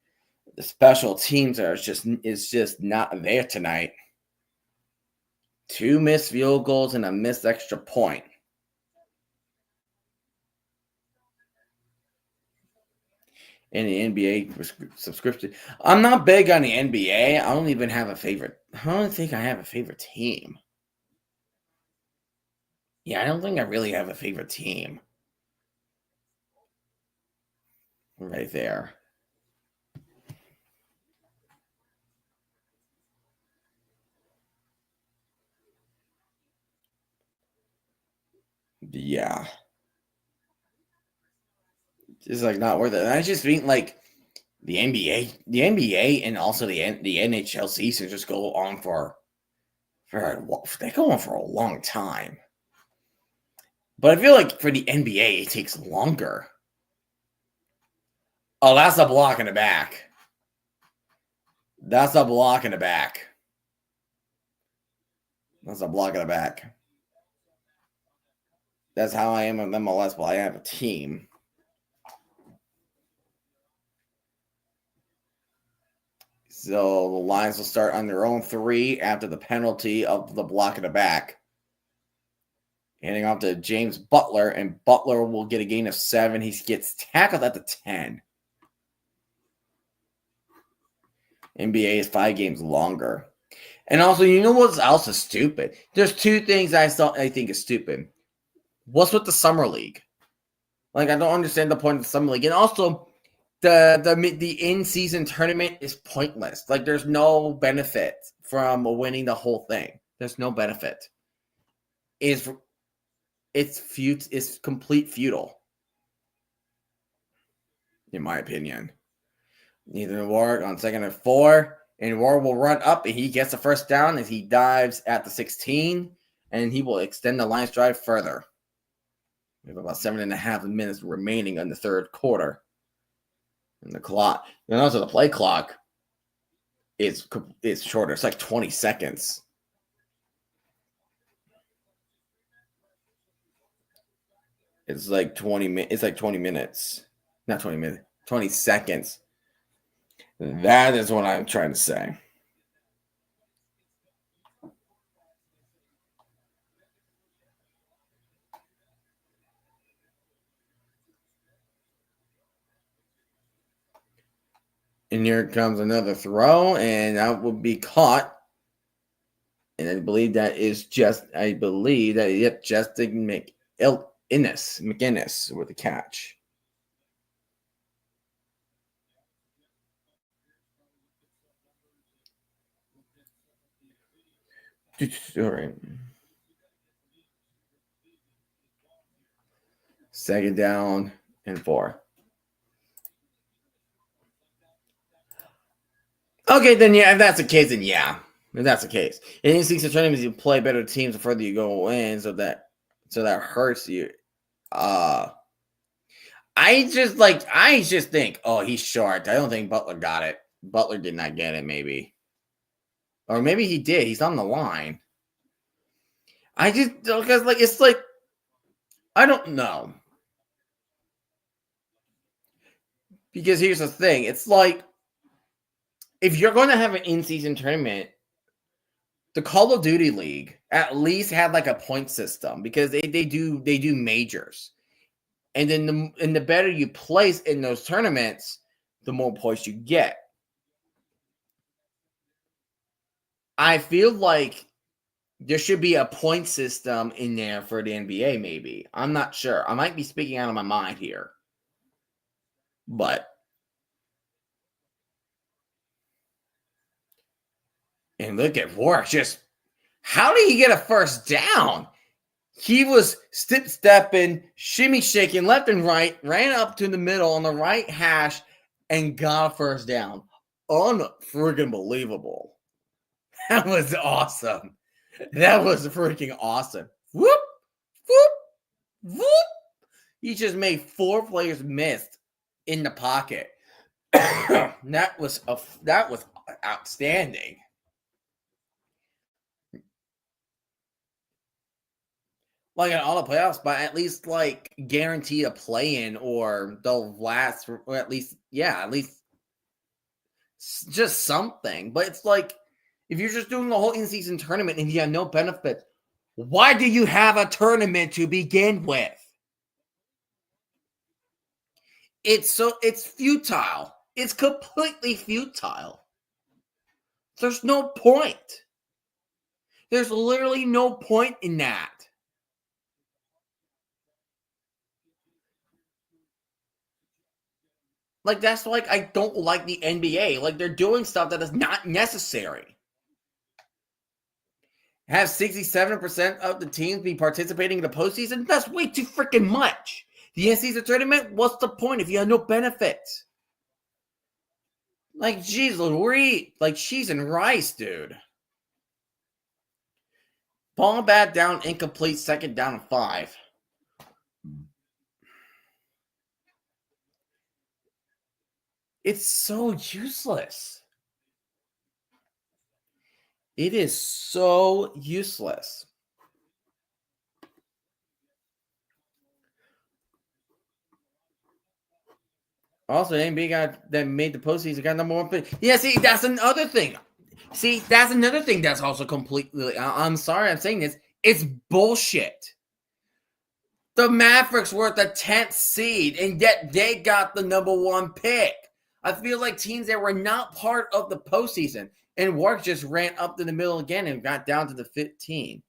Speaker 1: special teams is just not there tonight. 2 missed field goals and a missed extra point. And the NBA subscription. I'm not big on the NBA. I don't even have a favorite. I don't think I have a favorite team. Yeah, I don't think I really have a favorite team. Right there. Yeah. It's like not worth it. And I just think like the NBA and also the NHL season just go on they go on for a long time. But I feel like for the NBA it takes longer. Oh, that's a block in the back. That's a block in the back. That's a block in the back. That's how I am in MLS, but I have a team. So the Lions will start on their own 3 after the penalty of the block in the back. Handing off to James Butler, and Butler will get a gain of 7. He gets tackled at the 10. NBA is 5 games longer. And also, you know what's also stupid? There's 2 things I think is stupid. What's with the Summer League? Like, I don't understand the point of the Summer League. And also, the in-season tournament is pointless. Like, there's no benefit from winning the whole thing. There's no benefit. It's complete futile, in my opinion. Neither Ward on 2nd and 4, and Ward will run up, and he gets the first down as he dives at the 16, and he will extend the Lions drive further. We have about 7.5 minutes remaining in the third quarter. And the clock, and also the play clock is shorter. It's like 20 seconds. It's like 20 minutes. Not 20 minutes. 20 seconds. That is what I'm trying to say. And here comes another throw, and that will be caught. And I believe that is Justin McInnes with the catch. All right. Second down and 4. Okay, then yeah, if that's the case, then yeah. If that's the case. In these season tournaments, you play better teams the further you go in, so that hurts you. I just think, oh, he's short. I don't think Butler got it. Butler did not get it, maybe. Or maybe he did. He's on the line. I just, because, it's like, I don't know. Because here's the thing. It's like, if you're going to have an in-season tournament, the Call of Duty League at least had like a point system because they do majors. And then the better you place in those tournaments, the more points you get. I feel like there should be a point system in there for the NBA, maybe. I'm not sure. I might be speaking out of my mind here. But. And look at Warwick. Just, how did he get a first down? He was stepping, shimmy shaking left and right, ran up to the middle on the right hash, and got a first down. Unfreaking believable. That was awesome. That was freaking awesome. Whoop, whoop, whoop. He just made 4 players miss in the pocket. That was outstanding. Like in all the playoffs, but at least like guarantee a play-in, or they'll last, or at least just something. But it's like, if you're just doing the whole in-season tournament and you have no benefit, why do you have a tournament to begin with? It's futile. It's completely futile. There's no point. There's literally no point in that. Like, that's like, I don't like the NBA. Like, they're doing stuff that is not necessary. Have 67% of the teams be participating in the postseason? That's way too freaking much. The in-season tournament, what's the point if you have no benefits? Like, geez, Louis, like cheese and rice, dude. Ball bat down, incomplete, second down and 5. It's so useless. It is so useless. Also, NBA got that made the postseason got number 1 pick. Yeah, see, that's another thing. That's another thing that's also completely. I'm sorry, I'm saying this. It's bullshit. The Mavericks were the 10th seed, and yet they got the number 1 pick. I feel like teams that were not part of the postseason, and Warwick just ran up to the middle again and got down to the 15.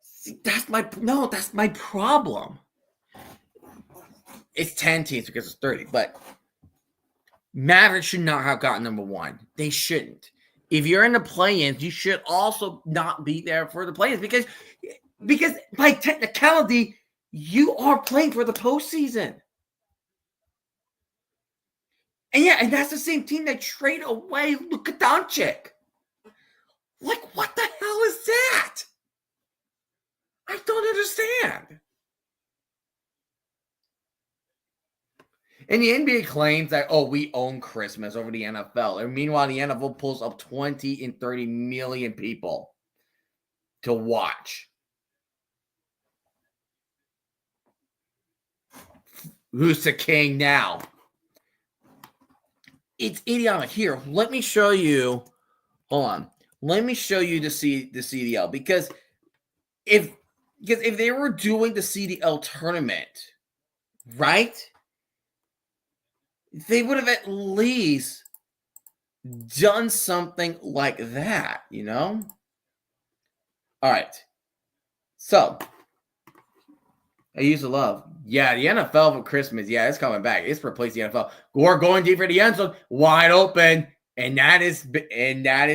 Speaker 1: See, that's my problem. It's 10 teams because it's 30, but Mavericks should not have gotten number 1. They shouldn't. If you're in the play-ins, you should also not be there for the play-ins because by technicality, you are playing for the postseason. And yeah, and that's the same team that traded away Luka Doncic. Like, what the hell is that? I don't understand. And the NBA claims that, oh, we own Christmas over the NFL. And meanwhile, the NFL pulls up 20 and 30 million people to watch. Who's the king now? It's idiotic. Here, let me show you. Hold on. Let me show you the CDL. Because if they were doing the CDL tournament, right? they would have at least done something like that, you know? All right. So, I used to love. Yeah, the NFL for Christmas. Yeah, it's coming back. It's replaced the NFL. We're going deep for the end zone, wide open, and that is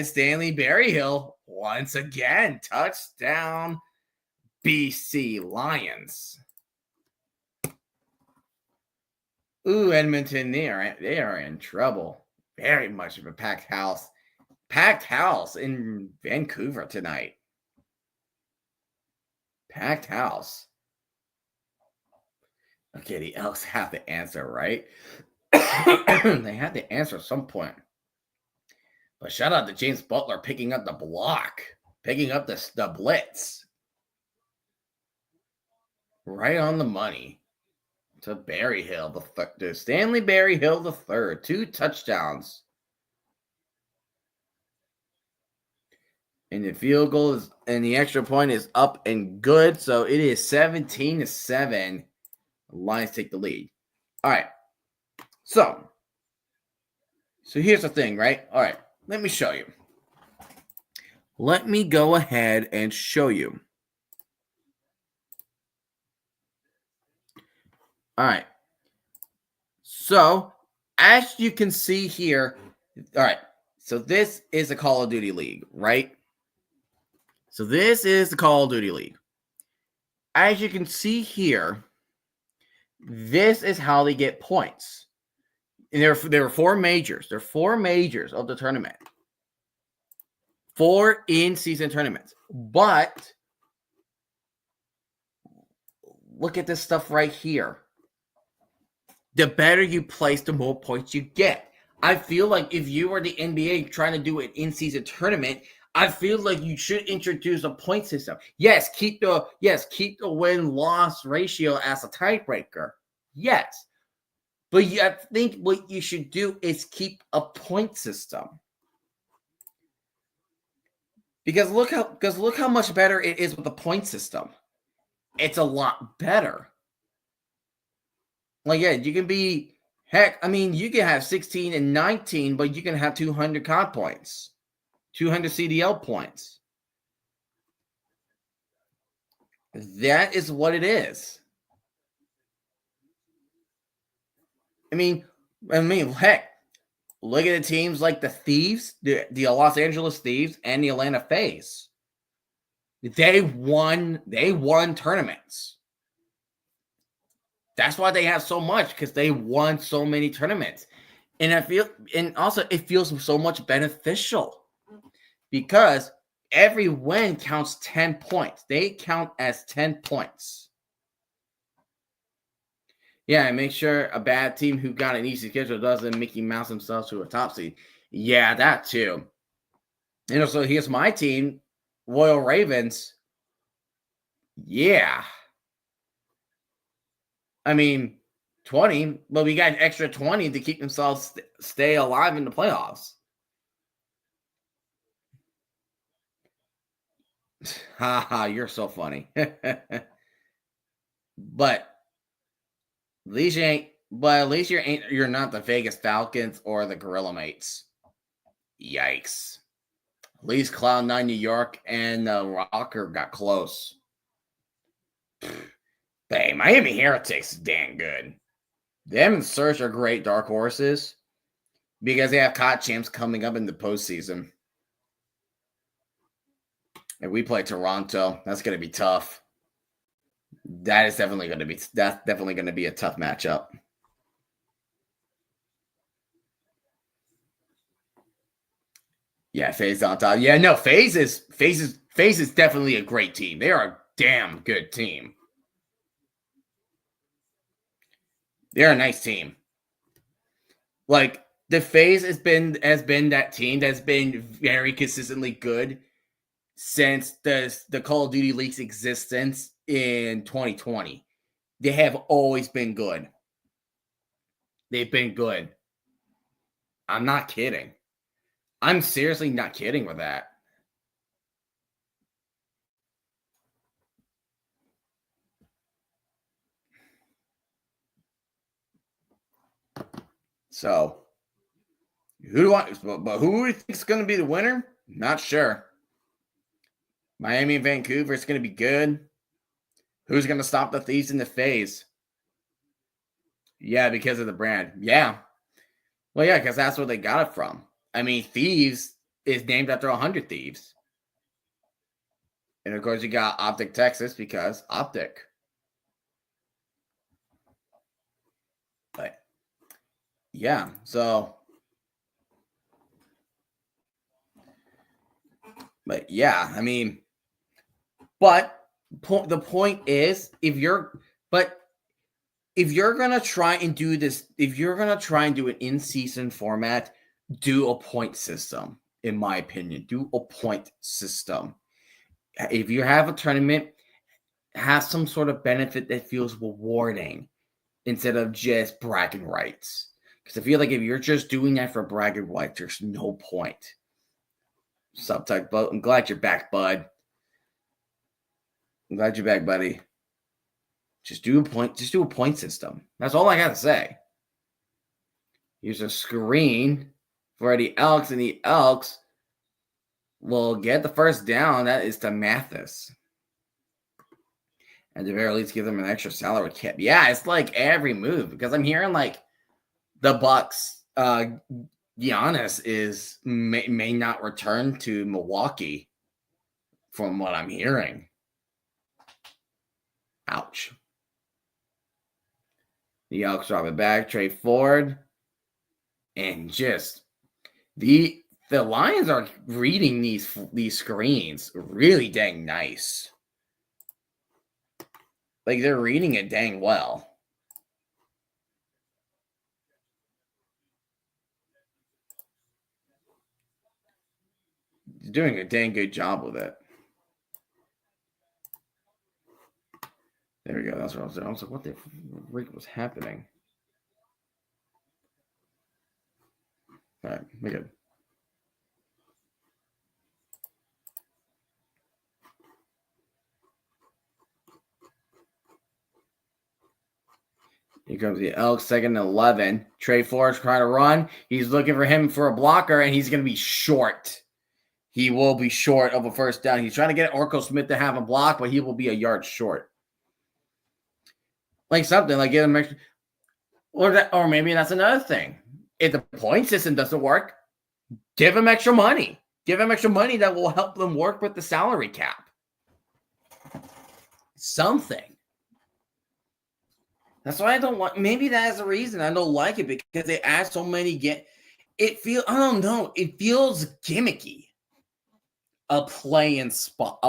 Speaker 1: Stanley Berryhill once again. Touchdown, BC Lions. Ooh, Edmonton, they are in trouble. Very much of a packed house. Packed house in Vancouver tonight. Packed house. Okay, the Elks have to answer, right? They had to answer at some point. But shout out to James Butler picking up the block, picking up the blitz. Right on the money. To Berryhill, to Stanley Berryhill the third. 2 touchdowns. And the field goal is, and the extra point is up and good. So it is 17-7. Lions take the lead. All right. So here's the thing, right? All right. Let me show you. Let me go ahead and show you. All right. So, as you can see here, all right. So this is a Call of Duty League, right? So this is the Call of Duty League. As you can see here, this is how they get points. And there are 4 majors. There are 4 majors of the tournament. 4 in-season tournaments. But look at this stuff right here. The better you place, the more points you get. I feel like if you are the NBA trying to do an in-season tournament, I feel like you should introduce a point system. Yes, keep the win-loss ratio as a tiebreaker. Yes. But I think what you should do is keep a point system. Because look how much better it is with the point system. It's a lot better. Like, yeah, you can be, heck, I mean, you can have 16 and 19, but you can have 200 COD points, 200 CDL points. That is what it is. I mean, heck, look at the teams like the Thieves, the Los Angeles Thieves, and the Atlanta FaZe. They won tournaments. That's why they have so much, because they won so many tournaments. And also it feels so much beneficial because every win counts 10 points. They count as 10 points. Yeah, and make sure a bad team who got an easy schedule doesn't Mickey Mouse themselves to a top seed. Yeah, that too. And also, here's my team, Royal Ravens. Yeah. I mean, 20, but we got an extra 20 to keep themselves stay alive in the playoffs. Haha, you're so funny. But at least you're not the Vegas Falcons or the Gorilla Mates. Yikes. At least Cloud9 New York and Rocker got close. Hey, Miami Heretics is damn good. Them and Surge are great dark horses because they have COD champs coming up in the postseason. And we play Toronto. That's going to be tough. That's definitely going to be a tough matchup. Yeah, FaZe on top. Yeah, no, FaZe is definitely a great team. They are a damn good team. They're a nice team. Like, the FaZe has been that team that's been very consistently good since the Call of Duty League's existence in 2020. They have always been good. They've been good. I'm not kidding. I'm seriously not kidding with that. So, but who do we think is going to be the winner? Not sure. Miami and Vancouver is going to be good. Who's going to stop the Thieves in the phase? Yeah, because of the brand. Yeah. Well, yeah, because that's where they got it from. I mean, Thieves is named after 100 Thieves. And of course, you got Optic Texas because Optic. But yeah, so. But yeah, I mean, but the point is, if you're gonna try and do this, if you're gonna try and do an in-season format, do a point system. In my opinion, do a point system. If you have a tournament, have some sort of benefit that feels rewarding instead of just bragging rights. Because I feel like if you're just doing that for bragging rights, there's no point. Subtype, but I'm glad you're back, bud. I'm glad you're back, buddy. Just do a point system. That's all I gotta say. Use a screen for the Elks, and the Elks will get the first down. That is to Mathis. At the very least, give them an extra salary cap. Yeah, it's like every move because I'm hearing like the Bucks. Giannis may not return to Milwaukee, from what I'm hearing. Ouch. The Elks drop it back, trade forward, and just the Lions are reading these screens really dang nice. Like they're reading it dang well. They're doing a dang good job with it. There we go. That's what I was doing. I was like, what the freak was happening? All right, we're good. Here comes the Elks, 2nd and 11. Trey Forrest trying to run. He's looking for him for a blocker, and he's going to be short. He will be short of a first down. He's trying to get Orko Smith to have a block, but he will be a yard short. Like something, like give him extra. Or maybe that's another thing. If the point system doesn't work, give him extra money. Give him extra money that will help them work with the salary cap. Something. That's why I don't like. Maybe that's the reason I don't like it because they add so many. I don't know. It feels gimmicky. A play in spot.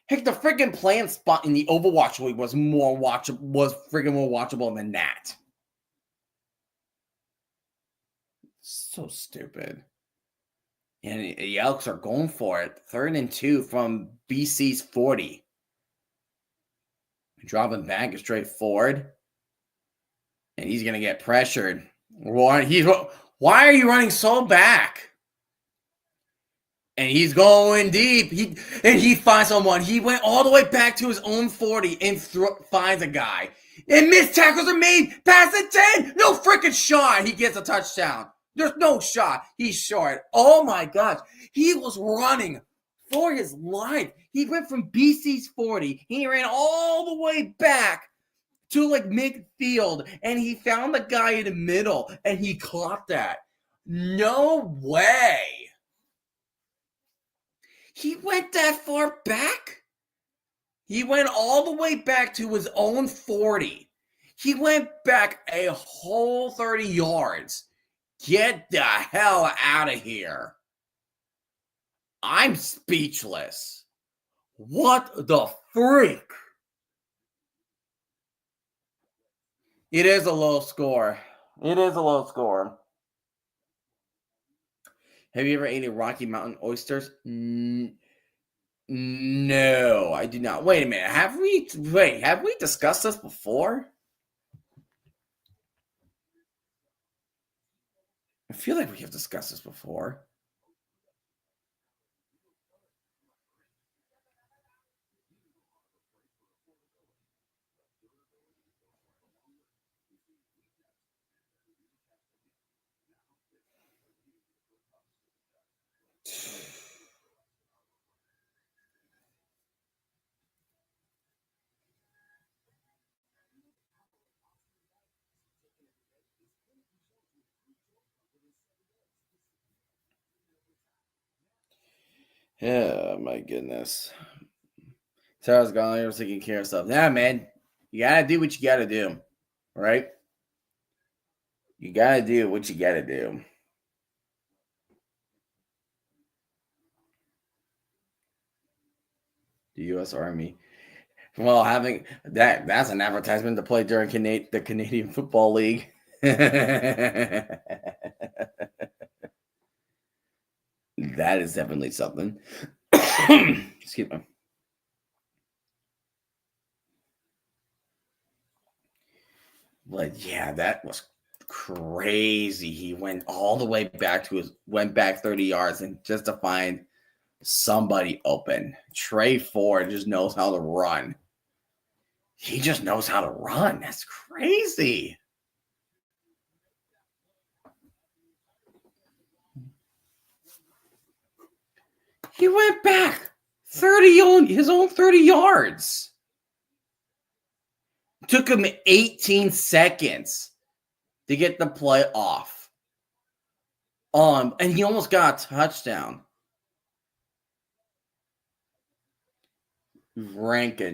Speaker 1: Heck, the freaking play in spot in the Overwatch League was more watchable than that. So stupid. And the Elks are going for it. 3rd and 2 from BC's 40. Dropping back is straight forward. And he's going to get pressured. Why are you running so back? And he's going deep. He finds someone. He went all the way back to his own 40 and finds a guy. And missed tackles are made past the 10. No freaking shot. He gets a touchdown. There's no shot. He's short. Oh my gosh. He was running for his life. He went from BC's 40. He ran all the way back to like midfield. And he found the guy in the middle. And he caught that. No way. He went that far back? He went all the way back to his own 40. He went back a whole 30 yards. Get the hell out of here. I'm speechless. What the freak? It is a low score. It is a low score. Have you ever eaten Rocky Mountain oysters? No, I do not. Wait a minute. Have we discussed this before? I feel like we have discussed this before. Oh my goodness. Sarah's gone. You're taking care of stuff. Nah, man. You gotta do what you gotta do. Right? You gotta do what you gotta do. The U.S. Army. Well, having that's an advertisement to play during the Canadian Football League. That is definitely something. Excuse me. But yeah, that was crazy. He went all the way back went back 30 yards and just to find somebody open. Trey Ford just knows how to run. He just knows how to run. That's crazy. He went back 30 on his own 30 yards. Took him 18 seconds to get the play off. And he almost got a touchdown.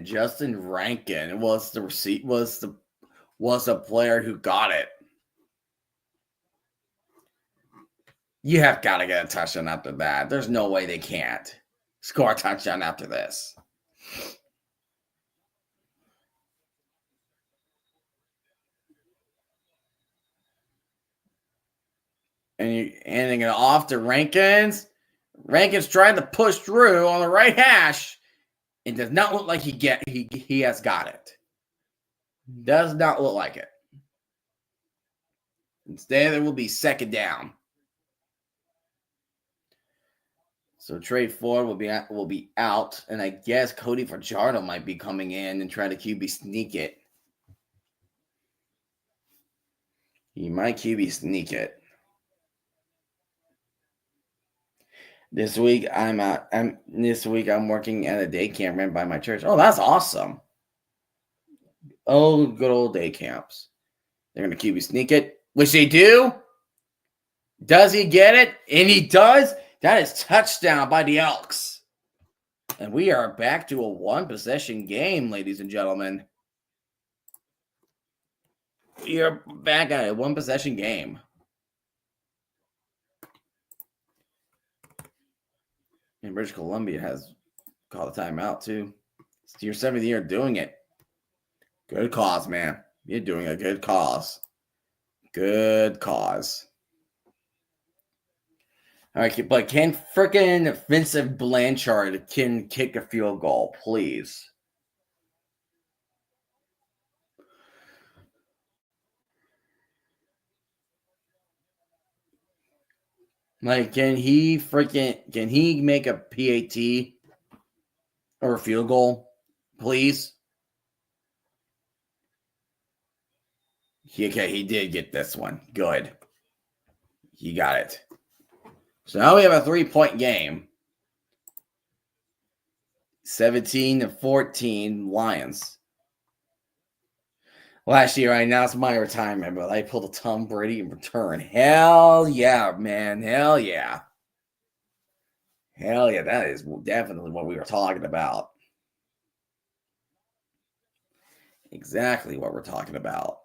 Speaker 1: Justin Rankin was the player who got it. You have got to get a touchdown after that. There's no way they can't score a touchdown after this. And you handing it off to Rankins. Rankins trying to push through on the right hash. It does not look like he has got it. Does not look like it. Instead, it will be second down. So Trey Ford will be out, and I guess Cody Fajardo might be coming in and trying to QB sneak it. He might QB sneak it. This week I'm working at a day camp run by my church. Oh, that's awesome. Oh, good old day camps. They're gonna QB sneak it, which they do. Does he get it? And he does. That is touchdown by the Elks. And we are back to a one-possession game, ladies and gentlemen. We are back at a one-possession game. And British Columbia has called a timeout, too. It's your 7th year doing it. Good cause, man. You're doing a good cause. Good cause. All right, but can freaking Vincent Blanchard can kick a field goal, please? Like, can he make a PAT or a field goal, please? Okay, he did get this one. Good. He got it. So now we have a 3-point game. 17-14 Lions. Last year, I announced my retirement, but I pulled a Tom Brady in return. Hell yeah, man. Hell yeah. Hell yeah. That is definitely what we were talking about. Exactly what we're talking about.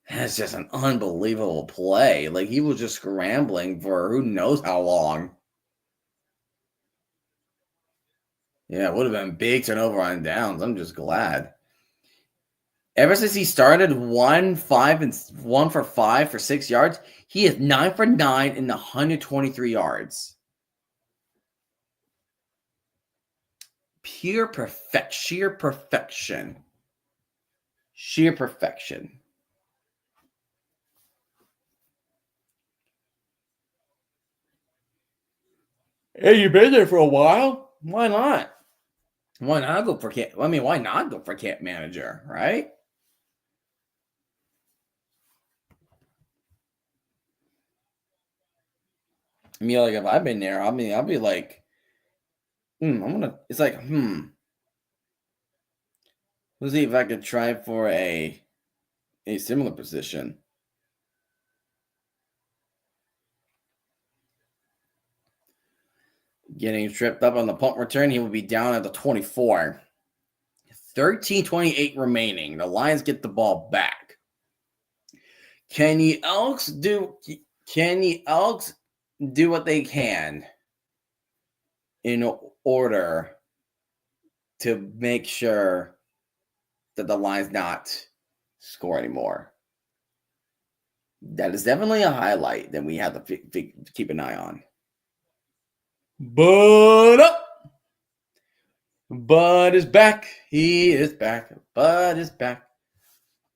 Speaker 1: That's just an unbelievable play. Like, he was just scrambling for who knows how long. Yeah, it would have been big turnover on downs. I'm just glad. Ever since he started 1 for 5 for 6 yards, he is 9 for 9 in 123 yards. Sheer perfection. Sheer perfection. Hey, you've been there for a while? Why not? Why not go for camp? I mean, why not go for camp manager, right? I mean, like, if I've been there, I mean, I'll be like, it's like, let's see if I could try for a similar position. Getting tripped up on the punt return. He will be down at the 24. 13:28 remaining. The Lions get the ball back. Can the Elks do what they can in order to make sure that the Lions not score anymore? That is definitely a highlight that we have to keep an eye on. Bud is back. He is back. Bud is back.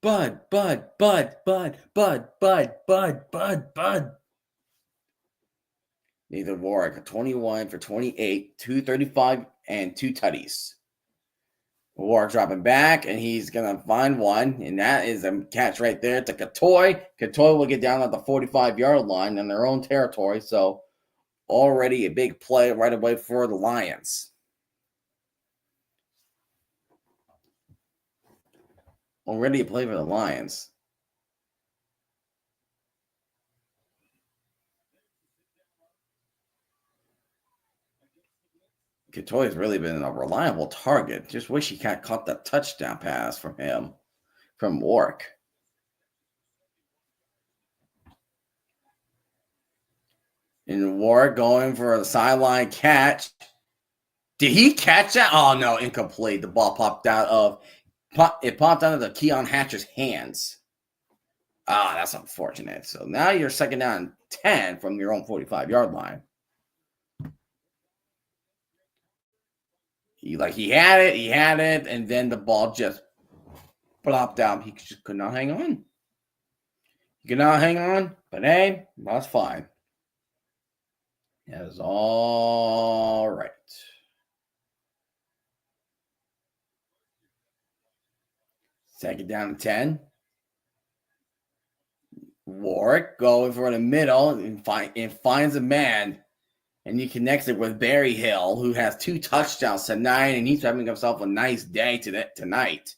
Speaker 1: Bud. Nathan Warwick, 21 for 28, 235, and 2 tutties. Warwick dropping back, and he's going to find one, and that is a catch right there to Katoy. Katoy will get down at the 45-yard line in their own territory, so already a big play right away for the Lions. Already a play for the Lions. Katoy has really been a reliable target. Just wish he had caught that touchdown pass from him, from Warwick. And Warwick going for a sideline catch. Did he catch that? Oh, no, incomplete. The ball popped out of the Keon Hatcher's hands. Ah, that's unfortunate. So now you're second down and 10 from your own 45-yard line. He had it, and then the ball just plopped out. He just could not hang on. But hey, that's fine. That is all right. Second down and 10. Warwick going for the middle and finds a man. And he connects it with Barry Hill, who has 2 touchdowns tonight, and he's having himself a nice day tonight.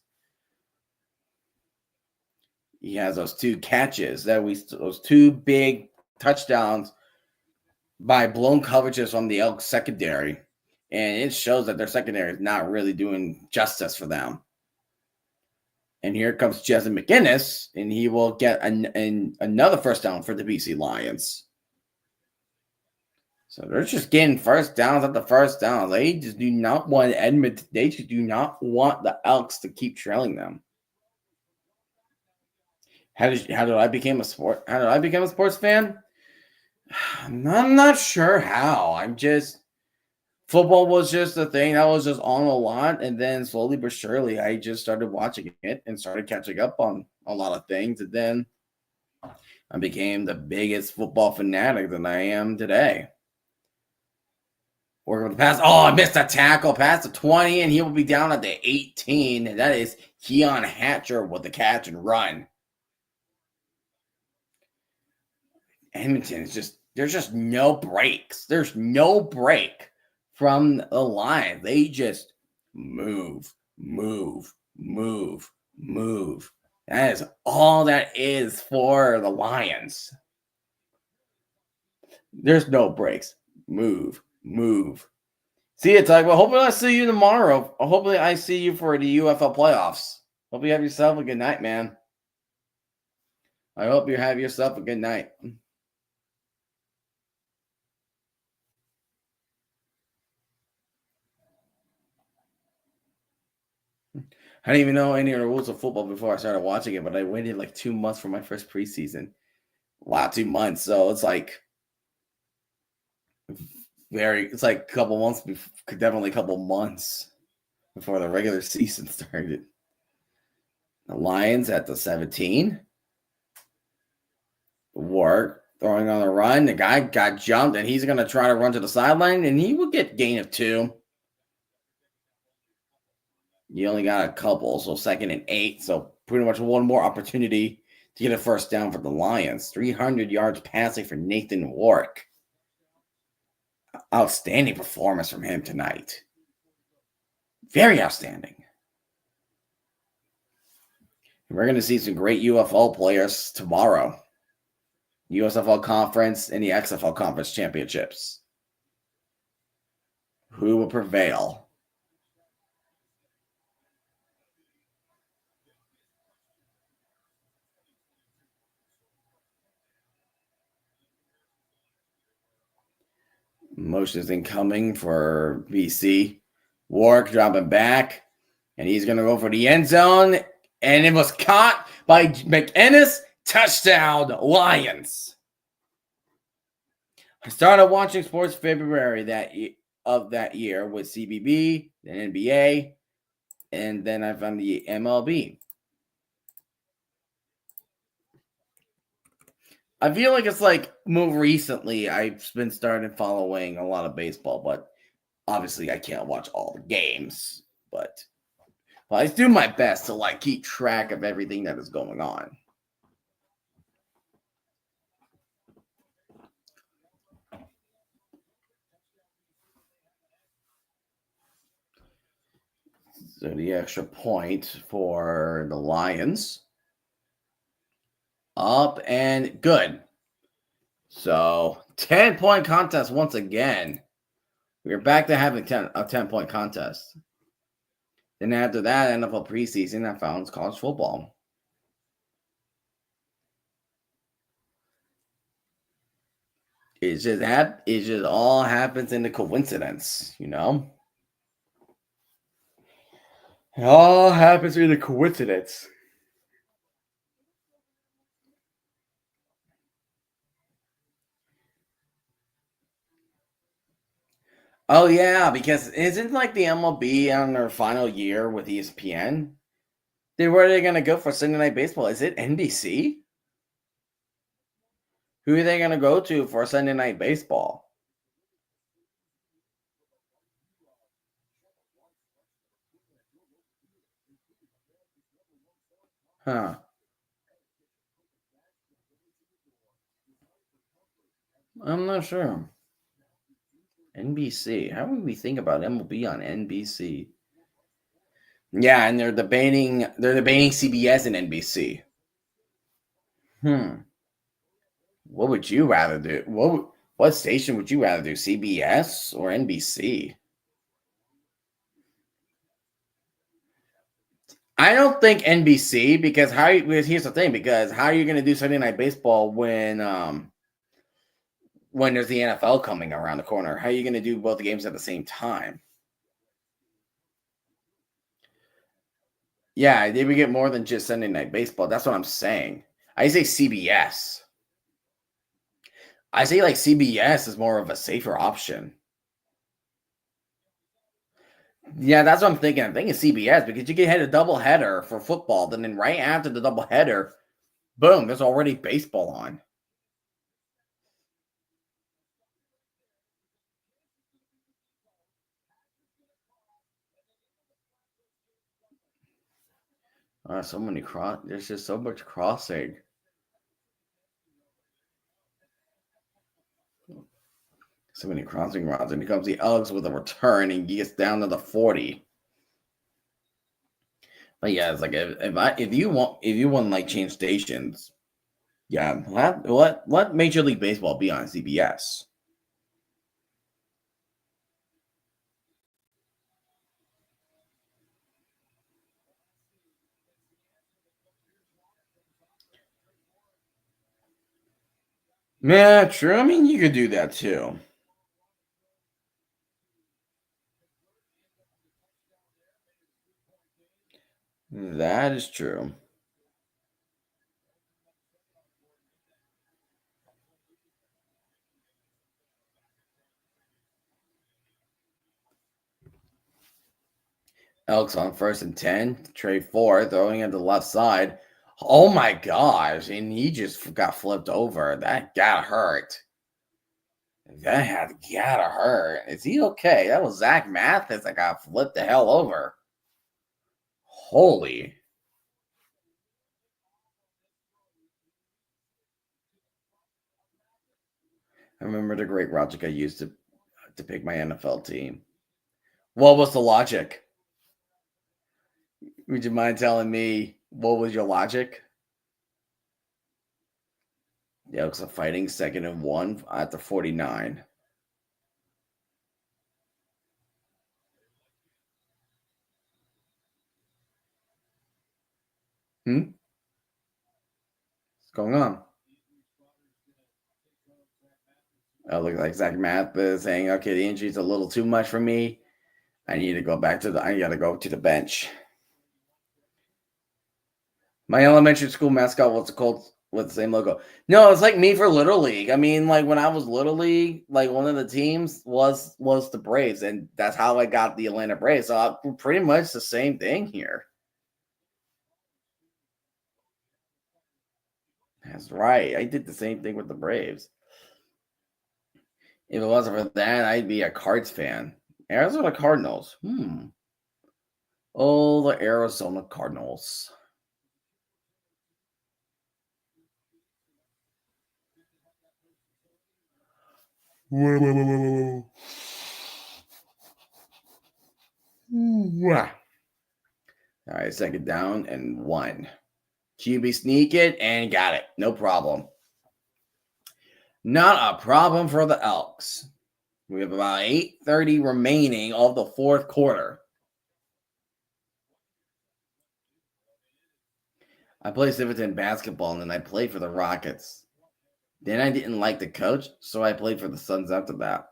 Speaker 1: He has those 2 catches, those 2 big touchdowns by blown coverages from the Elks secondary, and it shows that their secondary is not really doing justice for them. And here comes Jesse McGinnis, and he will get another first down for the BC Lions. So they're just getting first downs at the first down. They just do not want Edmonton. They just do not want the Elks to keep trailing them. How did I become a sports fan? I'm not sure how. Football was just a thing that was just on a lot, and then slowly but surely I just started watching it and started catching up on a lot of things, and then I became the biggest football fanatic that I am today. Working with the pass. Oh, I missed a tackle past the 20, and he will be down at the 18. And that is Keon Hatcher with the catch and run. Edmonton is there's just no breaks. There's no break from the line. They just move. That is all that is for the Lions. There's no breaks. Move. See you, Tug. Well, hopefully I see you tomorrow. Hopefully I see you for the UFL playoffs. Hope you have yourself a good night, man. I hope you have yourself a good night. I didn't even know any of the rules of football before I started watching it, but I waited like 2 months for my first preseason. Wow, 2 months. So it's like a couple months, definitely a couple months before the regular season started. The Lions at the 17. Work, throwing on the run. The guy got jumped, and he's going to try to run to the sideline, and he will get gain of 2. You only got a couple, so 2nd and 8. So pretty much one more opportunity to get a first down for the Lions. 300 yards passing for Nathan Warwick. Outstanding performance from him tonight. Very outstanding. We're going to see some great UFL players tomorrow. USFL Conference and the XFL Conference Championships. Who will prevail? Motions incoming for BC. Warwick dropping back, and he's going to go for the end zone, and it was caught by McInnes. Touchdown, Lions. I started watching sports February of that year with CBB, then NBA, and then I found the MLB. I feel like it's like more recently I've been starting following a lot of baseball, but obviously I can't watch all the games. But I do my best to like keep track of everything that is going on. So the extra point for the Lions. Up and good. So 10-point contest once again. We're back to having a 10-point contest. Then after that, NFL preseason, I found college football. It just all happens in the coincidence, you know? It all happens in the coincidence. Oh yeah, because isn't like the MLB on their final year with ESPN? Then where are they gonna go for Sunday Night Baseball? Is it NBC? Who are they gonna go to for Sunday Night Baseball? Huh. I'm not sure. NBC. How would we think about MLB on NBC? Yeah, and they're debating CBS and NBC. What would you rather do? What station would you rather do? CBS or NBC? I don't think NBC because here's the thing, because how are you going to do Sunday Night Baseball when there's the NFL coming around the corner? How are you going to do both the games at the same time? Yeah, they would get more than just Sunday Night Baseball. That's what I'm saying. I say CBS. I say like CBS is more of a safer option. Yeah, that's what I'm thinking. I'm thinking CBS because you can hit a double header for football. Then right after the double header, boom, there's already baseball on. So many There's just so much crossing. So many crossing routes. And here comes the Elks with a return and he gets down to the 40. But yeah, it's like if you want to like change stations, yeah, let Major League Baseball be on CBS. Yeah, true. I mean, you could do that too. That is true. Elks on 1st and 10. Trey 4 throwing at the left side. Oh my gosh. And he just got flipped over. That got hurt. That had gotta hurt. Is he okay? That was Zach Mathis that got flipped the hell over. Holy. I remember the great logic I used to pick my NFL team. What was the logic? Would you mind telling me what was your logic? The Elks are fighting 2nd and 1 at the 49. What's going on? Oh, look like Zach Math is saying, okay, the injury's a little too much for me. I need to go back to I gotta go to the bench. My elementary school mascot was called with the same logo. No, it's like me for Little League. I mean, like when I was Little League, like one of the teams was the Braves, and that's how I got the Atlanta Braves. So pretty much the same thing here. That's right. I did the same thing with the Braves. If it wasn't for that, I'd be a Cards fan. Arizona Cardinals. Oh, the Arizona Cardinals. Whoa. All right, second down and 1. QB sneak it and got it. No problem. Not a problem for the Elks. We have about 8:30 remaining of the fourth quarter. I played Civitan basketball and then I played for the Rockets. Then I didn't like the coach, so I played for the Suns after that.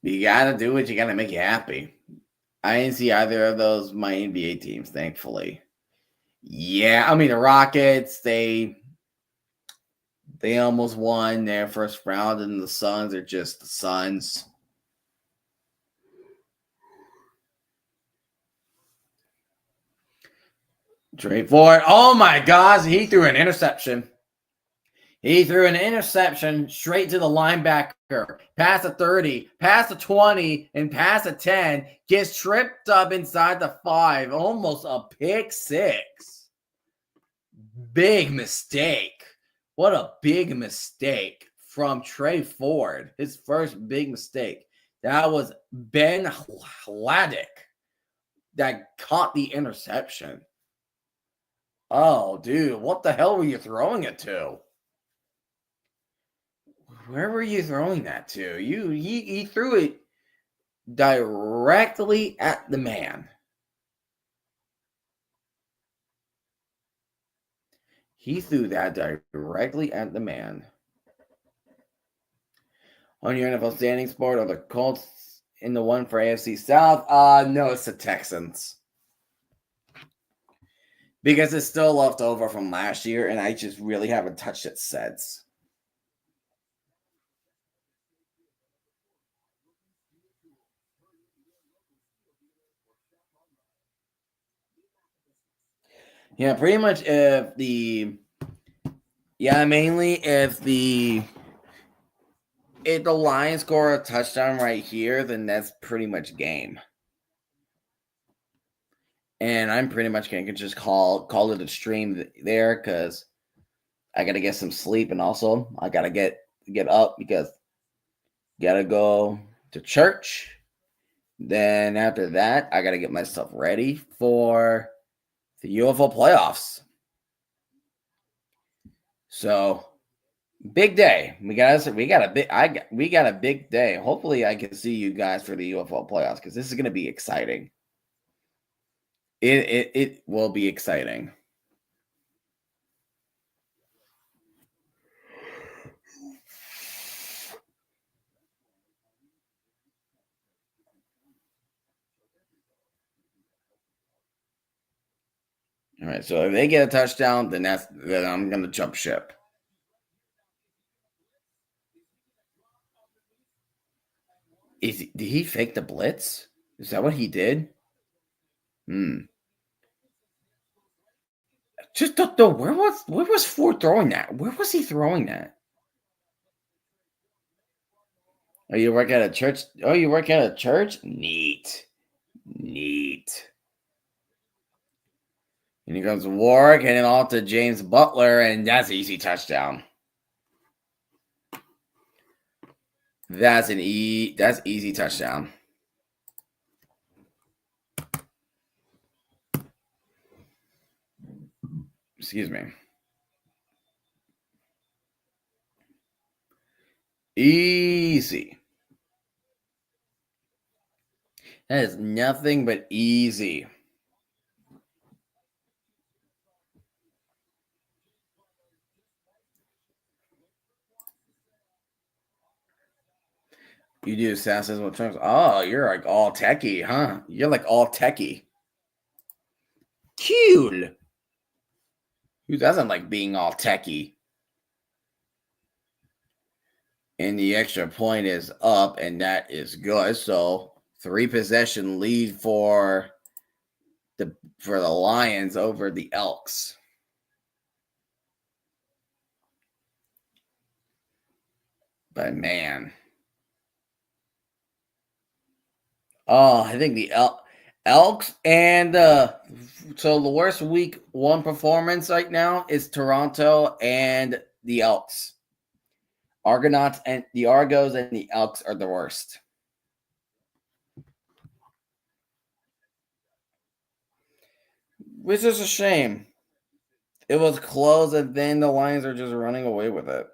Speaker 1: You gotta do what you gotta make you happy. I didn't see either of those my NBA teams, thankfully. Yeah, I mean the Rockets, they almost won their first round, and the Suns are just the Suns. Trade for it. Oh my gosh, he threw an interception. He threw an interception straight to the linebacker. Past the 30, past the 20, and past the 10. Gets tripped up inside the 5. Almost a pick 6. Big mistake. What a big mistake from Trey Ford. His first big mistake. That was Ben Hladek that caught the interception. Oh, dude, what the hell were you throwing it to? Where were you throwing that to? He threw it directly at the man. He threw that directly at the man. On your NFL standing sport, are the Colts in the one for AFC South? No, it's the Texans. Because it's still left over from last year, and I just really haven't touched it since. Yeah, pretty much if the Lions score a touchdown right here, then that's pretty much game. And I'm pretty much gonna just call it a stream there because I gotta get some sleep, and also I gotta get up because gotta go to church. Then after that, I gotta get myself ready for the UFO playoffs. So big day. We got a big day. Hopefully I can see you guys for the UFO playoffs because this is gonna be exciting. It will be exciting. All right, so if they get a touchdown, then I'm gonna jump ship. Did he fake the blitz? Is that what he did? Just the where was Ford throwing that? Where was he throwing that? Oh, you work at a church? Oh, you work at a church? Neat. And he goes to Warwick and then off to James Butler, and that's an easy touchdown. That's easy touchdown. Excuse me. Easy. That is nothing but easy. You do assassins with terms. Oh, you're like all techie, huh? You're like all techie. Cool. Who doesn't like being all techie? And the extra point is up, and that is good. So 3 possession lead for the Lions over the Elks. But man. Oh, I think the Elks and so the worst week 1 performance right now is Toronto and the Elks. Argonauts and the Argos and the Elks are the worst. Which is a shame. It was close, and then the Lions are just running away with it.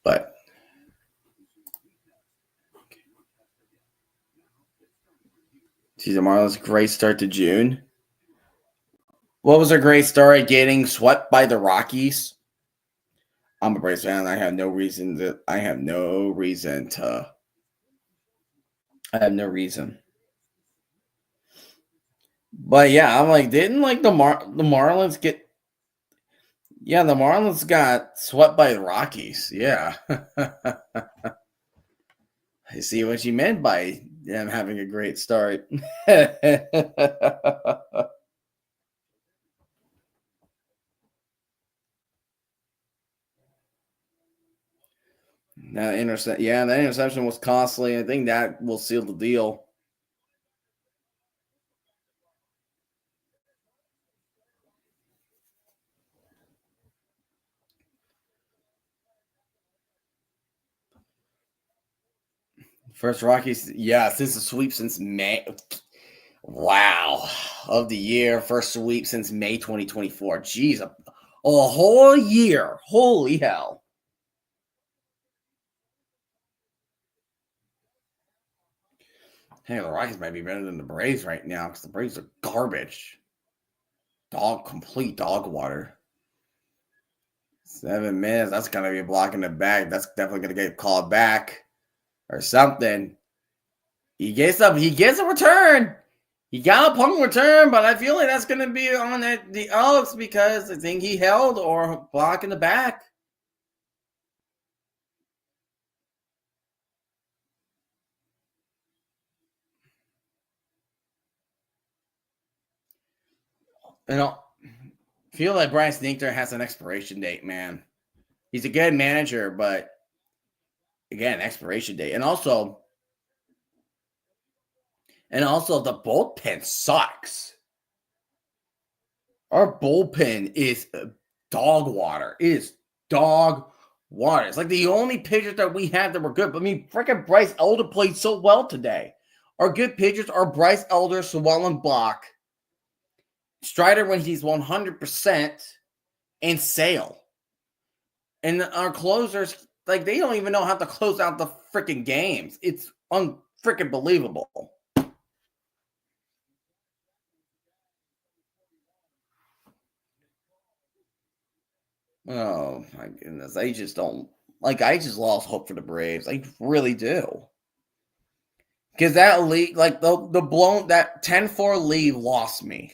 Speaker 1: But Caesar Marlin's great start to June. What was a great start? Getting swept by the Rockies. I'm a Braves fan. I have no reason. I have no reason. But yeah, I'm like, didn't like the Marlins get? Yeah, the Marlins got swept by the Rockies. Yeah, I see what you meant by them having a great start. That interception was costly. I think that will seal the deal. First Rockies, yeah, since the sweep since May. Wow, of the year, first sweep since May 2024. Jeez, a whole year. Holy hell. Hey, the Rockies might be better than the Braves right now because the Braves are garbage. Complete dog water. 7 minutes. That's gonna be a block in the bag. That's definitely gonna get called back or something. He gets up. He gets a return. He got a punt return, but I feel like that's gonna be on the Elks because I think he held or block in the back. You know, feel like Brian Sneaker has an expiration date, man. He's a good manager, but again, expiration date. And also the bullpen sucks. Our bullpen is dog water. It is dog water. It's like the only pitchers that we have that were good. I mean, freaking Bryce Elder played so well today. Our good pitchers are Bryce Elder, Swellen Block, Strider when he's 100%, and Sale. And our closers, like, they don't even know how to close out the freaking games. It's freaking believable. Oh my goodness. I just don't I just lost hope for the Braves. I really do. Because that lead, like the blown that 10-4 lead lost me.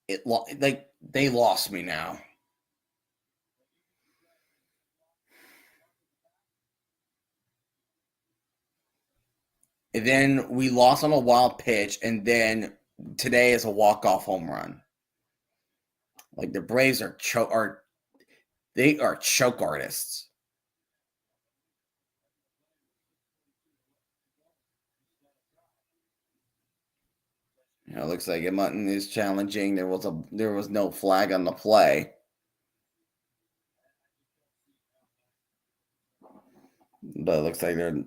Speaker 1: They lost me now. And then we lost on a wild pitch, and then today is a walk-off home run. Like the Braves are choke artists. You know, it looks like Edmonton is challenging. There was no flag on the play. But it looks like they're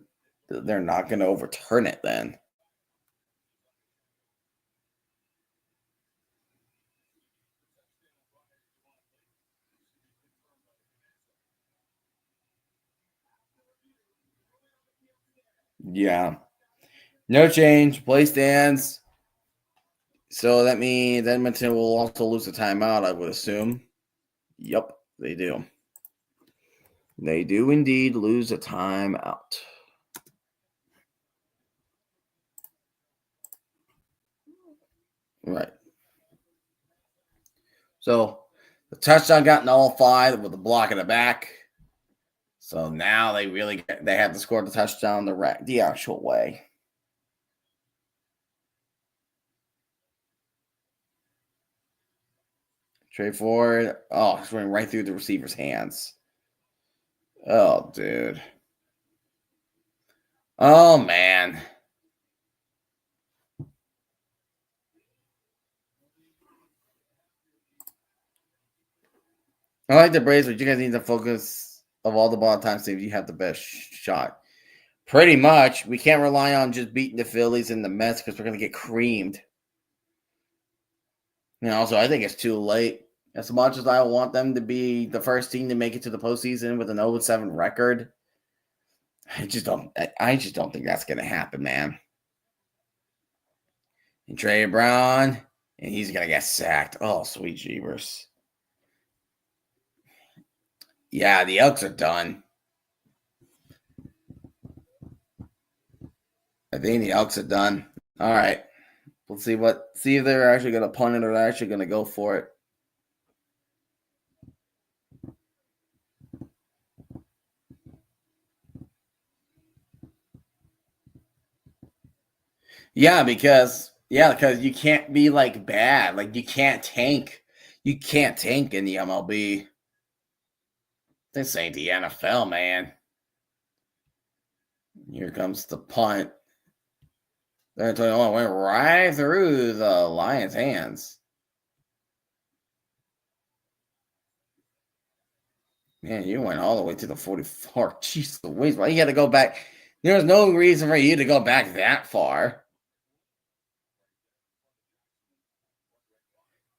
Speaker 1: they're not going to overturn it then. Yeah. No change. Play stands. So that means Edmonton will also lose a timeout, I would assume. Yep, they do. They do indeed lose a timeout. Right. So the touchdown got nullified with the block in the back. So now they have to score the touchdown the actual way. Trade forward. Oh, it's running right through the receiver's hands. Oh, dude. Oh, man. I like the Braves, but you guys need to focus of all the ball time saves. You have the best shot. Pretty much. We can't rely on just beating the Phillies and the Mets because we're going to get creamed. So I think it's too late. As much as I want them to be the first team to make it to the postseason with an 0-7 record, I just don't think that's going to happen, man. And Trey Brown, and he's going to get sacked. Oh, sweet jeebers. Yeah, the Elks are done. I think the Elks are done. All right. Let's see if they're actually going to punt it or they're actually going to go for it. Yeah, because you can't be like bad. Like you can't tank. You can't tank in the MLB. This ain't the NFL, man. Here comes the punt. They're 21 went right through the Lions' hands. Man, you went all the way to the 44. Jeez Louise, why you got to go back? There's no reason for you to go back that far.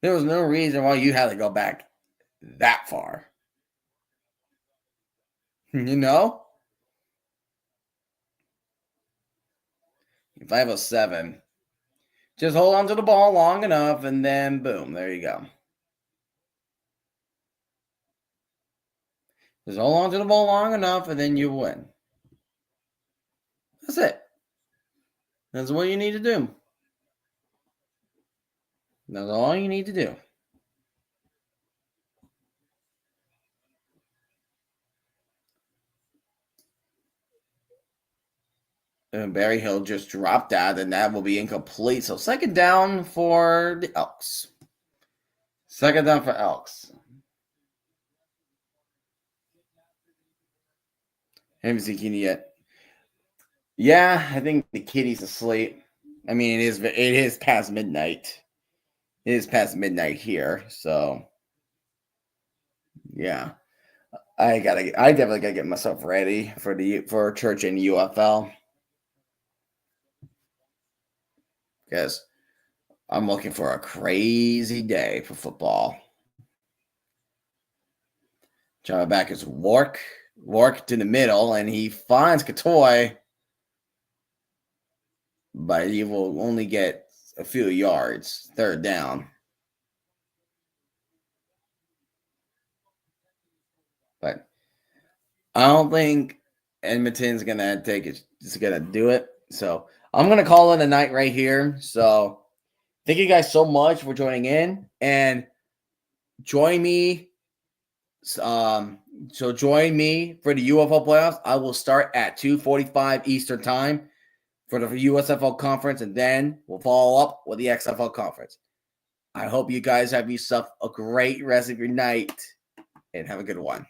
Speaker 1: There was no reason why you had to go back that far. 507. Just hold on to the ball long enough, and then boom, there you go. Just hold on to the ball long enough, and then you win. That's it. That's what you need to do. That's all you need to do. And Barry Hill just dropped that, and that will be incomplete. So second down for the Elks. Second down for Elks. Haven't seen Kenny yet. Yeah, I think the kitty's asleep. I mean, it is past midnight. It is past midnight here, so yeah. I definitely gotta get myself ready for church and UFL. Because I'm looking for a crazy day for football. Driving back is Wark to the middle, and he finds Katoy, but he will only get a few yards. Third down. But I don't think Edmonton's gonna take it. Just gonna do it. So I'm gonna call it a night right here. So thank you guys so much for joining in, and join me. So join me for the UFL playoffs. I will start at 2:45 Eastern time for the USFL conference, and then we'll follow up with the XFL conference. I hope you guys have yourself a great rest of your night, and have a good one.